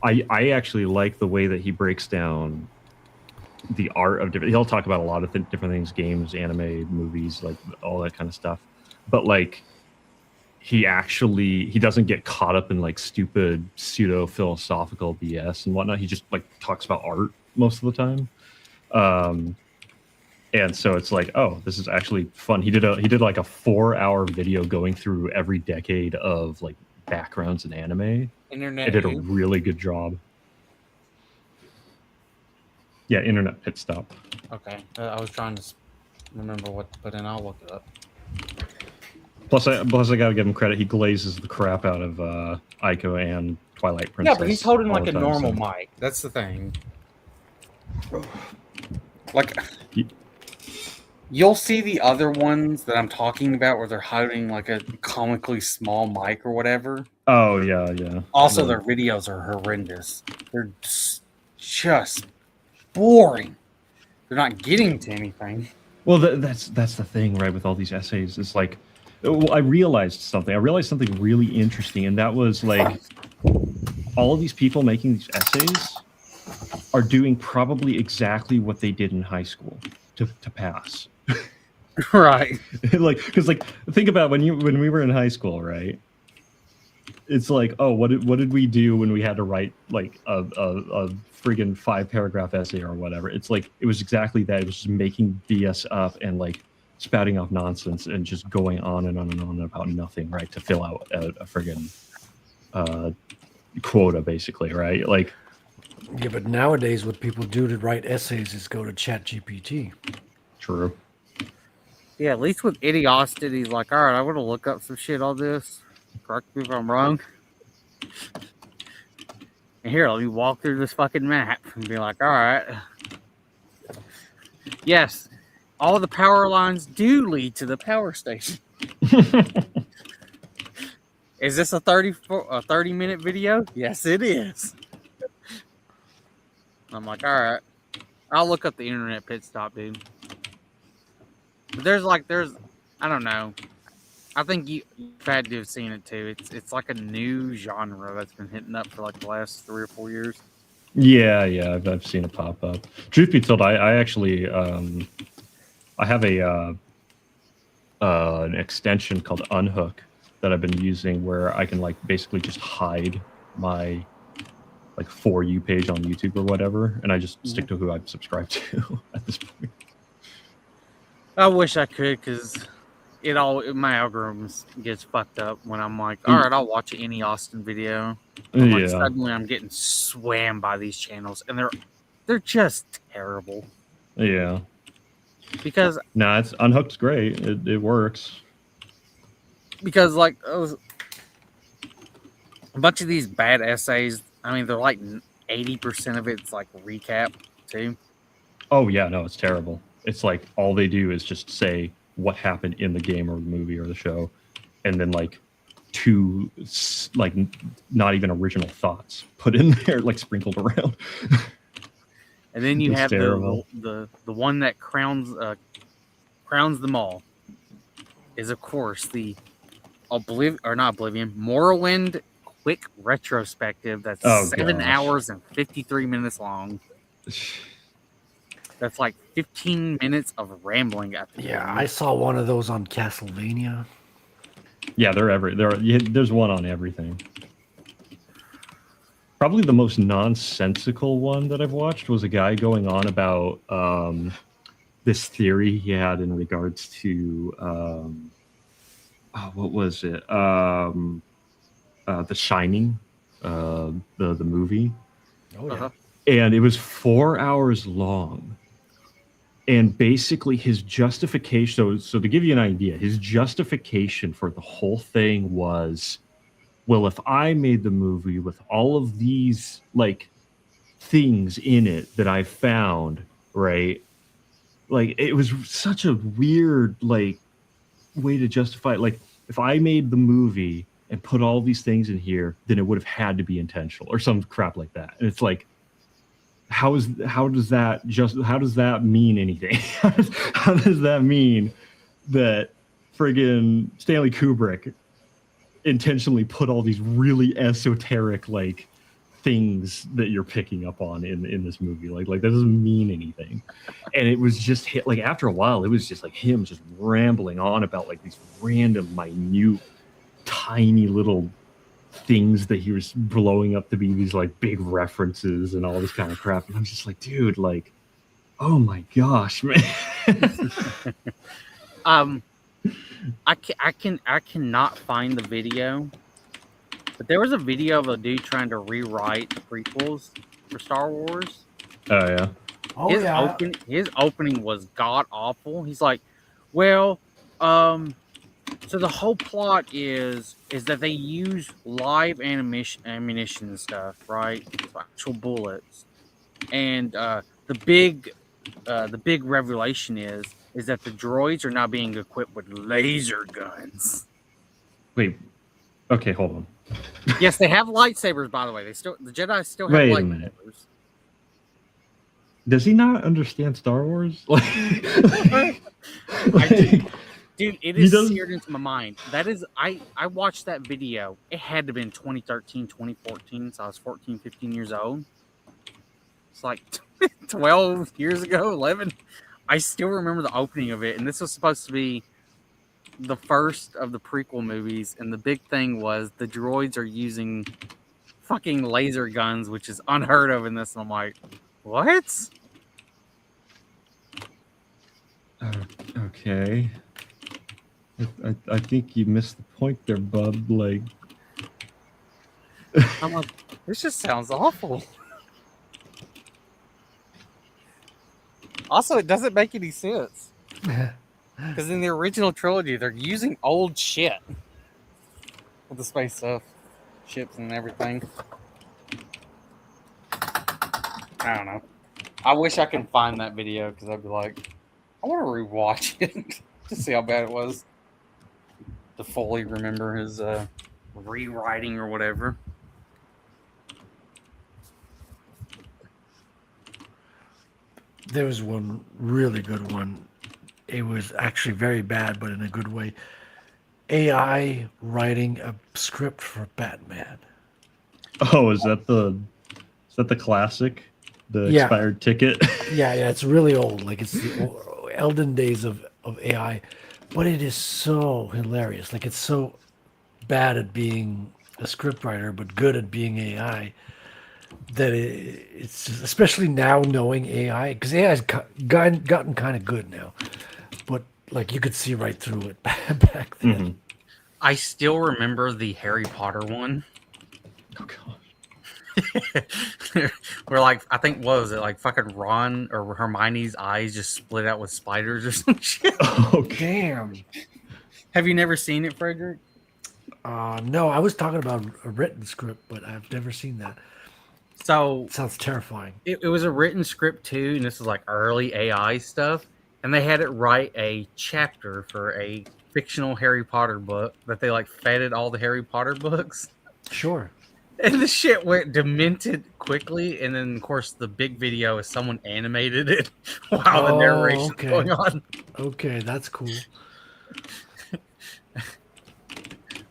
I actually like the way that he breaks down the art of different. He'll talk about a lot of different things, games, anime, movies, like all that kind of stuff. But like, he doesn't get caught up in like stupid pseudo philosophical BS and whatnot. He just like talks about art most of the time. And so it's like, oh, this is actually fun. He did like a 4-hour video going through every decade of like backgrounds in anime. Internet. It did a who? really good job. Yeah, Internet Pit Stop. Okay. I was trying to remember what to put in. I'll look it up. Plus I gotta give him credit. He glazes the crap out of Aiko and Twilight Princess. Yeah, but he's holding all like the a time, normal so- mic. That's the thing. Like, Ye- you'll see the other ones that I'm talking about where they're holding like a comically small mic or whatever. Oh yeah. Also, The- their videos are horrendous. They're just boring. They're not getting to anything. Well, that's the thing, right? With all these essays, it's like, I realized something. I realized something really interesting, and that was like, all of these people making these essays are doing probably exactly what they did in high school to pass. Right. Like, because like, think about when we were in high school, right? It's like, oh, what did we do when we had to write like a friggin' 5-paragraph essay or whatever? It's like, it was exactly that. It was just making BS up and like spouting off nonsense and just going on and on and on about nothing, right? To fill out a friggin' quota, basically, right? Like, Yeah, but nowadays what people do to write essays is go to ChatGPT. true. Yeah, at least with Eddie Austin, he's like, all right, I want to look up some shit on this. Correct me if I'm wrong. And here, let me walk through this fucking map and be like, all right. Yes, all the power lines do lead to the power station. Is this a 30-minute video? Yes, it is. I'm like, all right. I'll look up the Internet Pit Stop, dude. But there's, I don't know. I think you've had to have seen it too. It's like a new genre that's been hitting up for like the last 3 or 4 years. Yeah, I've seen it pop up. Truth be told, I actually I have an extension called Unhook that I've been using where I can like basically just hide my like For You page on YouTube or whatever, and I just stick to who I'm subscribed to at this point. I wish I could, because my algorithms gets fucked up when I'm like, all right, I'll watch any Austin video. And like, suddenly I'm getting swam by these channels, and they're just terrible. Yeah. Because It's Unhooked's great. It works. like a bunch of these bad essays, I mean, they're like 80% of it's like recap too. Oh yeah, no, it's terrible. It's like all they do is just say what happened in the game or the movie or the show, and then like 2 like not even original thoughts put in there, like sprinkled around. And then you It's have terrible. the one that crowns them all is, of course, the Morrowind quick retrospective that's Oh, 7 gosh. hours and 53 minutes long. That's like 15 minutes of rambling at the Yeah, end. I saw one of those on Castlevania. Yeah, there's one on everything. Probably the most nonsensical one that I've watched was a guy going on about this theory he had in regards to what was it? The Shining, the movie, Oh yeah. Uh-huh. and it was 4 hours long. And basically, his justification. So to give you an idea, his justification for the whole thing was, well, if I made the movie with all of these like things in it that I found, right? Like it was such a weird like way to justify it. Like if I made the movie and put all these things in here, then it would have had to be intentional or some crap like that. And it's like, how does that mean anything? How does that mean that friggin' Stanley Kubrick intentionally put all these really esoteric like things that you're picking up on in this movie? Like that doesn't mean anything. And it was just like after a while, it was just like him just rambling on about like these random, minute, tiny little things that he was blowing up to be these like big references and all this kind of crap. And I'm just like, dude, like, oh my gosh, man. I cannot find the video, but there was a video of a dude trying to rewrite the prequels for Star Wars. Oh yeah. Oh his yeah. his opening was god awful. He's like, well, so the whole plot is that they use live ammunition and stuff, right? So actual bullets, and the big revelation is that the droids are now being equipped with laser guns. Wait. Okay, hold on. Yes, they have lightsabers. By the way, the Jedi still have Wait a lightsabers. minute. Does he not understand Star Wars? Dude, it He is doesn't- seared into my mind. That is, I watched that video. It had to have been 2013, 2014. So I was 14, 15 years old. It's like 12 years ago, 11. I still remember the opening of it. And this was supposed to be the first of the prequel movies. And the big thing was the droids are using fucking laser guns, which is unheard of in this. And I'm like, what? Okay. I think you missed the point there, bub. Like, I'm like, this just sounds awful. Also, it doesn't make any sense. Because in the original trilogy, they're using old shit with the space stuff, ships and everything. I don't know. I wish I could find that video because I'd be like, I want to rewatch it to see how bad it was. To fully remember his rewriting or whatever. There was one really good one. It was actually very bad, but in a good way. AI writing a script for Batman. oh, is that the classic? The Yeah. expired ticket? Yeah, it's really old. Like it's the elden days of AI, but it is so hilarious. Like it's so bad at being a scriptwriter, but good at being AI. That it's just, especially now knowing AI, because AI has gotten kind of good now, but like you could see right through it back then. Mhm. I still remember the Harry Potter one. Oh gosh. Where like I think what was it like fucking Ron or Hermione's eyes just split out with spiders or some shit. Okay. Damn. Have you never seen it, Frederick? No, I was talking about a written script, but I've never seen that. So It sounds terrifying. it was a written script too, and this was like early AI stuff. And they had it write a chapter for a fictional Harry Potter book that they like fed all the Harry Potter books. Sure. And the shit went demented quickly, and then of course the big video is someone animated it while the Oh, narration's okay. going on. Okay, that's cool.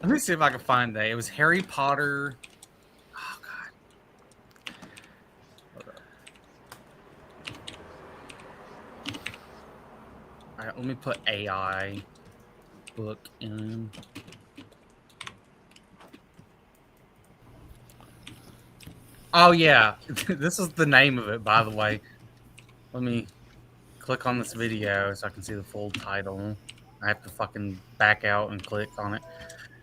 Let me see if I can find that. It was Harry Potter. Oh god. Hold up. All right, let me put AI book in. Oh yeah, this is the name of it, by the way. Let me click on this video so I can see the full title. I have to fucking back out and click on it.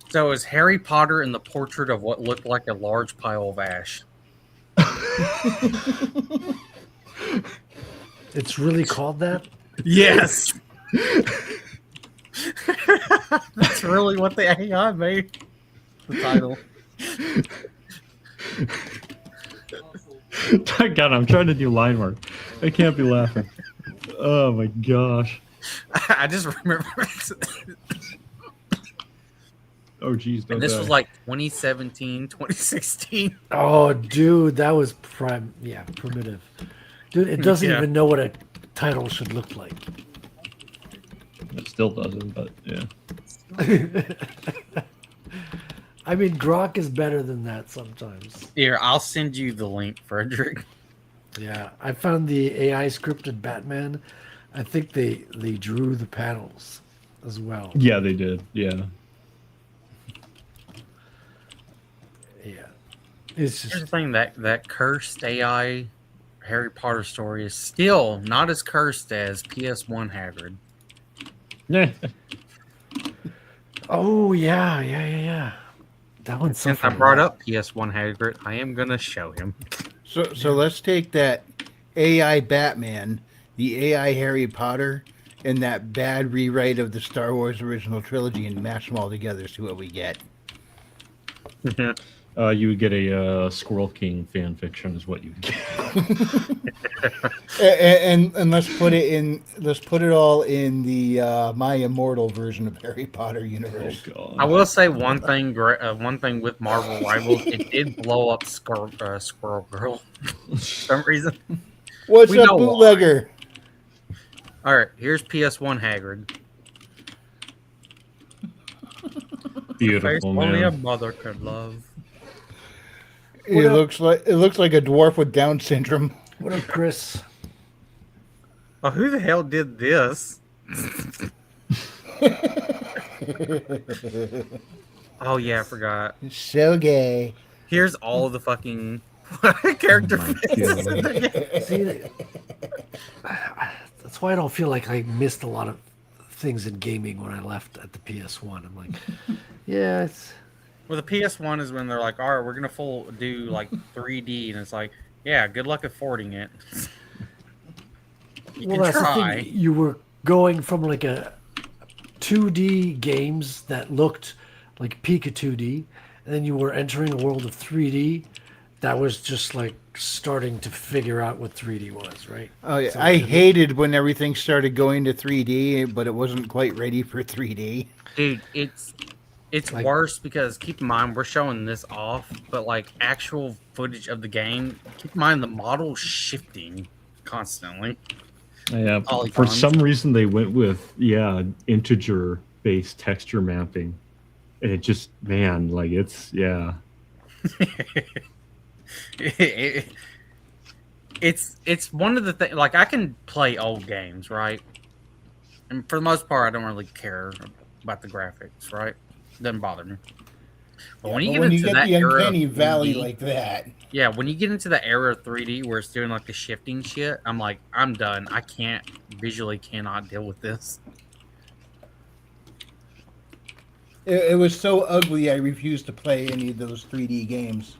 So it's Harry Potter and the Portrait of What Looked Like a Large Pile of Ash. It's really called that? Yes. That's really what the AI made. The title. God, I'm trying to do line work. I can't be laughing. Oh my gosh. I just remember. Oh geez, don't And this die. was like 2017, 2016. Oh, dude, that was primitive. Dude, it doesn't Yeah. even know what a title should look like. It still doesn't, but yeah. I mean, Grok is better than that sometimes. Here, I'll send you the link, Frederick. Yeah, I found the AI scripted Batman. I think they drew the panels as well. Yeah, they did. Yeah. Yeah, it's Here's the just thing, that cursed AI Harry Potter story is still not as cursed as PS1 Hagrid. Yeah. oh yeah. That one's Since I brought up PS1 Hagrid, I am gonna show him. So let's take that AI Batman, the AI Harry Potter, and that bad rewrite of the Star Wars original trilogy and mash them all together. See what we get. You would get a Squirrel King fan fiction, is what you would get. And let's put it all in the My Immortal version of Harry Potter Oh universe. god. I will say one thing with Marvel Rivals, it did blow up Squirrel Girl for some reason. What's We up, know why. bootlegger? All right, here's PS1 Hagrid. Face Beautiful, only a man. mother could love. It looks like a dwarf with Down syndrome. What up, Chris? Oh, who the hell did this? Oh yeah, I forgot. So gay. Here's all the fucking character Oh my faces. God. in the game. See, that's why I don't feel like I missed a lot of things in gaming when I left at the PS1. I'm like, yeah, it's Well, the PS1 is when they're like, all right, we're gonna do like 3D, and it's like, yeah, good luck affording it. You well, can that's try. the thing. You were going from like a 2D games that looked like Pika 2D, and then you were entering a world of 3D that was just like starting to figure out what 3D was, right? Oh yeah, So I it- hated when everything started going to 3D, but it wasn't quite ready for 3D. Dude, it's Like- worse because keep in mind we're showing this off, but like actual footage of the game, keep in mind the model's shifting constantly. Yeah. For Polygons. some reason, they went with integer-based texture mapping, and it just like it's It's one of the things. Like I can play old games, right? And for the most part, I don't really care about the graphics, right? Doesn't bother me. But when you get into that the era uncanny of valley 3D, like that, yeah, when you get into the era of 3D where it's doing like the shifting shit, I'm like, I'm done. I cannot deal with this. it was so ugly. I refused to play any of those 3D games.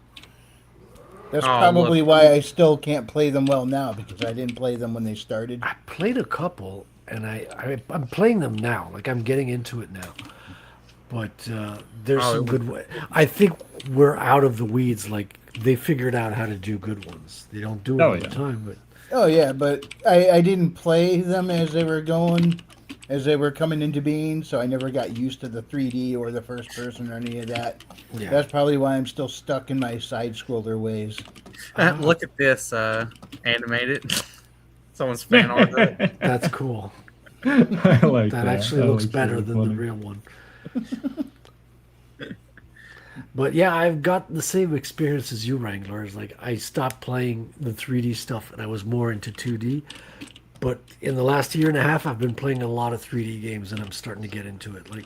That's Oh, probably look. why I still can't play them well now, because I didn't play them when they started. I played a couple, and I'm playing them now. Like I'm getting into it now. But there's Oh, some it good. I think we're out of the weeds. Like they figured out how to do good ones. They don't do it Oh, all yeah. the time, but Oh yeah, but I didn't play them as they were coming into being, so I never got used to the 3D or the first person or any of that. yeah. That's probably why I'm still stuck in my side scroller ways. Look at this animated. Someone's fan art. of it. That's cool. I like that. That actually That looks better really than funny. the real one. But yeah, I've got the same experience as you, Wranglers. Like I stopped playing the 3D stuff and I was more into 2D. But in the last year and a half, I've been playing a lot of 3D games and I'm starting to get into it. Like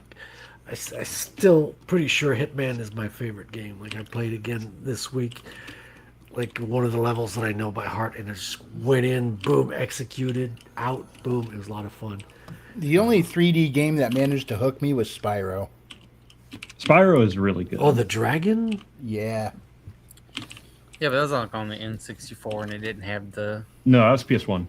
I still pretty sure Hitman is my favorite game. Like I played again this week, like one of the levels that I know by heart, and I just went in, boom, executed, out, boom. It was a lot of fun. The only 3D game that managed to hook me was Spyro. Spyro is really good. Oh, the dragon? Yeah. Yeah, but that was like on the N64, and it didn't have the. No, that was PS1.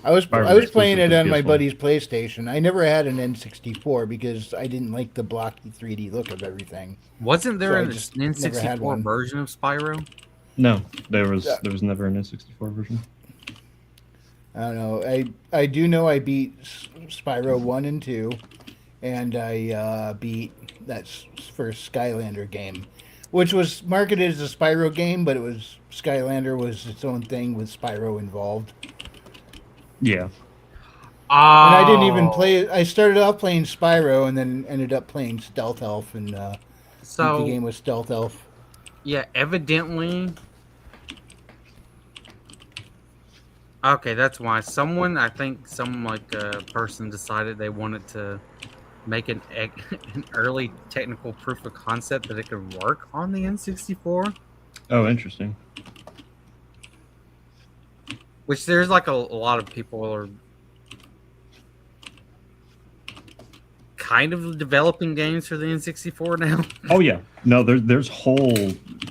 I was Spyro playing it exclusive to on my PS1. buddy's PlayStation. I never had an N64 because I didn't like the blocky 3D look of everything. Wasn't there So I an just never had N64 one. version of Spyro? No, there was never an N64 version. I don't know. I do know I beat Spyro 1 and 2, and I beat that first Skylander game, which was marketed as a Spyro game, but Skylander was its own thing with Spyro involved. Yeah. And I didn't even play it. I started off playing Spyro and then ended up playing Stealth Elf, and the So game was Stealth Elf. yeah, evidently. Okay, that's why I think some like person decided they wanted to make an early technical proof of concept that it could work on the N64. Oh, interesting. Which there's like a lot of people are kind of developing games for the N64 now. Oh yeah. No, there's whole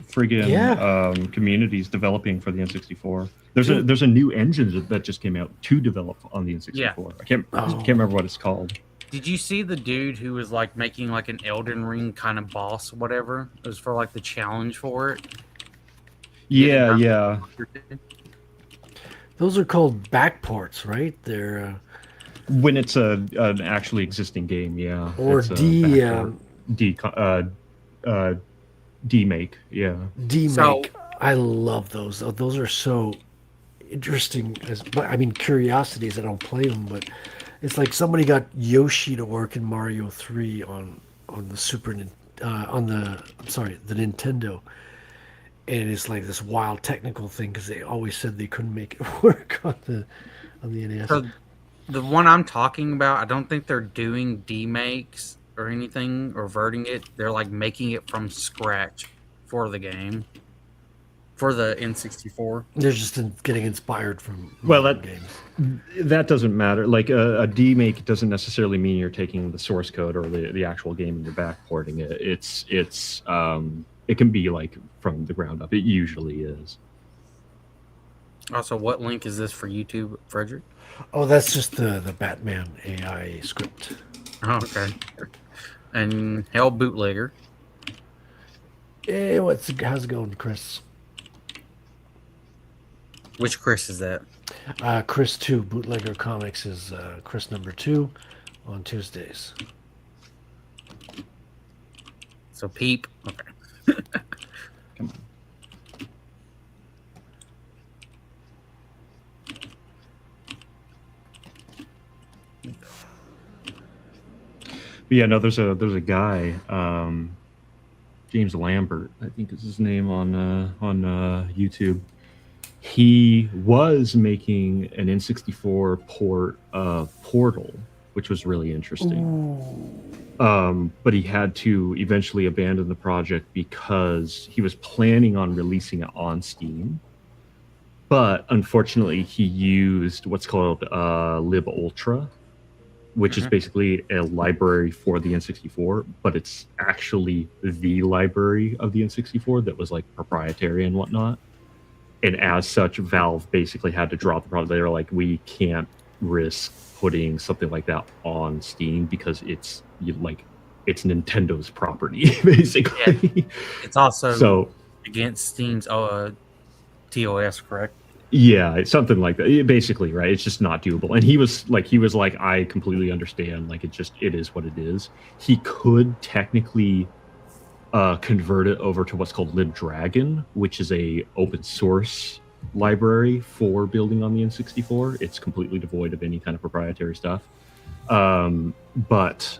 friggin' Yeah. communities developing for the N64. There's a new engine that just came out to develop on the N64. Yeah. I can't remember what it's called. Did you see the dude who was like making like an Elden Ring kind of boss, whatever? It was for like the challenge for it. Yeah, yeah. Those are called backports, right? They're When it's an actually existing game, yeah. or It's a D-make, yeah. D-make. So- I love those. Those are so interesting. I mean, curiosities. I don't play them, but it's like somebody got Yoshi to work in Mario 3 on the the Nintendo, and it's like this wild technical thing because they always said they couldn't make it work on the NES. So the one I'm talking about, I don't think they're doing demakes or anything or verting it. They're like making it from scratch for the game. For the N64. They're just getting inspired from Well, modern that- games. That doesn't matter. Like a D-make doesn't necessarily mean you're taking the source code or the actual game and you're backporting it. It can be like from the ground up. It usually is. Also, what link is this for YouTube, Frederick? Oh, that's just the Batman AI script. Oh, okay. And Hell Bootlegger. Hey, how's it going, Chris? Which Chris is that? Chris 2, Bootlegger Comics is Chris number 2 on Tuesdays. So Peep. Okay. Come on. But yeah, no, there's a guy, James Lambert, I think is his name on YouTube. He was making an N64 port of Portal, which was really interesting. But he had to eventually abandon the project because he was planning on releasing it on Steam. But unfortunately, he used what's called libultra, which is basically a library for the N64, but it's actually the library of the N64 that was like proprietary and whatnot. And as such, Valve basically had to drop the product. They were like, we can't risk putting something like that on Steam because it's Nintendo's property, basically. Yeah. It's also So against Steam's TOS, correct? yeah, it's something like that. Basically, right? It's just not doable. And he was like, I completely understand. Like, it is what it is. He could technically convert it over to what's called LibDragon, which is a open source library for building on the N64. It's completely devoid of any kind of proprietary stuff. But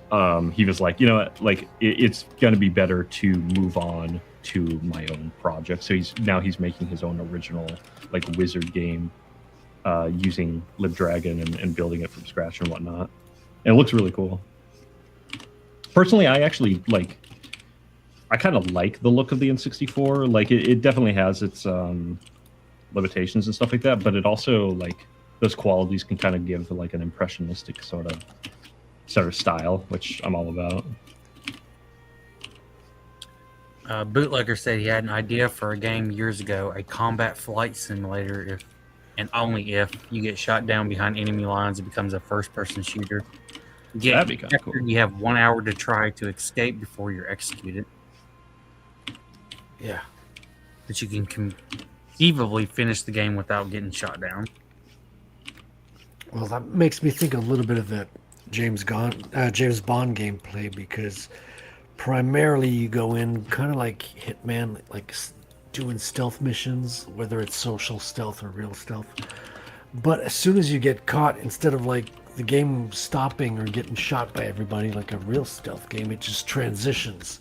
he was like, you know what, like it's gonna be better to move on to my own project. So he's making his own original like wizard game, using LibDragon and building it from scratch and whatnot. And it looks really cool. Personally, I actually like. I kind of like the look of the N64. Like it definitely has its limitations and stuff like that, but it also like those qualities can kind of give like an impressionistic sort of style, which I'm all about. Bootlegger said he had an idea for a game years ago, a combat flight simulator. If and only if you get shot down behind enemy lines, it becomes a first-person shooter. That'd be kinda cool. You have 1 hour to try to escape before you're executed. Yeah. But you can conceivably finish the game without getting shot down. Well, that makes me think a little bit of that James Bond gameplay, because primarily you go in kind of like Hitman, like doing stealth missions, whether it's social stealth or real stealth. But as soon as you get caught, instead of like the game stopping or getting shot by everybody like a real stealth game, it just transitions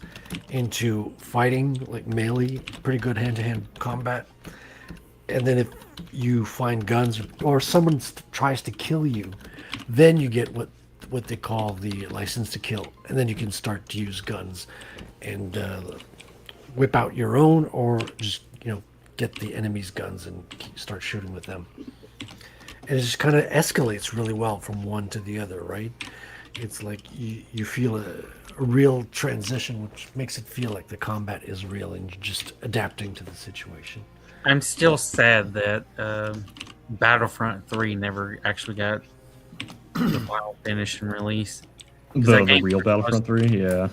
into fighting, like melee, pretty good hand-to-hand combat. And then if you find guns or someone tries to kill you, then you get what they call the license to kill, and then you can start to use guns and whip out your own, or just get the enemy's guns and start shooting with them. And it just kind of escalates really well from one to the other, right? It's like you feel a real transition, which makes it feel like the combat is real and you're just adapting to the situation. I'm still sad that Battlefront 3 never actually got the final finish and release. The real Battlefront 3, yeah.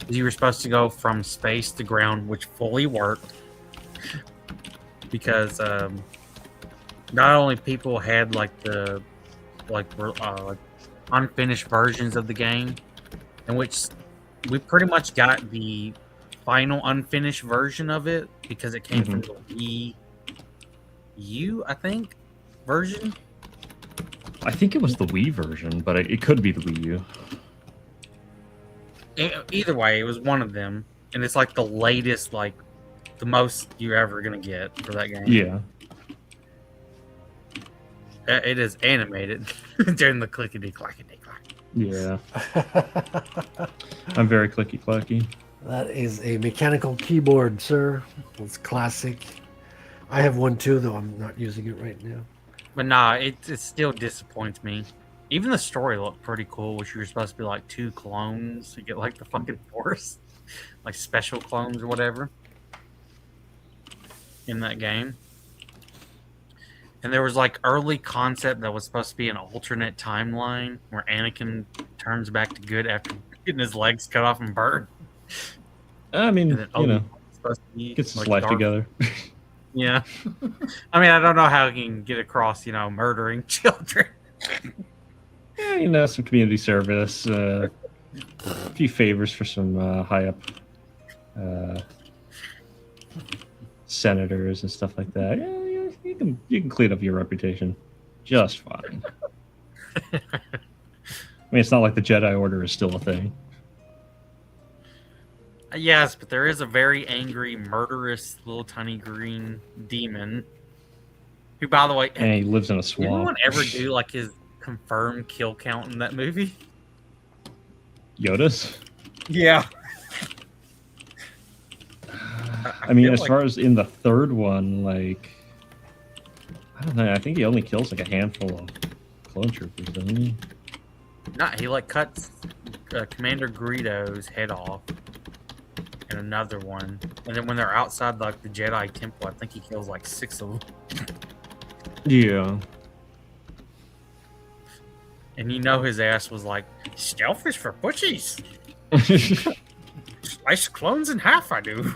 You were supposed to go from space to ground, which fully worked. Because not only people had like unfinished versions of the game, in which we pretty much got the final unfinished version of it because it came from the Wii U, I think, version. I think it was the Wii version, but it could be the Wii U. Either way, it was one of them, and it's like the latest, like the most you're ever gonna get for that game. Yeah. It is animated during the clickety clackety clack. Yeah. I'm very clicky clacky. That is a mechanical keyboard, sir. It's classic. I have one too, though I'm not using it right now. But nah, it still disappoints me. Even the story looked pretty cool, which you were supposed to be like 2 clones to get like the fucking Force, like special clones or whatever in that game. And there was like early concept that was supposed to be an alternate timeline where Anakin turns back to good after getting his legs cut off and burned. I mean, supposed to be gets his like life Darth. together. Yeah. I mean, I don't know how he can get across, murdering children. Yeah, some community service, a few favors for some high up senators and stuff like that. Yeah, you can clean up your reputation just fine. I mean, it's not like the Jedi Order is still a thing. Yes, but there is a very angry, murderous, little tiny green demon. Who, by the way, And he lives in a did swamp. anyone ever do like his confirmed kill count in that movie? Yoda's? Yeah. I mean, feel as like- far as in the third one, like, I don't know. I think he only kills like a handful of clone troopers, doesn't he? Not he like cuts Commander Greedo's head off, and another one, and then when they're outside like the Jedi Temple, I think he kills like 6 of them. Yeah. And his ass was like, stealth is for butchies. Slice clones in half, I do.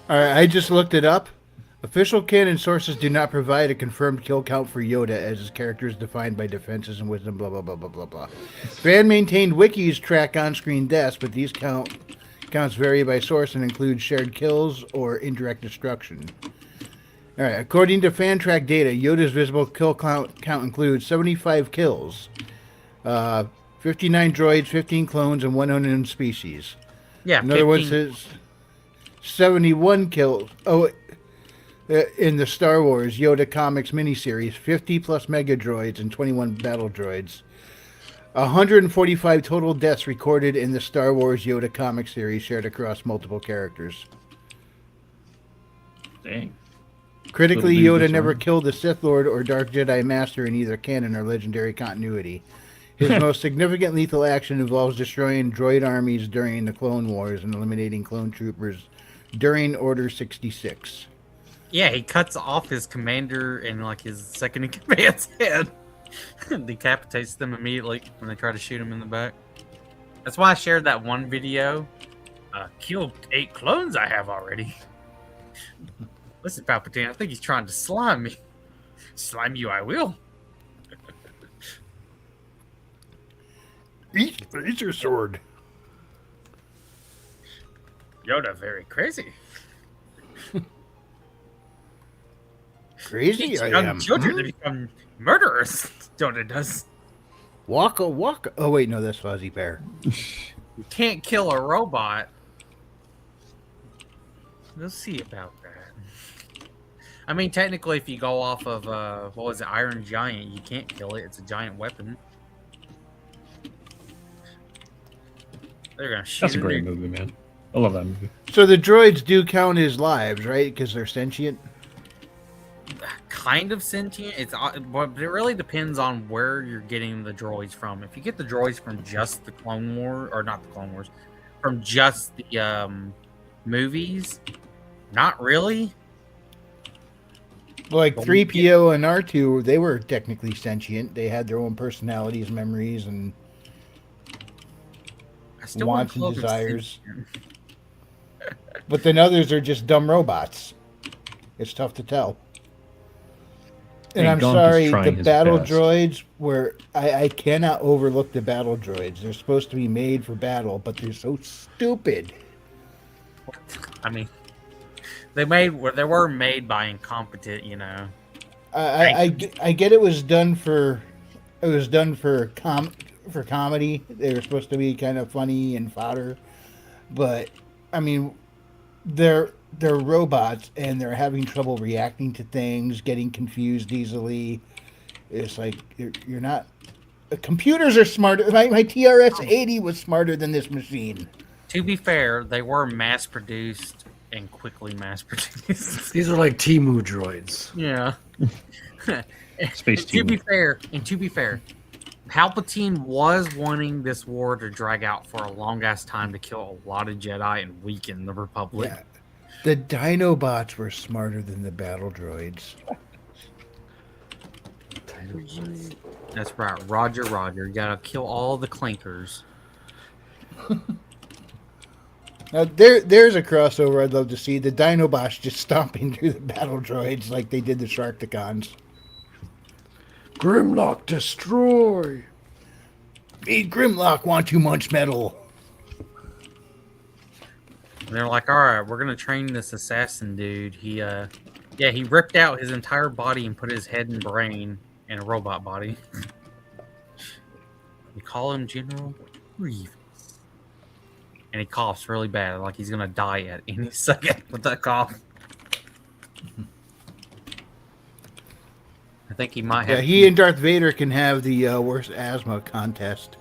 All right, I just looked it up. Official canon sources do not provide a confirmed kill count for Yoda, as his character is defined by defenses and wisdom, blah, blah, blah, blah, blah, blah. Fan-maintained wikis track on-screen deaths, but these counts vary by source and include shared kills or indirect destruction. All right, according to fan track data, Yoda's visible kill count includes 75 kills, 59 droids, 15 clones, and 1 unknown species. Yeah, Another one 15 says 71 kills. Oh, in the Star Wars Yoda Comics miniseries, 50 plus mega droids and 21 battle droids. 145 total deaths recorded in the Star Wars Yoda comic series shared across multiple characters. Dang. Critically, Little dude Yoda this never round. killed the Sith Lord or Dark Jedi Master in either canon or legendary continuity. His most significant lethal action involves destroying droid armies during the Clone Wars and eliminating clone troopers during Order 66. Yeah, he cuts off his commander and like his second in command's head. Decapitates them immediately when they try to shoot him in the back. That's why I shared that one video. Killed 8 clones I have already. Listen, Palpatine, I think he's trying to slime me. Slime you I will. Eat your sword. Yoda very crazy. Crazy Teach I young am. children to become murderers. Yoda does. Waka waka. Oh wait, no, that's Fuzzy Bear. You can't kill a robot. We'll see about that. I mean, technically, if you go off of what was it, Iron Giant, you can't kill it. It's a giant weapon. They're gonna shoot. That's a it great in- movie, man. I love that movie. So the droids do count as lives, right? Because they're sentient. Kind of sentient. But it really depends on where you're getting the droids from. If you get the droids from just the Clone War, or not the Clone Wars, from just the movies, not really. Like Well, 3PO and R2, they were technically sentient. They had their own personalities, memories, and I still wants and wouldn't call them desires. sentient. But then others are just dumb robots. It's tough to tell. And Hey, I'm Gunk is sorry, the trying his battle best. droids were. I cannot overlook the battle droids. They're supposed to be made for battle, but they're so stupid. I mean, they were made by incompetent, I get it was done for for comedy. They were supposed to be kind of funny and fodder, but I mean, they're robots and they're having trouble reacting to things, getting confused easily. It's like you're not. Computers are smarter. My TRS-80 was smarter than this machine. To be fair, they were mass produced and quickly mass produced. These are like Timu droids. Yeah. Space To be Team. fair, Palpatine was wanting this war to drag out for a long ass time to kill a lot of Jedi and weaken the Republic. Yeah. The Dinobots were smarter than the battle droids. That's right. Roger, Roger. You gotta kill all the clankers. Now, there's a crossover I'd love to see. The Dinobots just stomping through the battle droids like they did the Sharkticons. Grimlock destroy. Need Grimlock, want too much metal. And they're like, all right, we're gonna train this assassin dude. He ripped out his entire body and put his head and brain in a robot body. We call him General Grievous. And he coughs really bad, like he's gonna die at any second with that cough. I think he might have. Yeah, he and Darth Vader can have the worst asthma contest.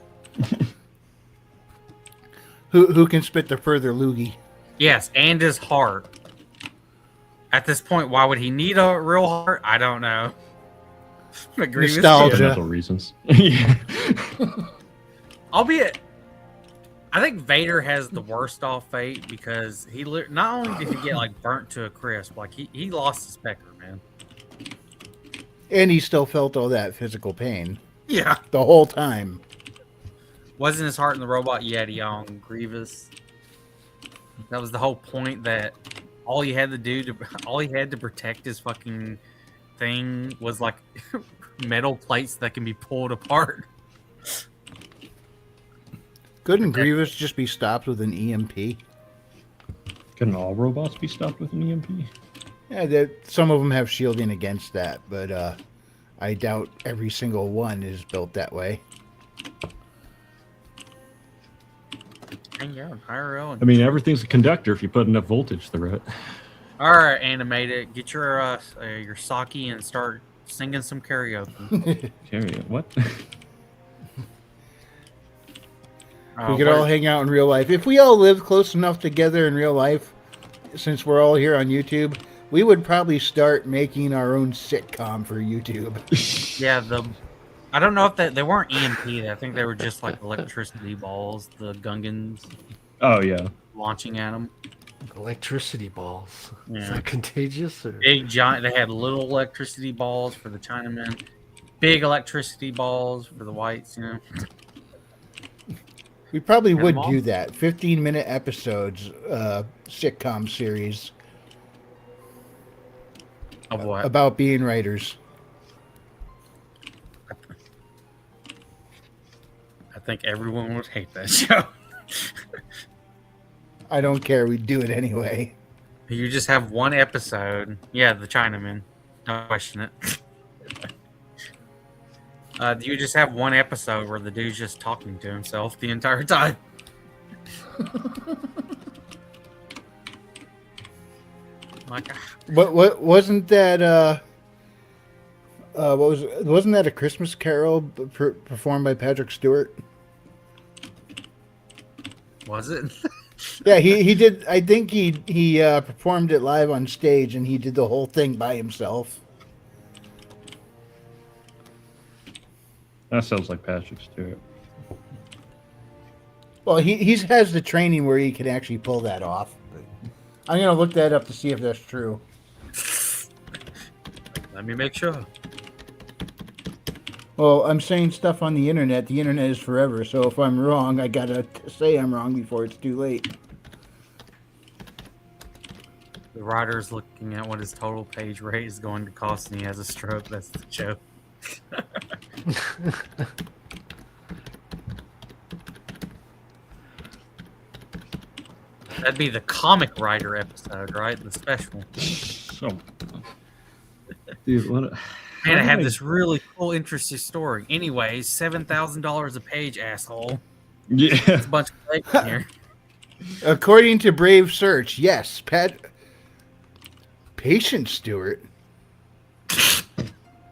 Who can spit the further loogie? Yes, and his heart. At this point, why would he need a real heart? I don't know. But Grievous- Nostalgia. Sentimental reasons. Yeah. Albeit, I think Vader has the worst off fate because not only did he get like burnt to a crisp, like he lost his pecker, man. And he still felt all that physical pain Yeah. the whole time. Wasn't his heart in the robot Yeti on Grievous? That was the whole point, that all he had to protect his fucking thing was like metal plates that can be pulled apart. Couldn't Grievous just be stopped with an EMP? Couldn't all robots be stopped with an EMP? Yeah, some of them have shielding against that, but I doubt every single one is built that way. Hang out, IRL. I mean, everything's a conductor if you put enough voltage through it. All right, animated. Get your sake and start singing some karaoke. What? We could all hang out in real life. If we all lived close enough together in real life, since we're all here on YouTube, we would probably start making our own sitcom for YouTube. Yeah, I don't know if they weren't EMP. I think they were just like electricity balls. The Gungans Oh yeah. launching at them. Electricity balls. Is Yeah. that contagious? Or? Big giant. They had little electricity balls for the Chinamen. Big electricity balls for the whites. You know. We probably Yeah, would Mom? do that. 15-minute episodes, sitcom series Of what? about being writers. I think everyone would hate that show. I don't care. We'd do it anyway. You just have one episode. Yeah, the Chinaman. Don't question it. You just have one episode where the dude's just talking to himself the entire time. Like, What wasn't that? Wasn't that a Christmas Carol performed by Patrick Stewart? was it? Yeah, he did. I think he performed it live on stage, and he did the whole thing by himself. That sounds like Patrick Stewart. Well, he has the training where he can actually pull that off. I'm gonna look that up to see if that's true. Let me make sure. Well, I'm saying stuff on the internet. The internet is forever, so if I'm wrong, I gotta say I'm wrong before it's too late. The writer's looking at what his total page rate is going to cost, and he has a stroke. That's the joke. That'd be the comic writer episode, right? The special. So, dude, what? Man, I have this really cool, interesting story. Anyways, $7,000 a page, asshole. Yeah. It's a bunch of fake in here. According to Brave Search, yes, Patient Stewart.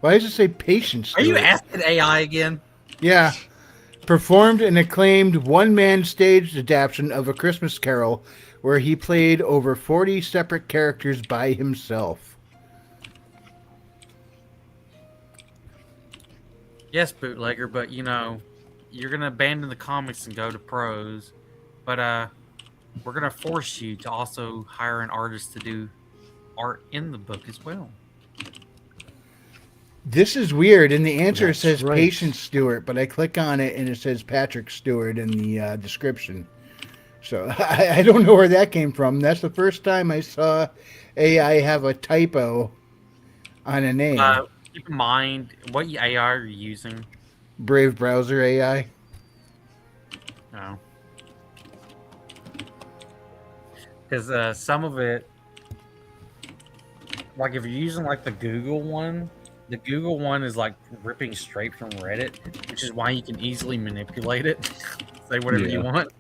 Why does it say Patient Are Stewart? you asking AI again? Yeah. Performed an acclaimed one-man staged adaptation of A Christmas Carol where he played over 40 separate characters by himself. Yes, bootlegger, but you know, you're gonna abandon the comics and go to prose. But we're gonna force you to also hire an artist to do art in the book as well. This is weird. In the answer, That's it says right. Patient Stewart, but I click on it and it says Patrick Stewart in the description. So I don't know where that came from. That's the first time I saw AI have a typo on a name. Keep in mind what AI are you using. Brave Browser AI. No. Because some of it, like if you're using like the Google one is like ripping straight from Reddit, which is why you can easily manipulate it. Say whatever you Yeah. want.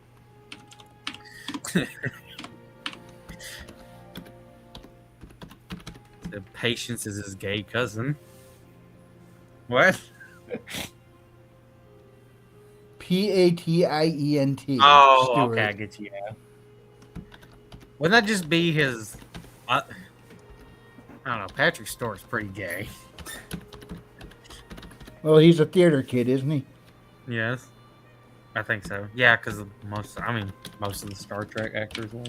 The Patience is his gay cousin. What? Patient. Oh, Stewart. okay, I get you. Yeah. Wouldn't that just be his? I don't know. Patrick Stewart's pretty gay. Well, he's a theater kid, isn't he? Yes, I think so. Yeah, because most of the Star Trek actors were.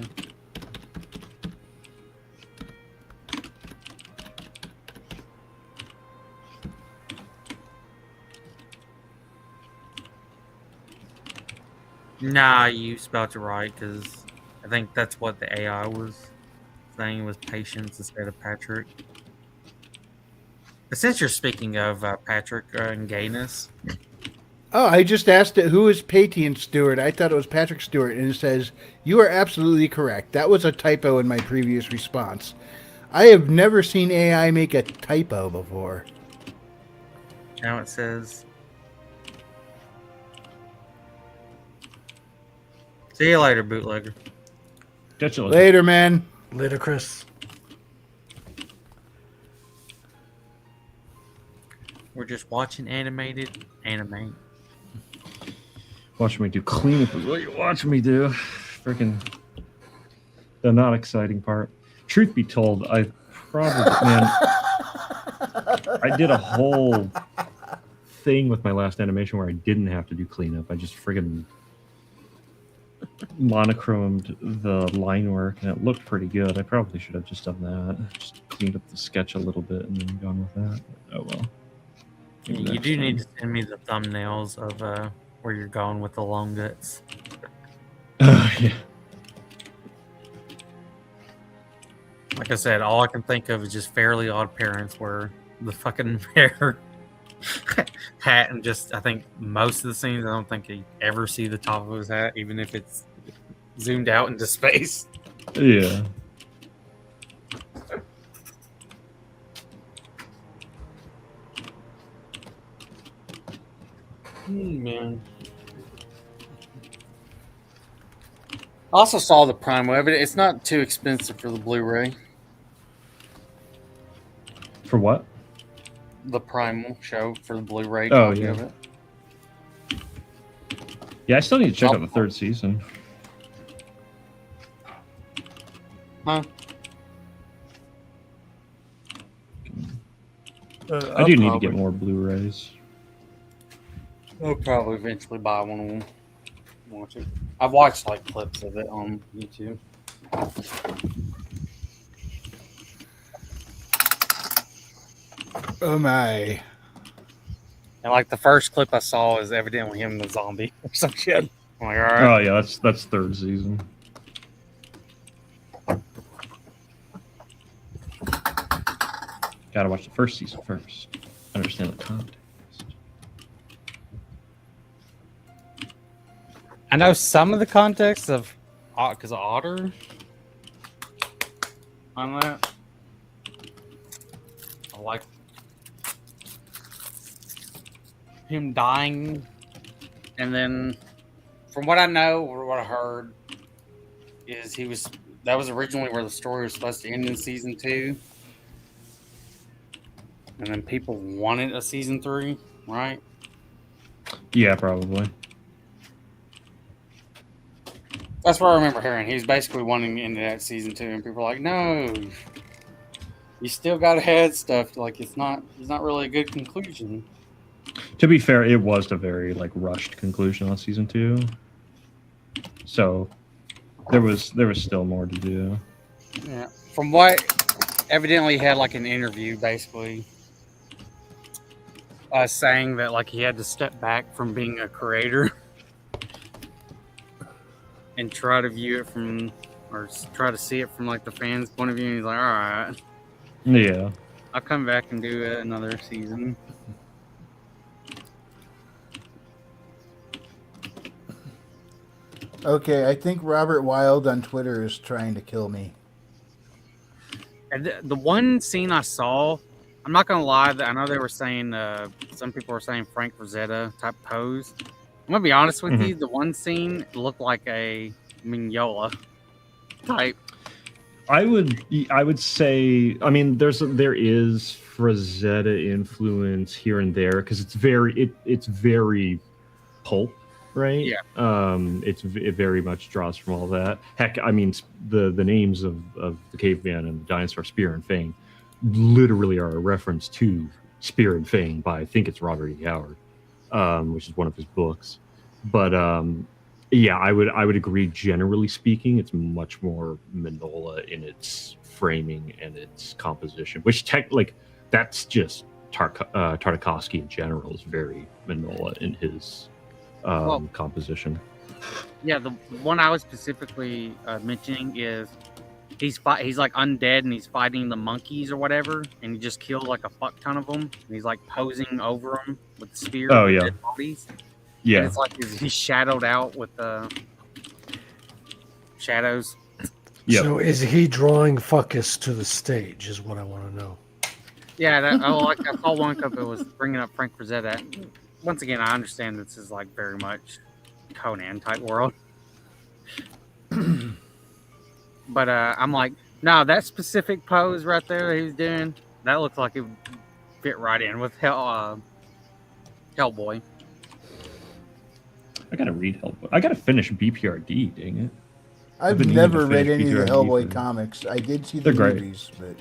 Nah, you spelled it right because I think that's what the AI was saying was Patience instead of Patrick. But since you're speaking of Patrick and gayness, Oh, I just asked it, who is Patient Stewart? I thought it was Patrick Stewart, and it says, you are absolutely correct. That was a typo in my previous response. I have never seen AI make a typo before. now it says See you later, bootlegger. Catch you later. Later, man. Later, Chris. We're just watching animated anime. Watching me do cleanup is what you're watching me do. Freaking the not exciting part. Truth be told, I probably I did a whole thing with my last animation where I didn't have to do cleanup. I just friggin' monochromed the line work and it looked pretty good. I probably should have just done that. Just cleaned up the sketch a little bit and then gone with that. Oh well. Maybe You next do need time. to send me the thumbnails of where you're going with the long guts. Yeah. Like I said, all I can think of is just Fairly Odd Parents, where the fucking bear hat and just, I think most of the scenes, I don't think you ever see the top of his hat, even if it's zoomed out into space. Yeah. Man. I also saw the Prime Web. It's not too expensive for the Blu-ray. For what? The Primal show for the Blu-ray Oh, copy yeah. of it. Yeah, I still need to check out the third season. Huh? I do need to get more Blu-rays. I'll probably eventually buy one of them. Watch it. I've watched like clips of it on YouTube. Oh my. And like the first clip I saw is evidently him the zombie or some shit. I'm like, all right. Oh yeah, that's third season. Gotta watch the first season first. Understand the context. I know some of the context of because of Otter on that. I like him dying, and then from what I know or what I heard is that was originally where the story was supposed to end in season 2, and then people wanted a season 3, right? Yeah, probably. That's what I remember hearing. He was basically wanting to end it at season 2, and people were like, "No, you still got to add stuff. Like it's not really a good conclusion." To be fair, it was a very like rushed conclusion on season 2. So there was still more to do. Yeah. From what evidently he had like an interview basically saying that like he had to step back from being a creator and try to view it from or try to see it from like the fans' point of view. And he's like, "All right, Yeah. I'll come back and do another season." Okay, I think Robert Wild on Twitter is trying to kill me. And the one scene I saw, I'm not gonna lie, I know they were saying some people were saying Frank Rosetta type pose. I'm gonna be honest with you, the one scene looked like a Mignola type. I would say, I mean, there is Frazetta influence here and there because it's very pulp, right? Yeah. It very much draws from all that. Heck, I mean, the names of the caveman and the dinosaur Spear and Fang literally are a reference to Spear and Fang by, I think it's Robert E. Howard, which is one of his books. But yeah, I would agree. Generally speaking, it's much more Mignola in its framing and its composition, which that's just Tartakovsky in general is very Mignola in his composition. Yeah, the one I was specifically mentioning is he's like undead and he's fighting the monkeys or whatever, and he just killed like a fuck ton of them. And he's like posing over them with the spear. Oh, with yeah. dead bodies. Yeah. And it's like he's shadowed out with shadows. Yep. So is he drawing Fuckus to the stage? Is what I want to know. Yeah, I saw one clip that was bringing up Frank Rosetta. Once again, I understand this is like very much Conan type world. But I'm like, no, that specific pose right there that he was doing, that looks like it would fit right in with Hellboy. I gotta read Hellboy. I gotta finish BPRD. Dang it! I've been needing to never read finish any of the BPRD Hellboy for- comics. I did see the They're great. movies, but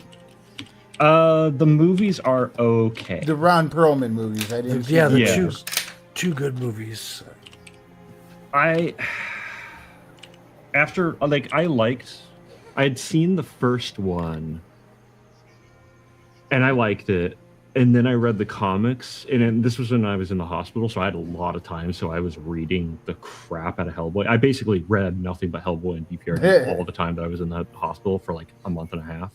The movies are okay. the Ron Perlman movies, I didn't see. Yeah, the Yeah. two good movies. I had seen the first one and I liked it, and then I read the comics, and then this was when I was in the hospital, so I had a lot of time, so I was reading the crap out of Hellboy. I basically read nothing but Hellboy and BPRD all the time that I was in the hospital for like a month and a half,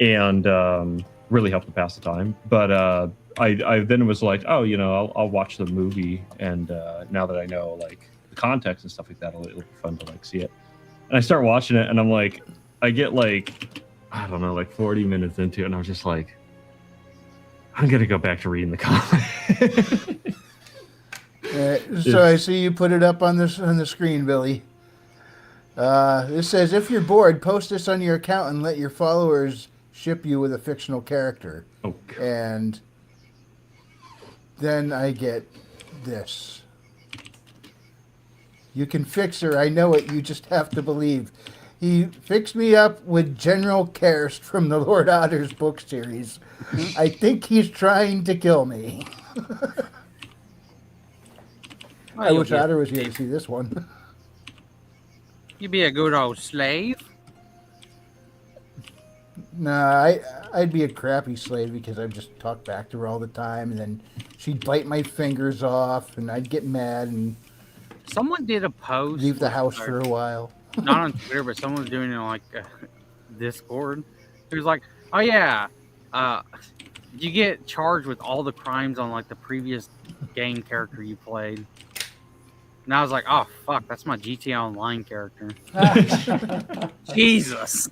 and really helped to pass the time. But I then was like, oh, I'll watch the movie, and now that I know like the context and stuff like that, it'll be fun to like see it. And I start watching it, and I'm like, I get like, I don't know, like 40 minutes into it, and I was just like, I'm gonna go back to reading the comic. So I see you put it up on the screen, Billy. This says, if you're bored, post this on your account and let your followers ship you with a fictional character. Oh, God. And then I get this. You can fix her. I know it. You just have to believe. He fixed me up with General Karst from the Lord Otter's book series. I think he's trying to kill me. I wish Otter was here to see this one. You be a good old slave. Nah, I'd be a crappy slave because I'd just talk back to her all the time, and then she'd bite my fingers off, and I'd get mad and Someone did a post. leave the house for a while. Not on Twitter, but someone was doing it on like Discord. He was like, "Oh yeah, you get charged with all the crimes on like the previous game character you played." And I was like, "Oh fuck, that's my GTA Online character." Jesus.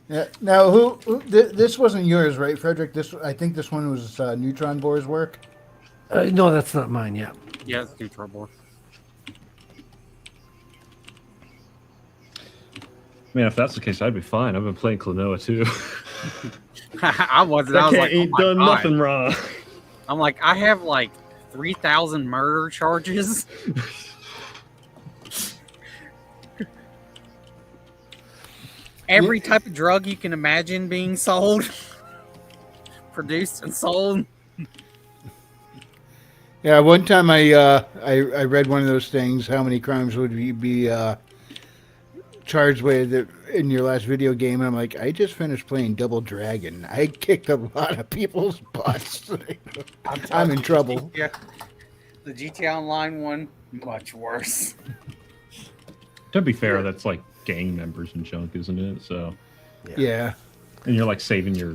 Yeah. Now, this wasn't yours, right, Frederick? I think this one was Neutron Boar's work. No, that's not mine yet. Yeah, it's too trouble. Man, if that's the case, I'd be fine. I've been playing Klonoa too. I wasn't. I was like, ain't oh done my God. nothing wrong. I'm like, I have like 3,000 murder charges. Every type of drug you can imagine being sold, produced and sold. Yeah, one time I read one of those things. How many crimes would you be charged with in your last video game? And I'm like, I just finished playing Double Dragon. I kicked a lot of people's butts. I'm in trouble. Yeah, the GTA Online one, much worse. To be fair, that's like gang members and junk, isn't it? So, Yeah. and you're like saving your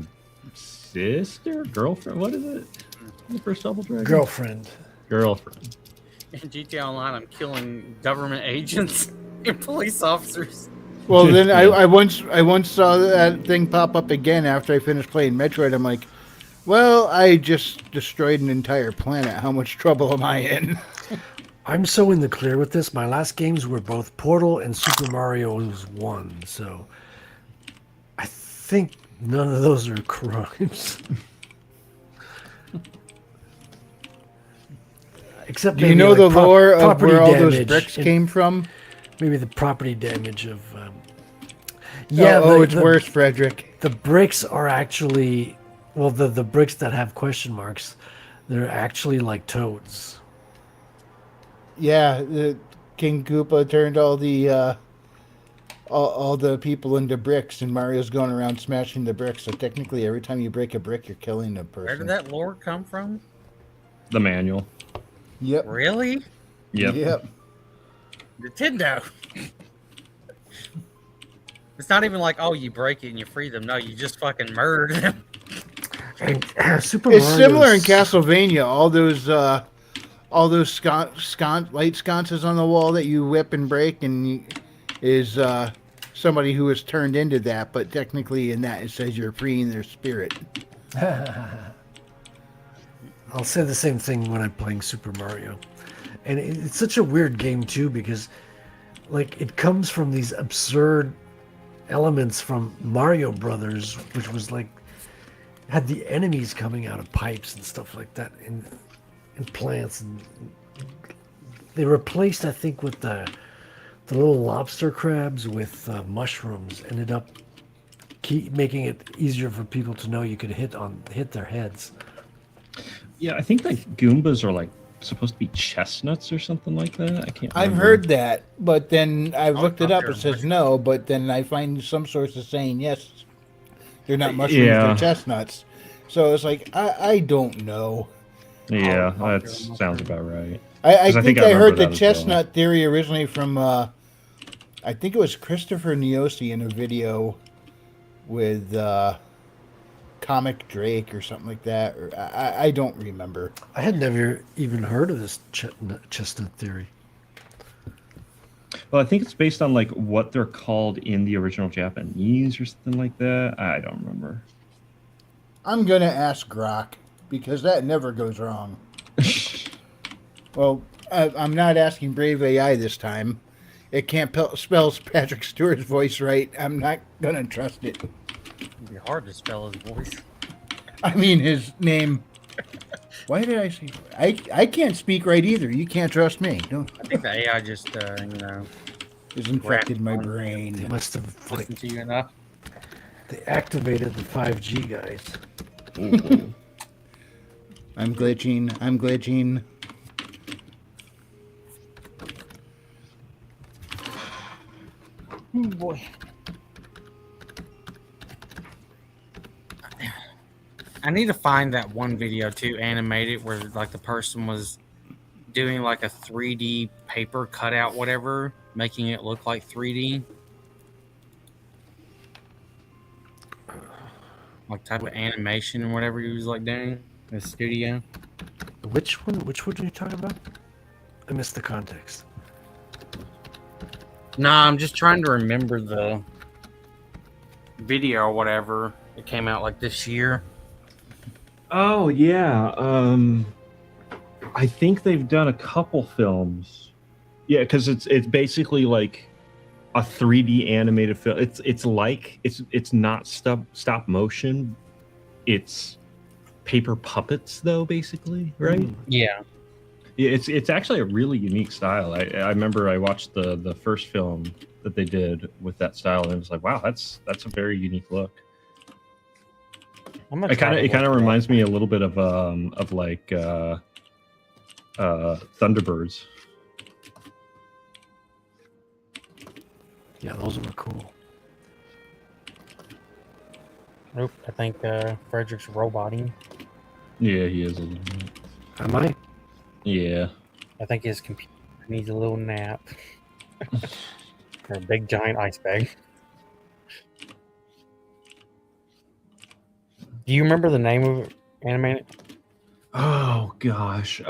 sister, girlfriend. What is it? The first Double Dragon? Girlfriend. Girlfriend. In GTA Online, I'm killing government agents and police officers. Well, then I once saw that thing pop up again after I finished playing Metroid. I'm like, well, I just destroyed an entire planet. How much trouble am I in? I'm so in the clear with this. My last games were both Portal and Super Mario 1, so I think none of those are crimes. Except Do you maybe, know like, the lore of property where all those damage bricks and came from? Maybe the property damage of. It's worse, Frederick. The bricks are actually, well, the bricks that have question marks, they're actually like toads. Yeah, King Koopa turned all the people into bricks, and Mario's going around smashing the bricks. So technically, every time you break a brick, you're killing a person. Where did that lore come from? The manual. Yep. Really? Yep. Yep. Nintendo. It's not even like, oh, you break it and you free them. No, you just fucking murder them. And Super It's Mario's- similar in Castlevania. All those light sconces on the wall that you whip and break, is somebody who is turned into that. But technically, in that, it says you're freeing their spirit. I'll say the same thing when I'm playing Super Mario. And it's such a weird game, too, because like it comes from these absurd elements from Mario Brothers, which was like had the enemies coming out of pipes and stuff like that, and plants, and they replaced, I think, with the little lobster crabs with mushrooms. Ended up making it easier for people to know you could hit their heads. Yeah, I think like Goombas are like supposed to be chestnuts or something like that. I can't. I've remember. heard that, but then I looked it thought up. they were It says no, but then I find some sources saying yes. They're not mushrooms; Yeah. they're chestnuts. So it's like I don't know. Yeah, that sounds about right. I 'Cause I think think I I heard remember the that as well. chestnut theory originally from I think it was Christopher Niosi in a video with Comic Drake or something like that. Or I don't remember. I had never even heard of this chestnut theory. Well, I think it's based on like what they're called in the original Japanese or something like that. I don't remember. I'm gonna ask Grok because that never goes wrong. Well, I'm not asking Brave AI this time. It can't spells Patrick Stewart's voice right. I'm not gonna trust it. It'd be hard to spell his voice. I mean his name. Why did I say? I can't speak right either. You can't trust me. No, I think the AI just, it's infected my They brain. must have like listen to you enough. they activated the 5G guys. I'm glitching. I'm glitching. Oh boy. I need to find that one video too, animated, where like the person was doing like a 3D paper cutout, whatever, making it look like 3D. Like type of animation or whatever he was like doing in the studio. Which one? Which one are you talking about? I missed the context. Nah, I'm just trying to remember the video or whatever. It came out like this year. Oh yeah. I think they've done a couple films. Yeah, because it's basically like a 3D animated film. It's not stop motion. It's paper puppets though, basically, right? Yeah. Yeah, it's actually a really unique style. I remember I watched the first film that they did with that style, and it was like, wow, that's a very unique look. I'm gonna It try to kind of look reminds me a little bit of like Thunderbirds. Yeah, those were cool. Nope, I think Frederick's roboting. Yeah, he is a little bit. Am I? Yeah. I think his computer needs a little nap. Or a big giant ice bag. Do you remember the name of it, animated? Oh gosh. It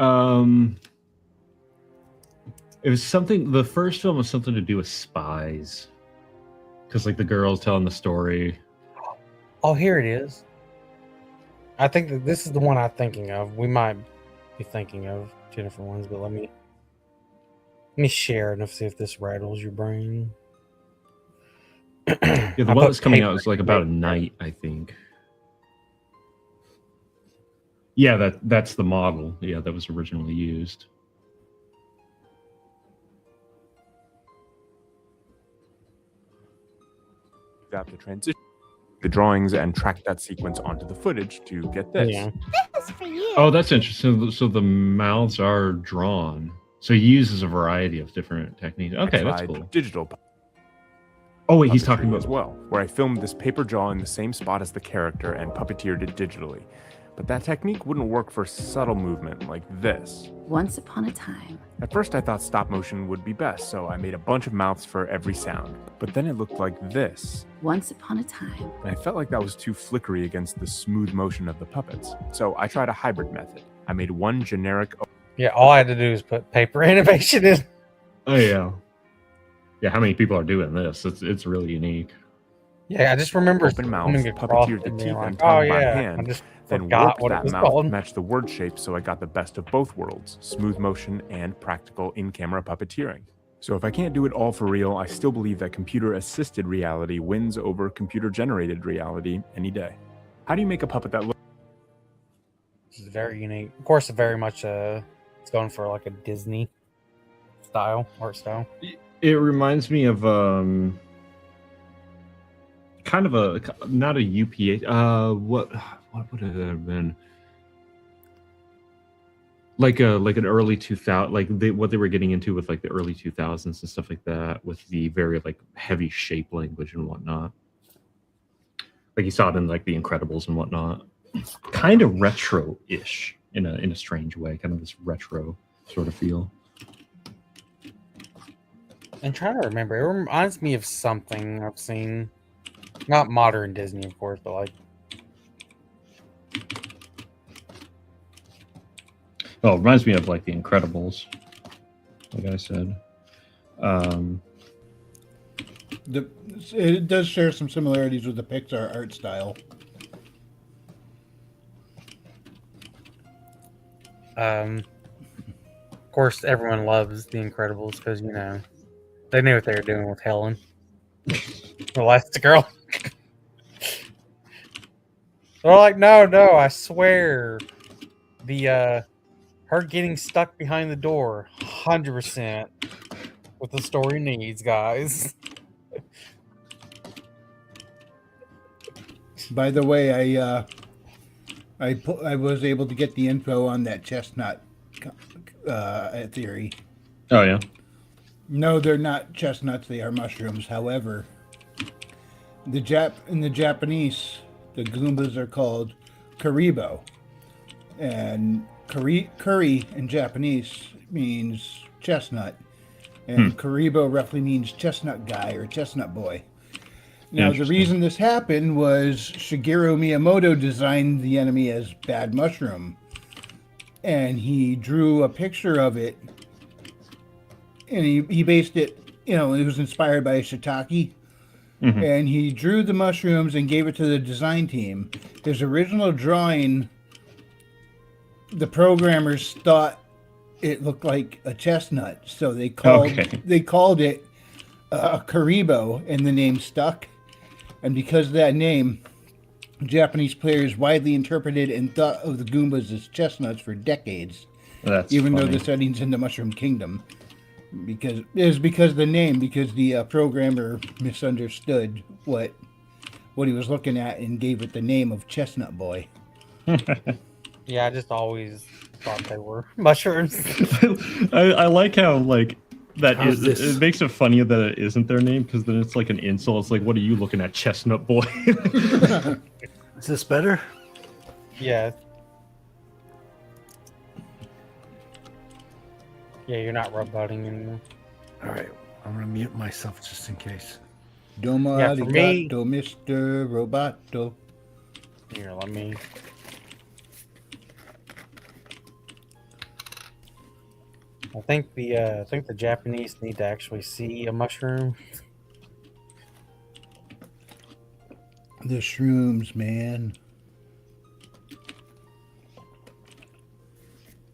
was something. The first film was something to do with spies, because like the girl's telling the story. Oh, here it is. I think that this is the one I'm thinking of. We might be thinking of two different ones, but let me share it and see if this rattles your brain. Yeah, the I one put that's coming paper out is like about a night, I think. Yeah, that's the model. Yeah, that was originally used. Adapt the transition, the drawings, and track that sequence onto the footage to get this. Yeah. Oh, that's interesting. So the mouths are drawn. So he uses a variety of different techniques. Okay, that's Tried cool. digital Oh wait, he's puppetry talking as about. well, where I filmed this paper jaw in the same spot as the character and puppeteered it digitally. But that technique wouldn't work for subtle movement like this. Once upon a time. At first I thought stop motion would be best, so I made a bunch of mouths for every sound. But then it looked like this, Once upon a time. and I felt like that was too flickery against the smooth motion of the puppets. So I tried a hybrid method. I made one generic Yeah, all I had to do is put paper animation in. Oh yeah. Yeah, how many people are doing this? It's really unique. Yeah, I just remember open mouth, coming across puppeteered it the and being teeth like, and oh tongue by yeah, hand, I just then forgot warped what it that was mouth called. to match the word shape so I got the best of both worlds, smooth motion and practical in-camera puppeteering. So if I can't do it all for real, I still believe that computer-assisted reality wins over computer-generated reality any day. How do you make a puppet that looks This is very unique. Of course, very much it's going for like a Disney style, art style. It reminds me of kind of a not a UPA. What would it have been? Like an early 2000, like what they were getting into with like the early 2000s and stuff like that, with the very like heavy shape language and whatnot. Like you saw it in like The Incredibles and whatnot. Kind of retro-ish in a strange way, kind of this retro sort of feel. I'm trying to remember. It reminds me of something I've seen. Not modern Disney, of course, but like. Oh, it reminds me of like The Incredibles, like I said. It does share some similarities with the Pixar art style. Of course, everyone loves The Incredibles because they knew what they were doing with Helen, Elastigirl. They're like, no, I swear, her getting stuck behind the door, 100% what the story needs, guys. By the way, I was able to get the info on that chestnut theory. Oh yeah. No, they're not chestnuts. They are mushrooms. However, in the Japanese, the Goombas are called karibo, and curry in Japanese means chestnut, and karibo roughly means chestnut guy or chestnut boy. Now, the reason this happened was Shigeru Miyamoto designed the enemy as Bad Mushroom, and he drew a picture of it, and he based it, it was inspired by shiitake, and he drew the mushrooms and gave it to the design team. His original drawing, the programmers thought it looked like a chestnut, so they called it Karibo, and the name stuck. And because of that name, Japanese players widely interpreted and thought of the Goombas as chestnuts for decades. That's even funny. though the setting's in the Mushroom Kingdom. Because of the name, because the programmer misunderstood what he was looking at and gave it the name of Chestnut Boy. Yeah, I just always thought they were mushrooms. I like how like that How's is. this? It makes it funny that it isn't their name, because then it's like an insult. It's like, what are you looking at, Chestnut Boy? Is this better? Yeah. Yeah, you're not rebutting anymore. All right, I'm gonna mute myself just in case. Domo Yeah, for me- arigato, Mr. Roboto. Here, let me. I think the Japanese need to actually see a mushroom. The shrooms, man.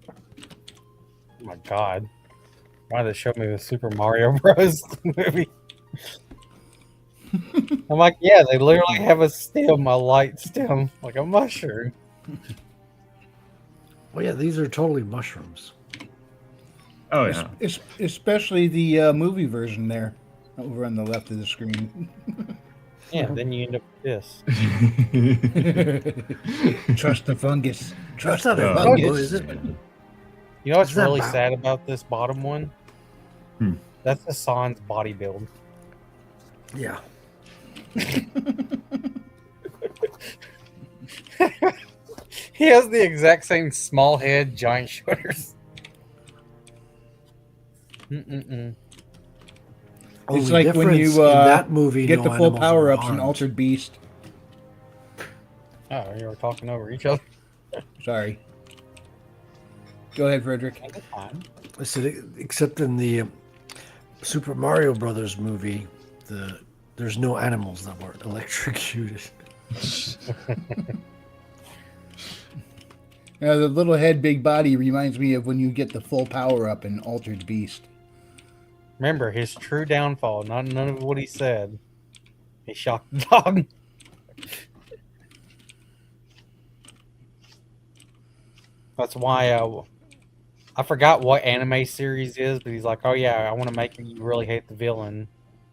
Oh my god. Why they showed me the Super Mario Bros. Movie? I'm like, yeah, they literally have a stem, a light stem, like a mushroom. Well, yeah, these are totally mushrooms. Oh yeah. Especially the movie version there, over on the left of the screen. Yeah, then you end up with this. Trust the fungus. Trust That's the not a fungus. fungus, is it? You know what's Is that really about- sad about this bottom one? Hmm. That's Hassan's body build. Yeah. He has the exact same small head, giant shoulders. Mm-mm-mm. It's Only like when you difference in that movie, get no the full animals power were ups in harmed. Altered Beast. Oh, you were talking over each other. Sorry. Go ahead, Frederick. That's fine. I said, except in the Super Mario Brothers movie, there's no animals that were electrocuted. Now, the little head, big body reminds me of when you get the full power up in Altered Beast. Remember his true downfall. Not none of what he said. He shocked the dog. That's why I forgot what anime series is, but he's like, "Oh yeah, I want to make you really hate the villain,"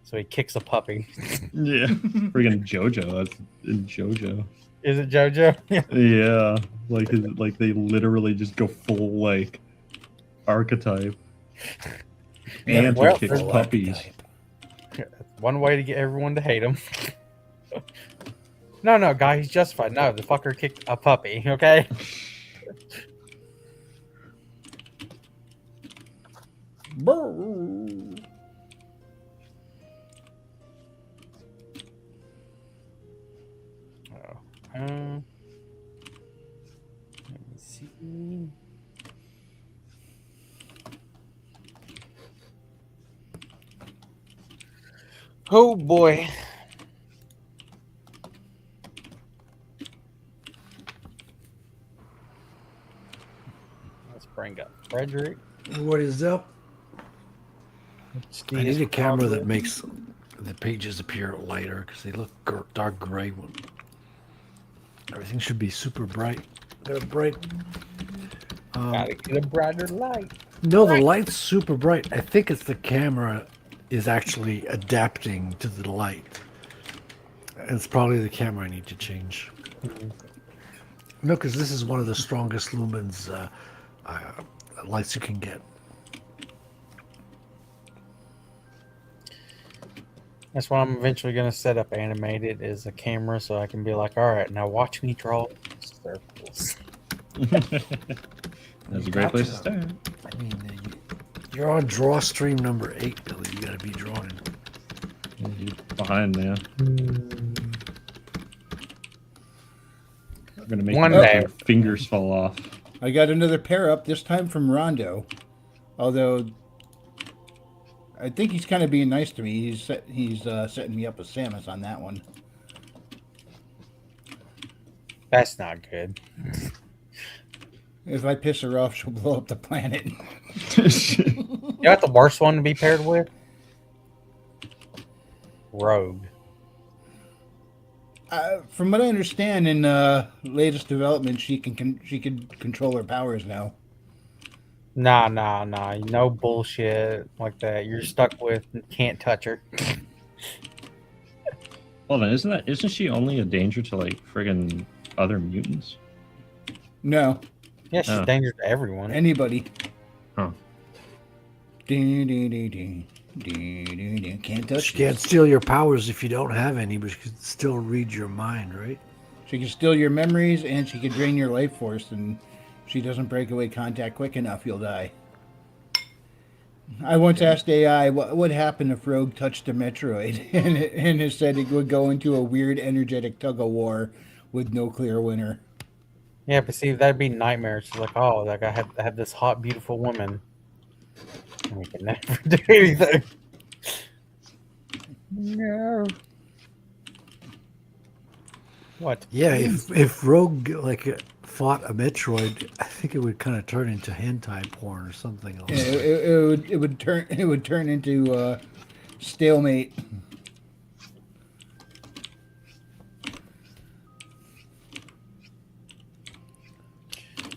so he kicks a puppy. Yeah. Freaking JoJo. That's in JoJo. Is it JoJo? Yeah. Like they literally just go full like archetype. And well, he kicks there's puppies. One way to get everyone to hate him. No, guy, he's justified. No, the fucker kicked a puppy. Okay. Let me see. Oh boy. Let's bring up Frederick. What is up? I need a camera that Probably. makes the pages appear lighter because they look dark gray. Everything should be super bright. They're bright. Gotta get a brighter light. No, the light's super bright. I think it's the camera is actually adapting to the light. It's probably the camera I need to change. No, because this is one of the strongest lumens lights you can get. That's why I'm eventually gonna set up animated as a camera so I can be like, all right, now watch me draw circles. That's a great place to start. I mean, you're on draw stream number 8, Billy. You gotta be drawing. You're behind now. I'm gonna make One your day. fingers fall off. I got another pair up, this time from Rondo. Although, I think he's kind of being nice to me. He's setting me up with Samus on that one. That's not good. If I piss her off, she'll blow up the planet. You know what the worst one to be paired with? Rogue. From what I understand, in latest development, she can control her powers now. Nah. No bullshit like that. You're stuck with can't touch her. Hold on, isn't she only a danger to like friggin' other mutants? No, Yeah, she's Oh. dangerous to everyone. anybody. Huh. Can't touch She you. can't steal your powers if you don't have any, but she can still read your mind, right? She can steal your memories, and she can drain your life force, and she doesn't break away contact quick enough, you'll die. I once asked AI what would happen if Rogue touched a Metroid, and it said it would go into a weird energetic tug of war with no clear winner. Yeah, but see, that'd be nightmare. She's like, oh, like I have this hot, beautiful woman. And we can never do anything. No. What? Yeah, if Rogue fought a Metroid, I think it would kind of turn into hentai porn or something else. Yeah, it would turn into stalemate.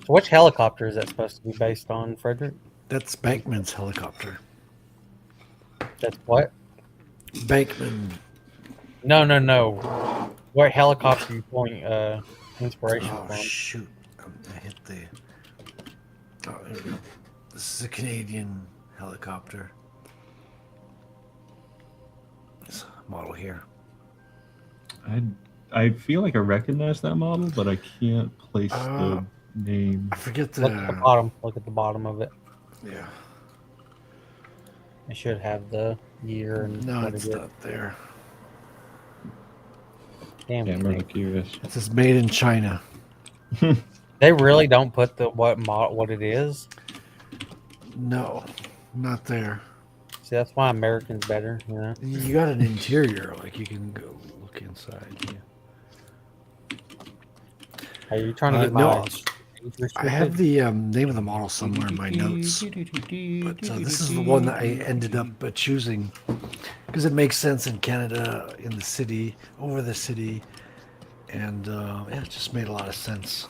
So which helicopter is that supposed to be based on, Frederick? That's Bankman's helicopter. That's what? Bankman. No. What helicopter are you pulling inspiration Oh from? shoot! I hit the. Oh, there we go. This is a Canadian helicopter. This model here. I feel like I recognize that model, but I can't place Uh, the name. I forget the. Look at the bottom. Look at the bottom of it. Yeah. It should have the year and No, what it's it is. not there. Damn Yeah, I'm it. really curious. It says made in China. They really don't put the what it is. No, not there. See, that's why American's better, you know. You got an interior, like you can go look inside. Yeah. Hey, you trying to get No, my I have the name of the model somewhere in my notes, but this is the one that I ended up choosing because it makes sense in Canada, in the city, over the city, and yeah, it just made a lot of sense.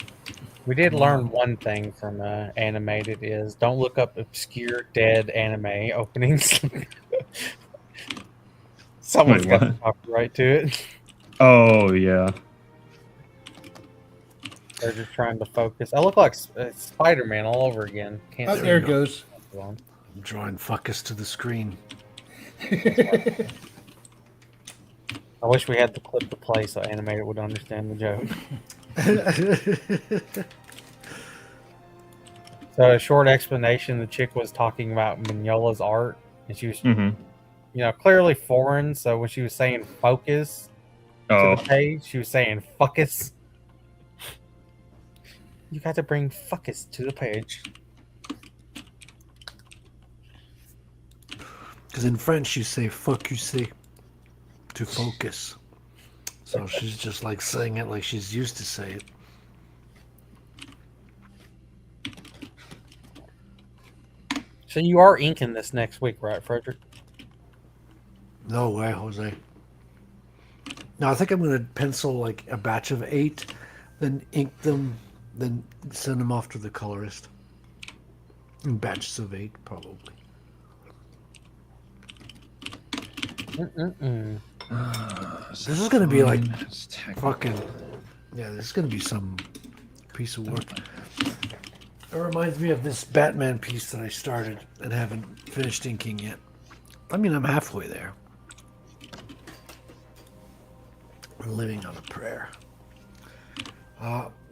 We did learn one thing from animated is don't look up obscure dead anime openings. Someone's Wait, got the what? copyright to it. Oh yeah. They're just trying to focus. I look like Spider-Man all over again. Can't Oh, see there it it. goes. I'm drawing focus to the screen. I wish we had the clip to play so animated would understand the joke. So a short explanation, the chick was talking about Mignola's art, and she was, Mm-hmm. clearly foreign. So when she was saying focus to Oh, the page, she was saying fuckus. You got to bring fuckus to the page. Because in French you say "focusser" to focus. So she's just like saying it like she's used to say it. So you are inking this next week, right, Frederick? No way, Jose. No, I think I'm going to pencil like a batch of 8, then ink them, then send them off to the colorist. In batches of 8, probably. This is going to be like fucking... Yeah, this is going to be some piece of work. It reminds me of this Batman piece that I started and haven't finished inking yet. I mean, I'm halfway there. I'm living on a prayer.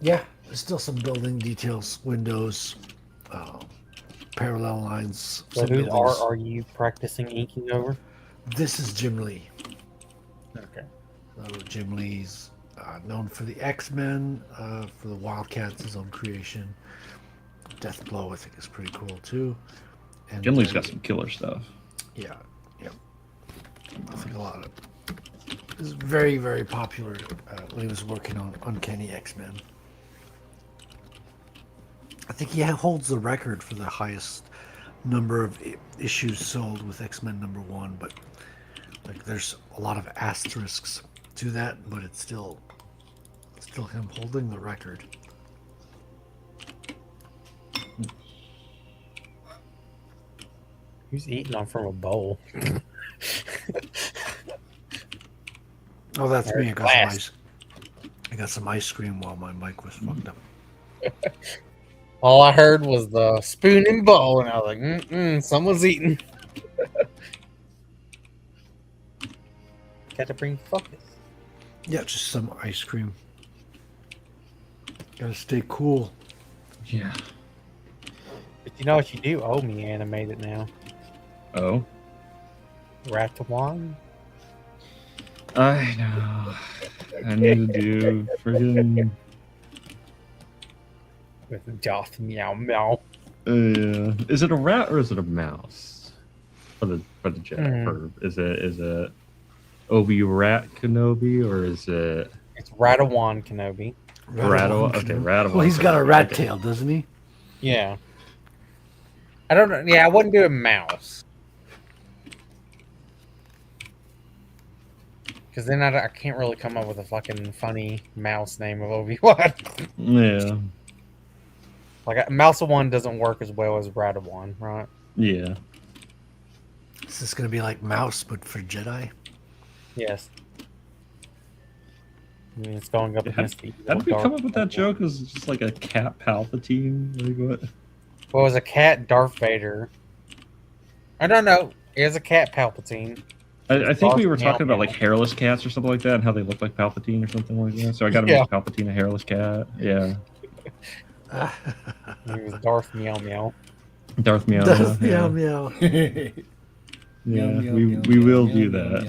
Yeah, there's still some building details, windows, parallel lines. So some whose art buildings. are you practicing inking over? This is Jim Lee. Okay. So Jim Lee's known for the X-Men, for the Wildcats, his own creation. Death Blow, I think, is pretty cool too. And Jim Lee's got some killer stuff. Yeah, yeah. I think a lot of it was very, very popular when he was working on Uncanny X-Men. I think he holds the record for the highest number of issues sold with X-Men #1, but like there's a lot of asterisks to that, but it's still him holding the record. Who's eating on from a bowl? Oh, that's me. Glass. I got some ice cream while my mic was fucked up. All I heard was the spoon and bowl, and I was like, someone's eating. Got to bring focus. Yeah, just some ice cream. Gotta stay cool. Yeah. But you know what you do owe me animated now? Oh. Ratawan? I know. I need to do friggin' With Joth Meow Meow. yeah. Is it a rat or is it a mouse? For the jet. Or is it Obi Rat Kenobi or is it It's Ratawan Kenobi. Rattawa? Okay, Rattawa. Well, he's got a rat Okay. tail, doesn't he? Yeah. I don't know. Yeah, I wouldn't do a mouse. Because then I can't really come up with a fucking funny mouse name of Obi-Wan. Yeah. Like, Mouse of One doesn't work as well as Ratawan, right? Yeah. Is this gonna be like Mouse but for Jedi? Yes. I mean, it's going up against the How did we Darth come up with that Vader. joke? Is it just like a cat Palpatine? Like what? Well, it was a cat Darth Vader. I don't know. It was a cat Palpatine. I think we were Darth talking about Meow like hairless cats or something like that, and how they look like Palpatine or something like that. So I got to Yeah. make Palpatine a hairless cat. Yeah, It was Darth Meow Meow. Darth Meow. Darth yeah. meow meow. Yeah, we will do that.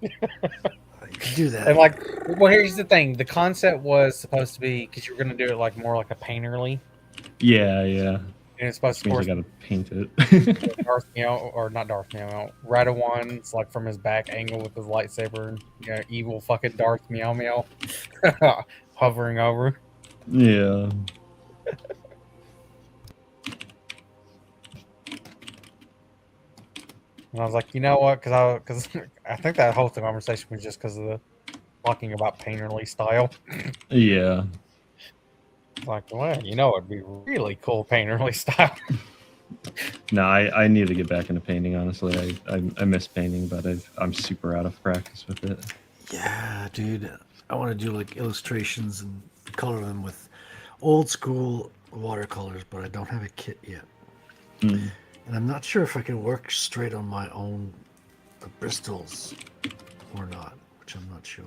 You can do that. And like, well, here's the thing: the concept was supposed to be because you were going to do it like more like a painterly, Yeah, yeah. and it's supposed to, Means of I course, got to paint it. Darth Meow or not Darth Meow Meow. Radawan's like from his back angle with his lightsaber, evil fucking Darth Meow Meow hovering over. Yeah. And I was like, you know what? Because I think that whole conversation was just because of the talking about painterly style. Yeah. It's like, well, you know, it'd be really cool painterly style. No, I need to get back into painting. Honestly, I miss painting, but I'm super out of practice with it. Yeah, dude. I want to do like illustrations and color them with old school watercolors, but I don't have a kit yet. Mm. And I'm not sure if I can work straight on my own Bristols or not, which I'm not sure.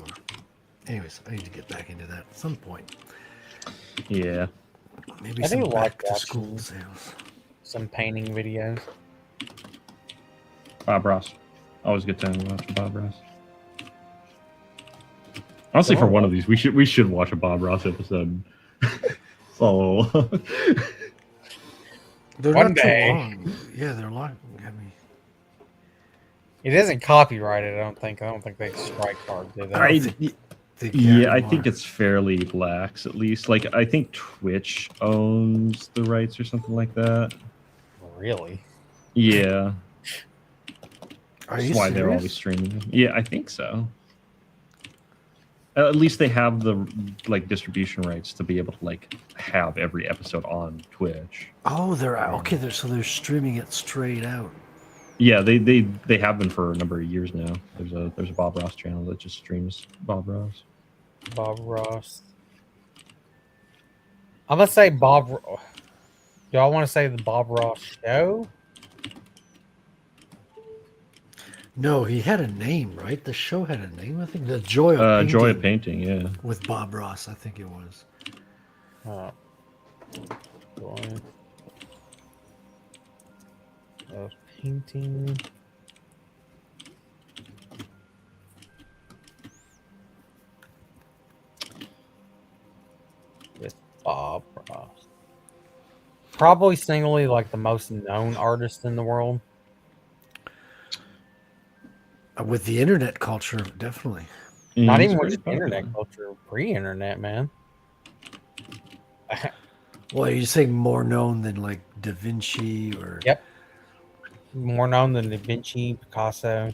Anyways, I need to get back into that at some point. Yeah. Maybe I do some like back to school watching sales. some painting videos. Bob Ross. Always a good time to watch Bob Ross. Honestly, for one of these, we should watch a Bob Ross episode. Oh. They're One not day. too long. Yeah, they're long. I mean, It isn't copyrighted, I don't think. I don't think they strike hard, do they? they can Yeah, I anymore. think it's fairly lax, at least. Like, I think Twitch owns the rights or something like that. Really? Yeah. Are That's you why they're always serious? streaming them. Yeah, I think so. At least they have the like distribution rights to be able to like have every episode on Twitch. Oh, they're okay. So they're streaming it straight out. Yeah, they have been for a number of years now. There's a Bob Ross channel that just streams Bob Ross. Bob Ross. I'm gonna say Bob. Do I want to say the Bob Ross show? No, he had a name, right? The show had a name. I think the Joy of Painting. Joy of Painting, yeah. With Bob Ross, I think it was. Joy of Painting. With Bob Ross. Probably singly like the most known artist in the world. With the internet culture, definitely. Not He's even pretty with internet popular. culture, pre-internet, man. Well, you're saying more known than like Da Vinci or Yep. More known than Da Vinci, Picasso.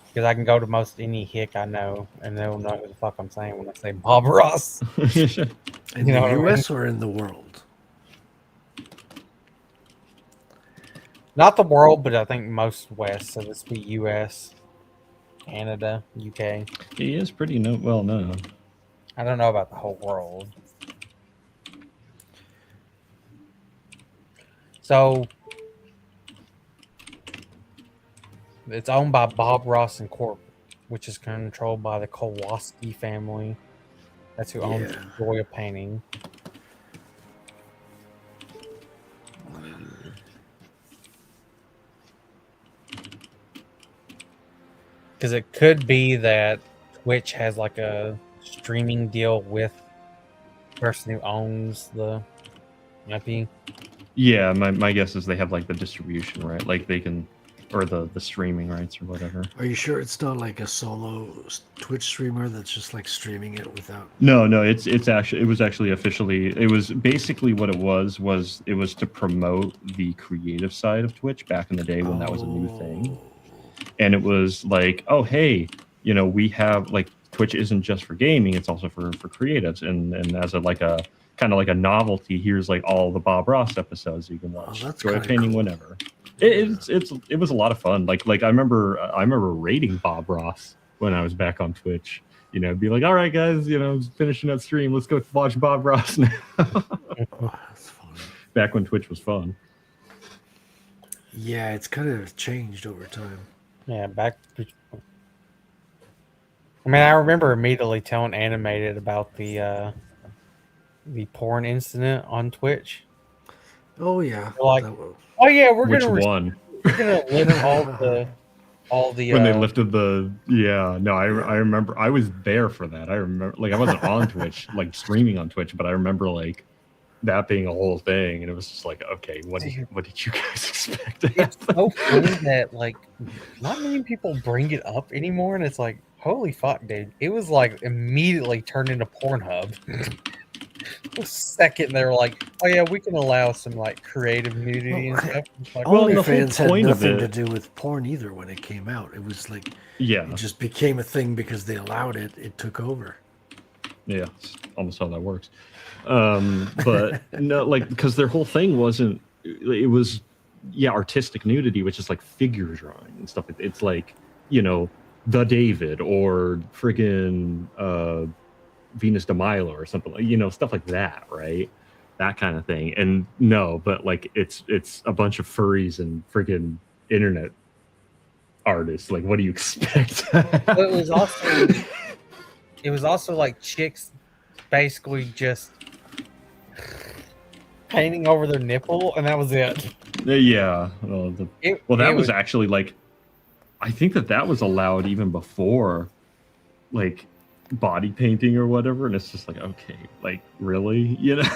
Because I can go to most any hick I know, and they'll know who the fuck I'm saying when I say Bob Ross. in You know what I the mean? US or in the world. Not the world, but I think most West. So this would be US, Canada, UK. He is pretty well known. I don't know about the whole world. So it's owned by Bob Ross and Corp, which is controlled by the Kowalski family. That's who owns Yeah. Joy of Painting. Because it could be that Twitch has like a streaming deal with the person who owns the IP. Yeah, my guess is they have like the distribution, right? Like they can, or the streaming rights or whatever. Are you sure it's not like a solo Twitch streamer that's just like streaming it without? No, it was actually officially, it was basically what it was it was to promote the creative side of Twitch back in the day when that was a new thing. And it was like, oh hey, you know, we have like Twitch isn't just for gaming, it's also for creatives, and as a like a kind of like a novelty, here's like all the Bob Ross episodes you can watch. that's Joy of kinda Painting cool. whenever. It was a lot of fun. Like I remember rating Bob Ross when I was back on Twitch. You know, be like, all right guys, you know, finishing that stream, let's go watch Bob Ross now. Oh, that's funny. Back when Twitch was fun. Yeah, it's kind of changed over time. Yeah, back. I mean, I remember immediately telling Animated about the porn incident on Twitch. Oh yeah. They're like, That was- oh yeah, we're Which gonna one? we're gonna limit all the When they lifted the I remember I was there for that. I remember, like, I wasn't on Twitch, like streaming on Twitch, but I remember like that being a whole thing, and it was just like, okay, what did you guys expect? It's so funny that like not many people bring it up anymore, and it's like, holy fuck, dude! It was like immediately turned into Pornhub. The second they were like, "Oh yeah, we can allow some like creative nudity and stuff." It's like, Well, the whole OnlyFans had point of nothing it- to do with porn either when it came out. It was like Yeah, it just became a thing because they allowed it. It took over. yeah, it's almost how that works. But no, like because their whole thing wasn't. It was, yeah, artistic nudity, which is like figure drawing and stuff. It's like, you know, the David or friggin' Venus de Milo or something, like, you know, stuff like that, right? That kind of thing. And no, but like it's a bunch of furries and friggin' internet artists. Like, what do you expect? But it was also like chicks basically just painting over their nipple, and that was it. Yeah. Well, It that was was actually like, I think that was allowed even before, like, body painting or whatever. And it's just like, okay, like, really, you know?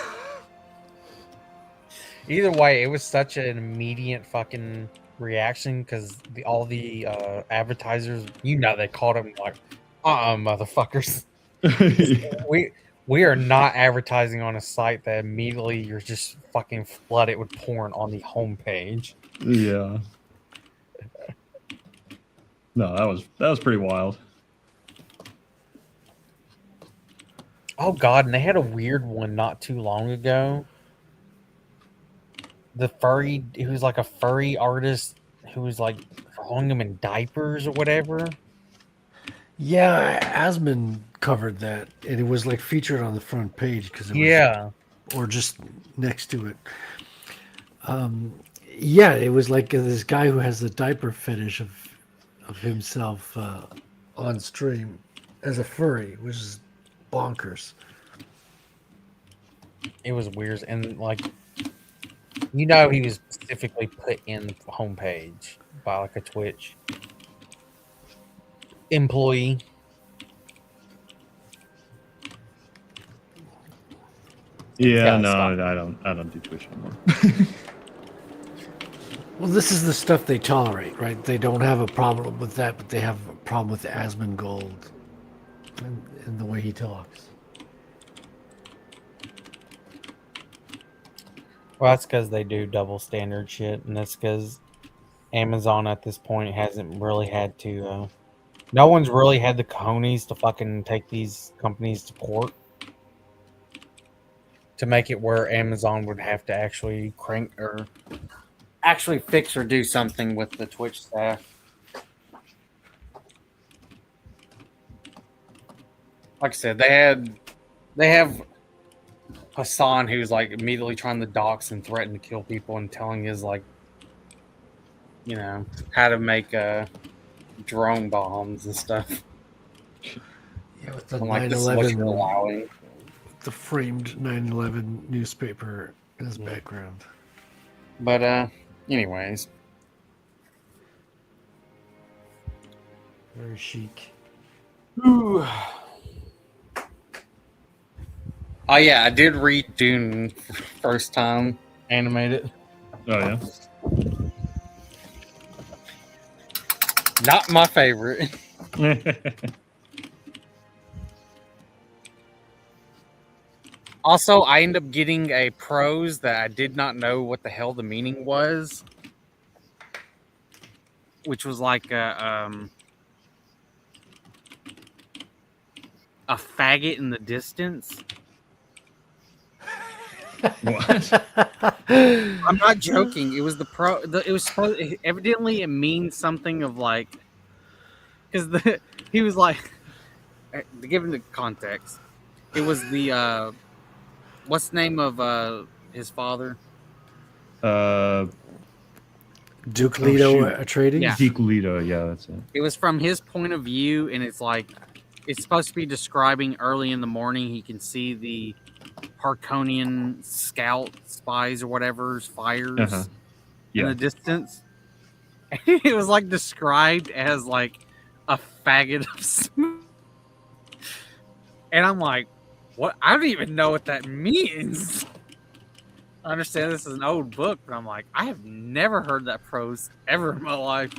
either way. It was such an immediate fucking reaction because all the advertisers, you know, they called them like, motherfuckers. We are not advertising on a site that immediately you're just fucking flooded with porn on the homepage. Yeah. No, that was pretty wild. Oh god, and they had a weird one not too long ago. The furry, he was like a furry artist who was like throwing them in diapers or whatever. Yeah, Asman covered that, and it was like featured on the front page because it was, Yeah. or just next to it. Yeah, it was like this guy who has the diaper fetish of himself on stream as a furry, which is bonkers. It was weird, and like, you know, he was specifically put in the homepage by like a Twitch employee. Yeah, gotta no, stop. I don't do Twitch anymore. Well, this is the stuff they tolerate, right? They don't have a problem with that, but they have a problem with Asmongold and the way he talks. Well, that's because they do double standard shit, and that's because Amazon at this point hasn't really had to. No one's really had the cojones to fucking take these companies to court to make it where Amazon would have to actually crank or actually fix or do something with the Twitch staff. Like I said, they have Hassan, who's like immediately trying to dox and threaten to kill people and telling his, like, you know, how to make drone bombs and stuff. Yeah, with the I'm like, this is what you're 9/11, allowing. the framed 9/11 newspaper in his background. But anyways, Very chic. oh yeah, I did read Dune first time animated. Oh yeah. Not my favorite. Also, I ended up getting a prose that I did not know what the hell the meaning was, which was like a faggot in the distance. What? I'm not joking. It was it was supposed. Evidently, it means something of like, because he was like, to give him the context, it was the what's the name of his father? Duke Leto shoot. Atreides? Yeah. Zeke Leto, yeah, that's it. It was from his point of view, and it's like it's supposed to be describing early in the morning. He can see the Harkonian scout spies or whatever's fires in Yeah. the distance. It was like described as like a faggot of smoke. And I'm like, what? I don't even know what that means. I understand this is an old book, but I'm like, I have never heard that prose ever in my life.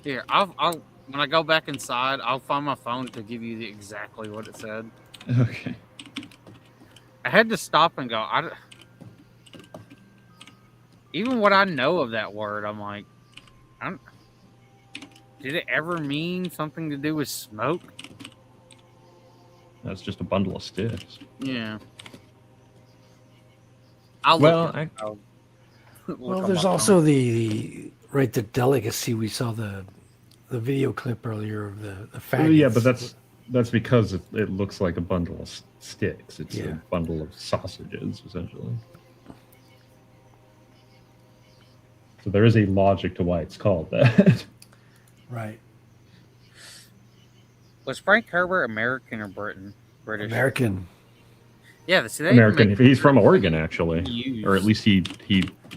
Here, I'll when I go back inside, I'll find my phone to give you exactly what it said. Okay. I had to stop and go. Even what I know of that word, I'm like, did it ever mean something to do with smoke? That's just a bundle of sticks. Yeah. I'll Well, look it up. Well, there's also the delicacy. We saw the video clip earlier of the faggots. Yeah, but that's because it looks like a bundle of sticks. It's a bundle of sausages, essentially. So there is a logic to why it's called that. Right. Was Frank Herbert American or British? American. Yeah, see, they American. make- He's from Oregon, actually, Used. or at least he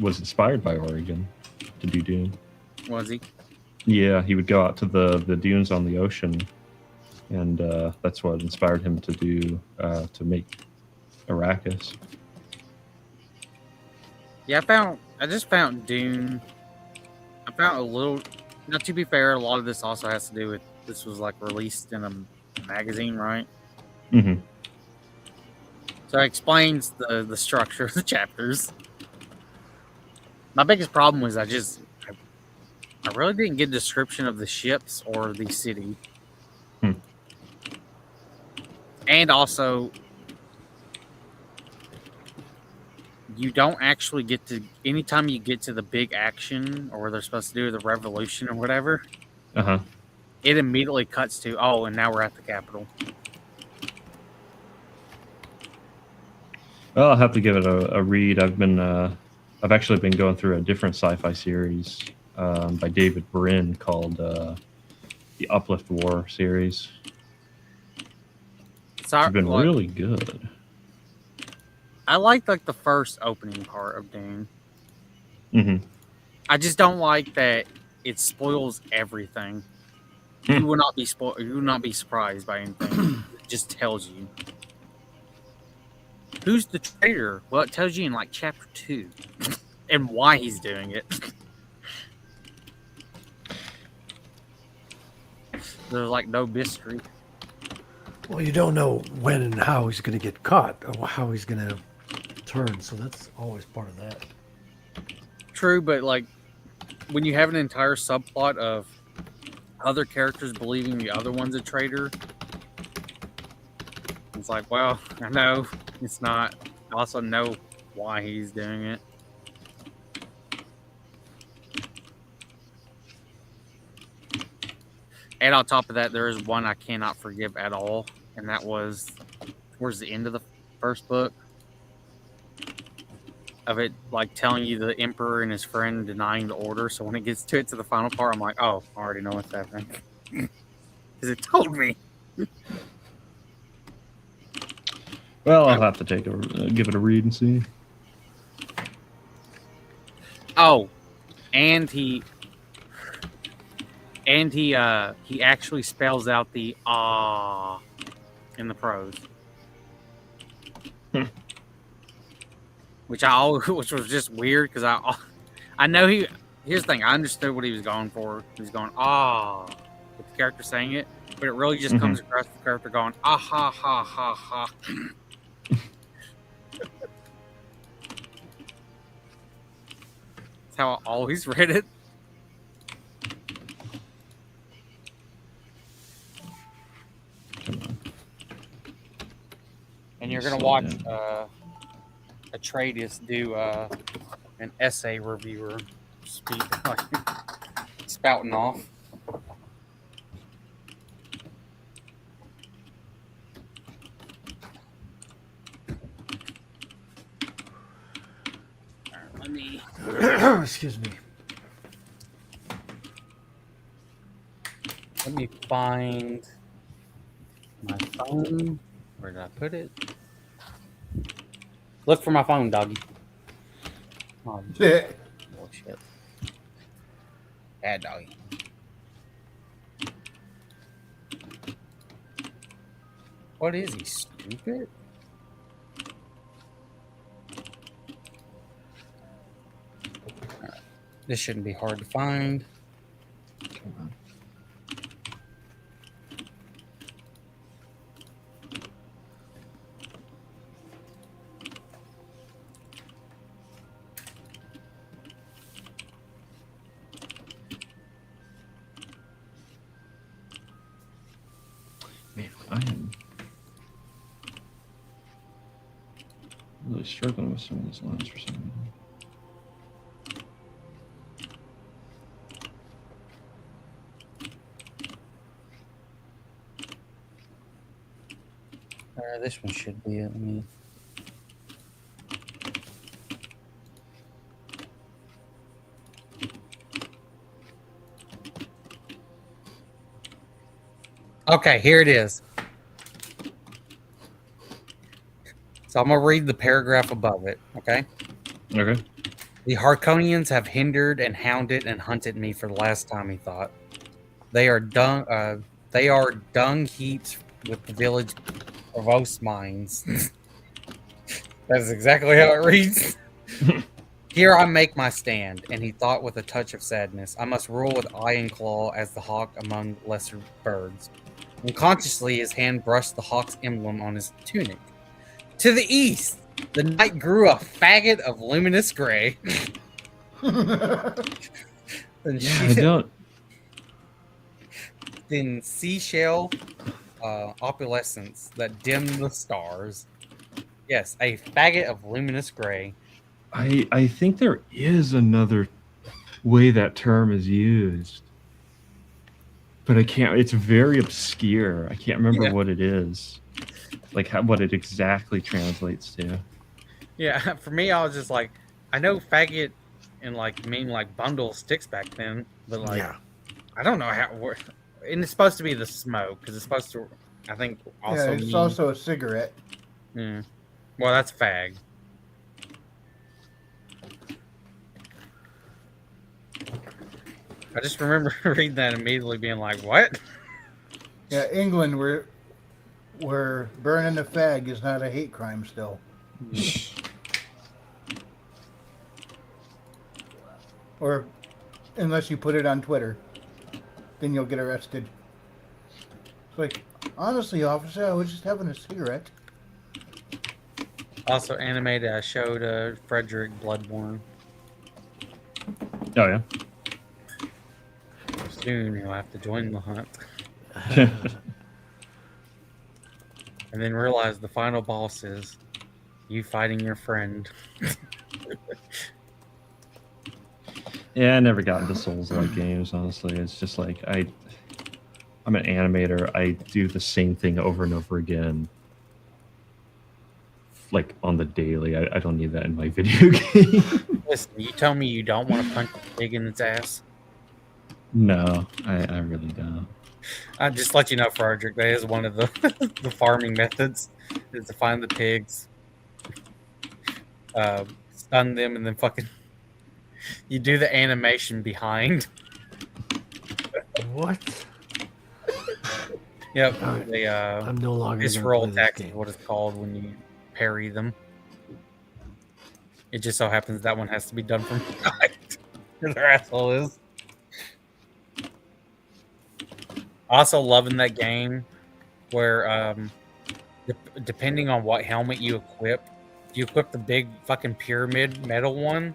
was inspired by Oregon to do Dune. Was he? Yeah, he would go out to the dunes on the ocean, and that's what inspired him to do to make Arrakis. Yeah, I just found Dune. I found a little. Now, to be fair, a lot of this also has to do with this was like released in a magazine, right? Mm-hmm. So it explains the structure of the chapters. My biggest problem was I really didn't get a description of the ships or the city. And also, you don't actually get to, anytime you get to the big action or where they're supposed to do the revolution or whatever, it immediately cuts to, oh, and now we're at the Capitol. Well, I'll have to give it a read. I've actually been going through a different sci-fi series by David Brin called the Uplift War series. It's been really good. I like the first opening part of Dune. Mm-hmm. I just don't like that it spoils everything. You will not be You will not be surprised by anything. It just tells you. Who's the traitor? Well, it tells you in like chapter 2 and why he's doing it. There's like no mystery. Well, you don't know when and how he's going to get caught or how he's going to turn, so that's always part of that. True, but like when you have an entire subplot of other characters believing the other one's a traitor, it's like, well, I know it's not. I also know why he's doing it. And on top of that, there is one I cannot forgive at all, and that was towards the end of the first book of it, like telling you the Emperor and his friend denying the order. So when it gets to the final part, I'm like, oh, I already know what's happening because it told me. Well, I'll have to give it a read and see. Oh, and he actually spells out the "ah" in the prose, which was just weird because I know he. Here's the thing: I understood what he was going for. He was going "ah" with the character saying it, but it really just comes across the character going "ah ha ha ha ha." That's how I always read it. And you're gonna watch Atreides do an essay reviewer speak, like, spouting off. Let me. Excuse me. Let me find my phone. Where did I put it? Look for my phone, doggy. Oh, bullshit. Bad doggy. What is he, stupid? This shouldn't be hard to find. Really struggling with some of these lines for some reason. This one should be it. Let me. Okay, here it is. So I'm gonna read the paragraph above it. Okay. Okay. The Harkonians have hindered and hounded and hunted me for the last time. He thought they are dung. They are dung heaps with the village provost mines. That is exactly how it reads. Here I make my stand, and he thought with a touch of sadness, I must rule with eye and claw as the hawk among lesser birds. Unconsciously, his hand brushed the hawk's emblem on his tunic. To the east, the night grew a faggot of luminous gray. I don't. Then seashell opalescence that dimmed the stars. Yes, a faggot of luminous gray. I think there is another way that term is used, but I can't. It's very obscure. I can't remember what it is, like what it exactly translates to. Yeah, for me, I was just like, I know faggot and like mean like bundle of sticks back then, but like, I don't know how. And it's supposed to be the smoke because it's supposed to. I think also. Yeah, it's mean, also a cigarette. Well, that's fag. I just remember reading that immediately, being like, "What?" Yeah, England, where burning a fag is not a hate crime still. Or unless you put it on Twitter, then you'll get arrested. It's like, honestly, officer, I was just having a cigarette. Also animated, I showed Frederick Bloodborne. Oh yeah. Soon he'll have to join the hunt. And then realize the final boss is you fighting your friend. Yeah, I never got into Souls-like games, honestly. It's just like I'm an animator. I do the same thing over and over again, like on the daily. I don't need that in my video game. Listen, you tell me you don't want to punch a pig in its ass? No, I really don't. I just let you know, Frederick, that is one of the the farming methods, is to find the pigs, stun them, and then fucking you do the animation behind. What? Yep. All right. They I'm no longer this gonna roll play this attack is game. what it's called when you parry them. It just so happens that one has to be done from behind. Their asshole is. Also loving that game where depending on what helmet you equip the big fucking pyramid metal one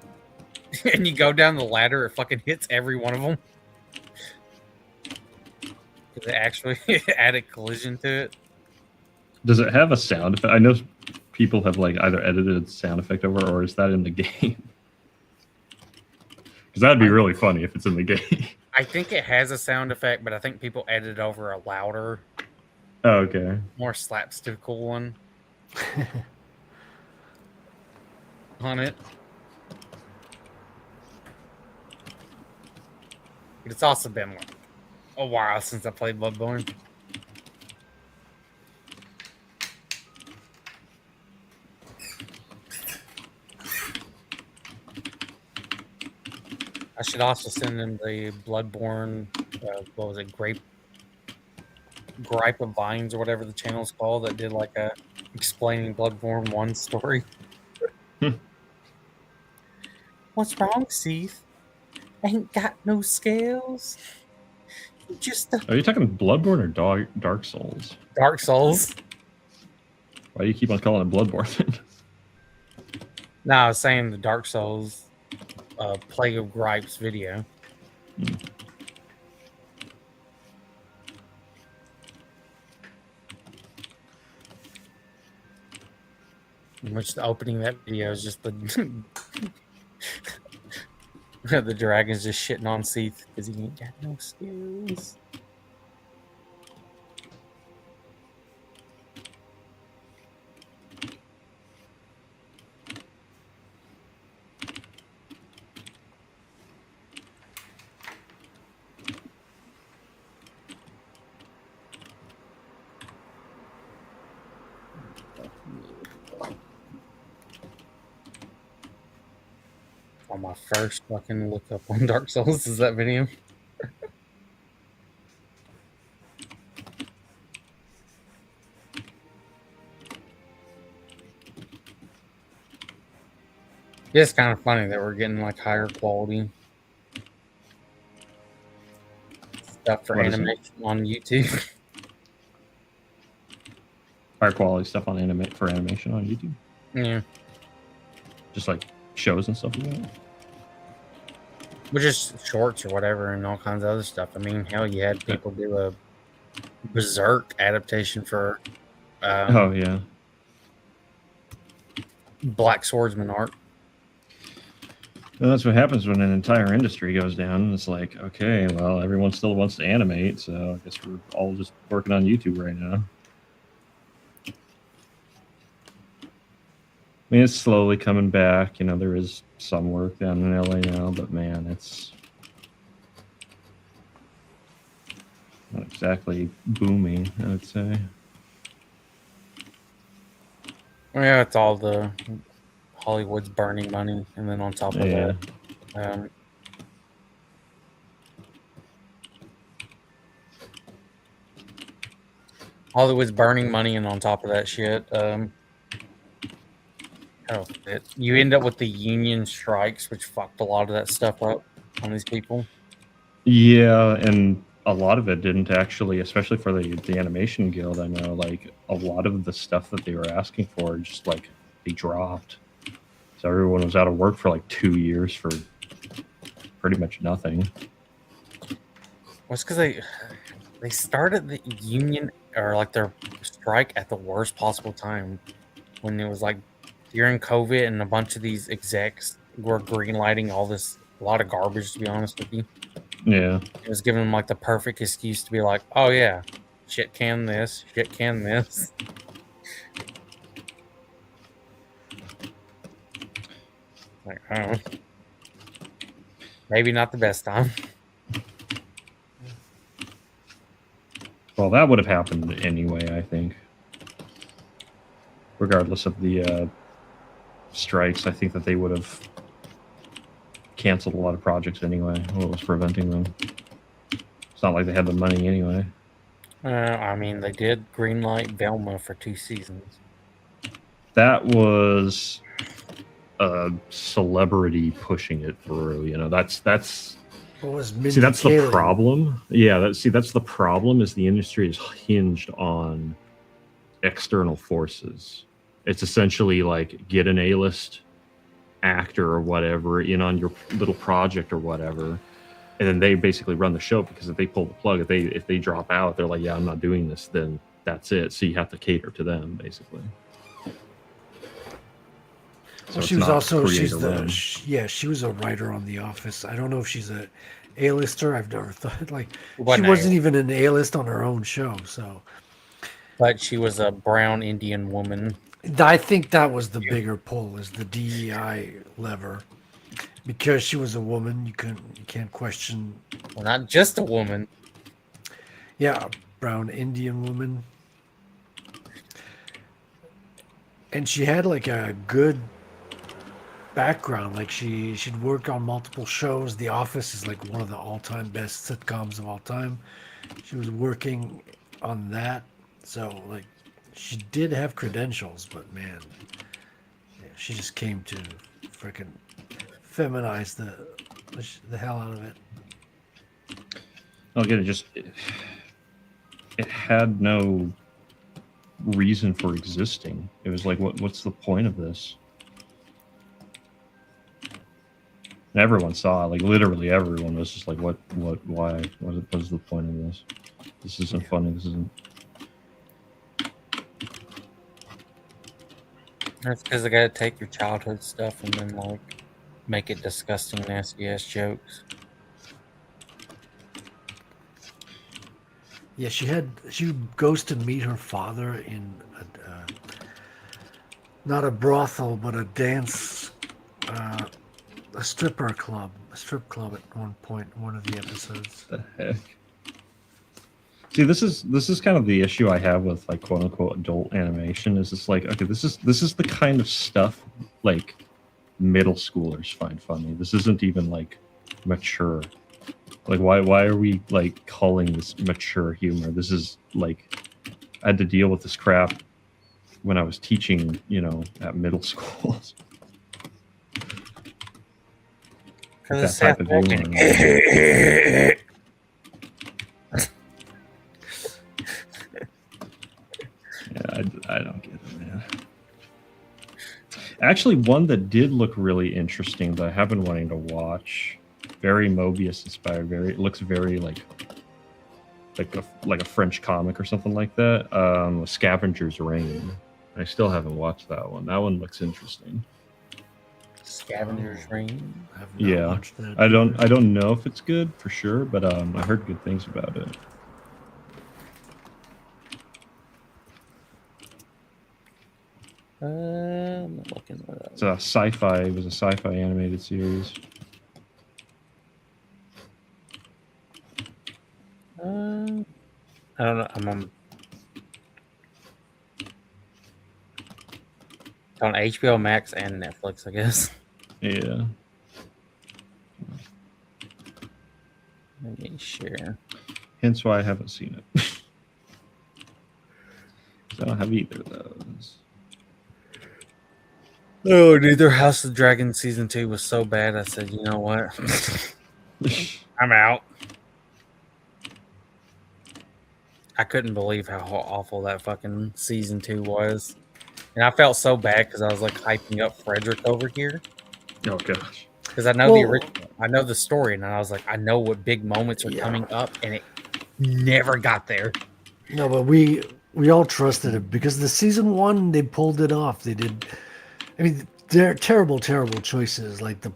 and you go down the ladder, it fucking hits every one of them. Because it actually added collision to it. Does it have a sound effect? I know people have like either edited sound effect over, or is that in the game? Because that'd be really funny if it's in the game. I think it has a sound effect, but I think people edited over a louder, Oh, okay. more slapstickal one on it. But it's also been like a while since I played Bloodborne. I should also send them the Bloodborne, what was it, Gripe of Vines or whatever the channel's called, that did like a explaining Bloodborne 1 story. What's wrong, Seath? Ain't got no scales. You just Are you talking Bloodborne or Dark Souls? Dark Souls. Why do you keep on calling it Bloodborne? No, I was saying the Dark Souls Plague of Gripes video. Which the opening of that video is just the the dragon's just shitting on Seath because he ain't got no skills. On my first fucking look up on Dark Souls is that video. Yeah, it's kind of funny that we're getting like higher quality stuff for What is it? animation on YouTube. Higher quality stuff on animation on YouTube, Yeah, just like shows and stuff like that. but just shorts or whatever and all kinds of other stuff. I mean, hell, you had people do a Berserk adaptation for Oh yeah. Black Swordsman art. Well, that's what happens when an entire industry goes down. It's like, okay, well, everyone still wants to animate, so I guess we're all just working on YouTube right now. I mean, it's slowly coming back. You know, there is some work down in LA now, but man, it's not exactly booming, I would say. Yeah, it's all the Hollywood's burning money, and then on top of Yeah. that, Hollywood's burning money, and on top of that shit, you end up with the union strikes, which fucked a lot of that stuff up on these people. Yeah, and a lot of it didn't actually, especially for the animation guild. I know, like a lot of the stuff that they were asking for, just like they dropped. So everyone was out of work for like 2 years for pretty much nothing. Well, it's because they started the union or like their strike at the worst possible time when it was like during COVID, and a bunch of these execs were greenlighting a lot of garbage, to be honest with you. Yeah. It was giving them like the perfect excuse to be like, oh yeah, shit can this. Like, I don't know. Maybe not the best time. Well, that would have happened anyway, I think. Regardless of the strikes, I think that they would have canceled a lot of projects anyway. What was preventing them? It's not like they had the money anyway. I mean, they did greenlight Velma for 2 seasons. That was a celebrity pushing it through. You know, that's What was see, that's the Kaling? problem. Yeah, that's the problem. Is the industry is hinged on external forces. It's essentially like get an A-list actor or whatever in on your little project or whatever, and then they basically run the show, because if they pull the plug, if they drop out, they're like, yeah, I'm not doing this, then that's it. So you have to cater to them, basically. Well, So she it's was not also creator-run. she was a writer on The Office. I don't know if she's a A-lister. I've never thought like What she now? wasn't even an A-list on her own show. So But she was a brown Indian woman. I think that was the bigger pull, is the DEI lever, because she was a woman. You can't question. Well, not just a woman. Yeah, a brown Indian woman, and she had like a good background. Like she'd worked on multiple shows. The Office is like one of the all-time best sitcoms of all time. She was working on that, so like she did have credentials, but man, yeah, she just came to freaking feminize the hell out of it. Again, it had no reason for existing. It was like, what's the point of this? And everyone saw it, like literally everyone was just like, why? What's the point of this? This isn't funny. This isn't. That's because they gotta take your childhood stuff and then like make it disgusting, nasty ass jokes. Yeah, she goes to meet her father in not a brothel, but a dance, a strip club at one point, in one of the episodes. The heck. See, this is kind of the issue I have with like quote unquote adult animation. Is it's like, okay, this is the kind of stuff like middle schoolers find funny. This isn't even like mature. Like why are we like calling this mature humor? This is like, I had to deal with this crap when I was teaching, at middle schools. That type of humor. Yeah, I don't get it, man. Actually, one that did look really interesting that I have been wanting to watch, very Mobius inspired, it looks very like a French comic or something like that. Scavenger's Reign. I still haven't watched that one. That one looks interesting. Scavenger's Reign. I have not Yeah, watched that I don't either. know if it's good for sure, but I heard good things about it. I'm not looking at that. It's a sci-fi. It was a sci-fi animated series. I don't know. I'm on HBO Max and Netflix, I guess. Yeah. Let me share. Hence why I haven't seen it. 'Cause I don't have either of those. Oh, neither House of the Dragon season 2 was so bad. I said, you know what? I'm out. I couldn't believe how awful that fucking season 2 was. And I felt so bad because I was like hyping up Frederick over here. Oh gosh. Because I know the Well- original, I know the story, and I was like, I know what big moments are coming up, and it never got there. No, but we all trusted it because the season 1 they pulled it off. They did. I mean, they're terrible choices like the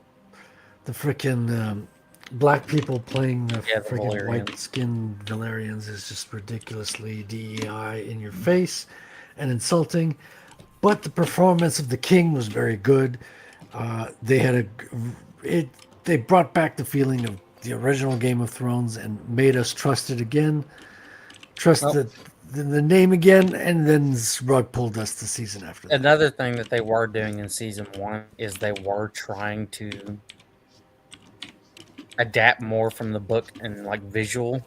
freaking black people playing the Yeah, the freaking Valyrians. white skinned Valerians is just ridiculously DEI in your face and insulting. But the performance of the king was very good. They brought back the feeling of the original Game of Thrones and made us trust it again, trust Well- the name again, and then rug pulled us the season after that. Another thing that they were doing in season 1 is they were trying to adapt more from the book and like visual.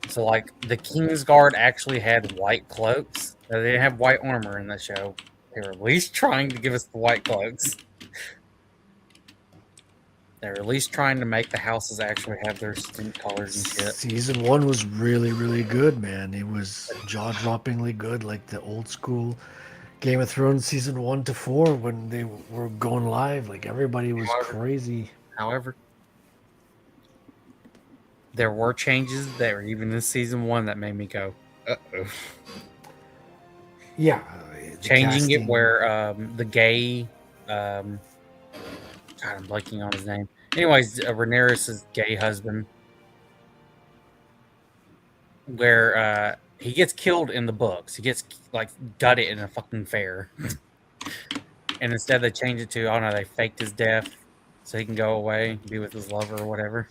So like the Kingsguard actually had white cloaks. They didn't have white armor in the show. They were at least trying to give us the white cloaks. They're at least trying to make the houses actually have their skin colors and shit. Season 1 was really, really good, man. It was jaw-droppingly good, like the old school Game of Thrones season 1 to 4 when they were going live. Like everybody was crazy. However, there were changes there, even in season 1, that made me go, uh-oh. Yeah, the Changing casting. it where the gay, God, I'm blanking on his name. Anyways, Rhaenyra's gay husband, where he gets killed in the books. He gets like gutted in a fucking fair, and instead they change it to, oh no, they faked his death so he can go away, be with his lover or whatever,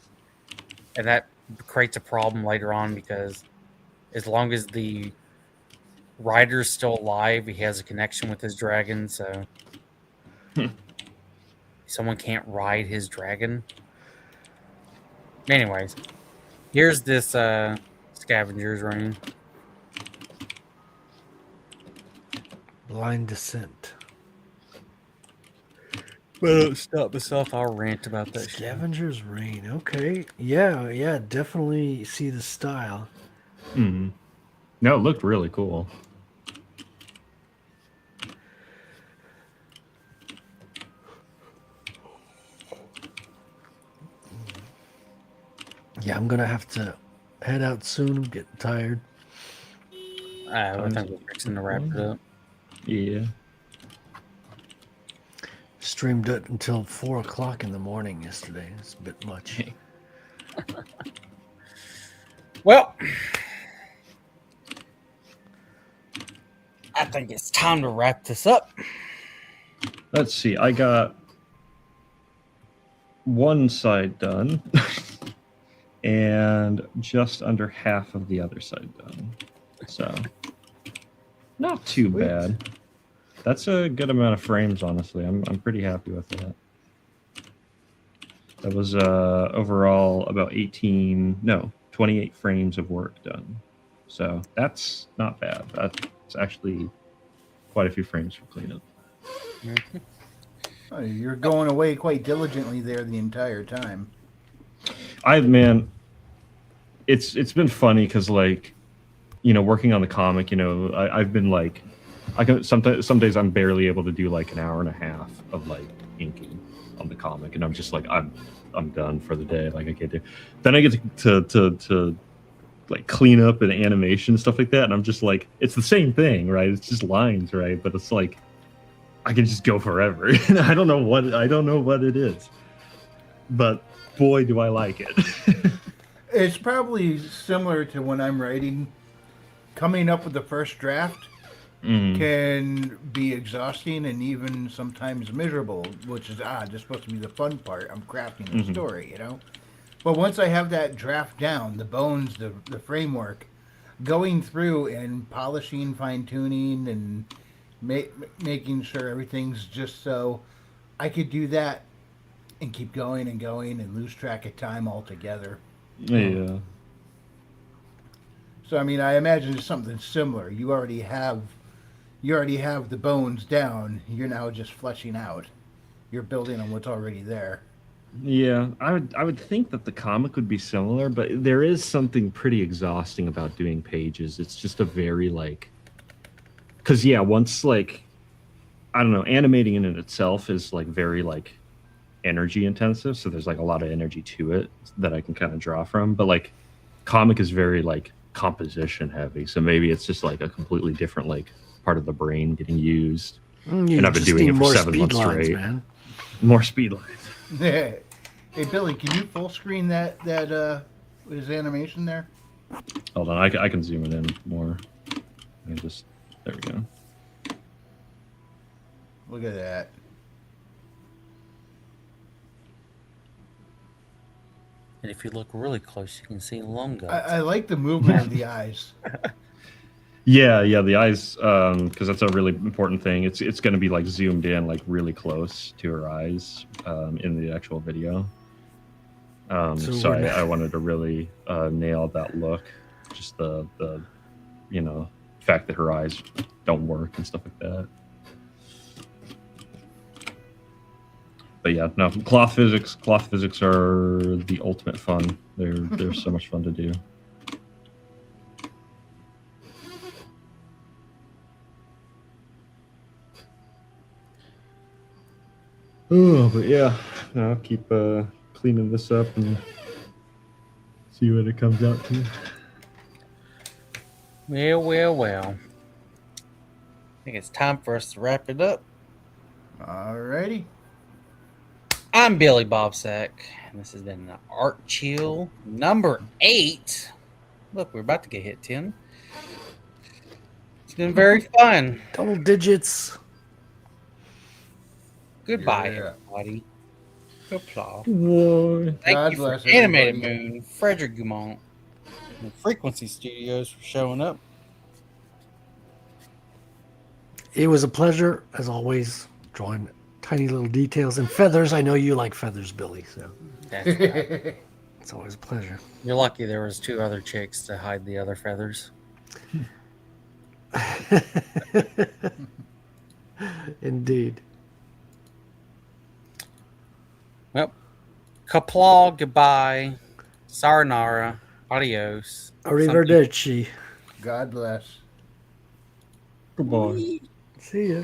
and that creates a problem later on because as long as the Ryder's still alive, he has a connection with his dragon, so someone can't ride his dragon. Anyways, here's this Scavenger's Reign. Blind Descent. Well, don't stop myself. I'll rant about that shit. Scavenger's Reign. Okay. Yeah, definitely see the style. Mm-hmm. No, it looked really cool. Yeah, I'm gonna have to head out soon. I'm getting tired. I think we're fixing to wrap it up. Yeah. streamed it until 4 o'clock in the morning yesterday. It's a bit much. Well, I think it's time to wrap this up. Let's see. I got one side done and just under half of the other side done. So not too Sweet. bad. That's a good amount of frames, honestly. I'm pretty happy with that. That was overall about 28 frames of work done. So that's not bad. That's actually quite a few frames for cleanup. Oh, you're going away quite diligently there the entire time. Man, it's been funny because, like, you know, working on the comic, you know, I've been like, some days I'm barely able to do like an hour and a half of like inking on the comic, and I'm just like, I'm done for the day. Like, I can't do. Then I get to like clean up and animation and stuff like that, and I'm just like, it's the same thing, right? It's just lines, right? But it's like, I can just go forever. I don't know what it is, but boy, do I like it. It's probably similar to when I'm writing. Coming up with the first draft can be exhausting and even sometimes miserable, which is just supposed to be the fun part. I'm crafting the story, you know. But once I have that draft down, the bones, the framework, going through and polishing, fine tuning, and making sure everything's just so I could do that and keep going and lose track of time altogether. Yeah. So I mean, I imagine it's something similar. You already have the bones down. You're now just fleshing out. You're building on what's already there. Yeah, I would think that the comic would be similar, but there is something pretty exhausting about doing pages. It's just a very like, because once like, I don't know, animating in itself is like very like energy intensive, so there's like a lot of energy to it that I can kind of draw from. But like, comic is very like composition heavy, so maybe it's just like a completely different like part of the brain getting used. And I've been doing it for 7 months straight. Man. More speed lines. Hey Billy, can you full screen that his animation there? Hold on, I can zoom it in more. There we go. Look at that. And if you look really close, you can see long guts. I like the movement of the eyes. Yeah, the eyes, because that's a really important thing. It's going to be like zoomed in, like really close to her eyes in the actual video. So I wanted to really nail that look, just the fact that her eyes don't work and stuff like that. But yeah, no, cloth physics are the ultimate fun. They're so much fun to do. Oh, but yeah, I'll keep cleaning this up and see what it comes out to. Well. I think it's time for us to wrap it up. Alrighty. I'm Billy Bobsack, and this has been Art Chill number 8. Look, we're about to get hit 10. It's been very fun. Double digits. Goodbye, Yeah. everybody. Applause. Boy. Thank God you for bless Animated everybody. Moon, Frederick Gumont, and Frequency Studios for showing up. It was a pleasure, as always, drawing tiny little details and feathers. I know you like feathers, Billy, so That's right. it's always a pleasure. You're lucky there was 2 other chicks to hide the other feathers. Indeed. Well, Kaplaw, goodbye. Sayonara. Adios. Arrivederci. God bless. Goodbye. See ya.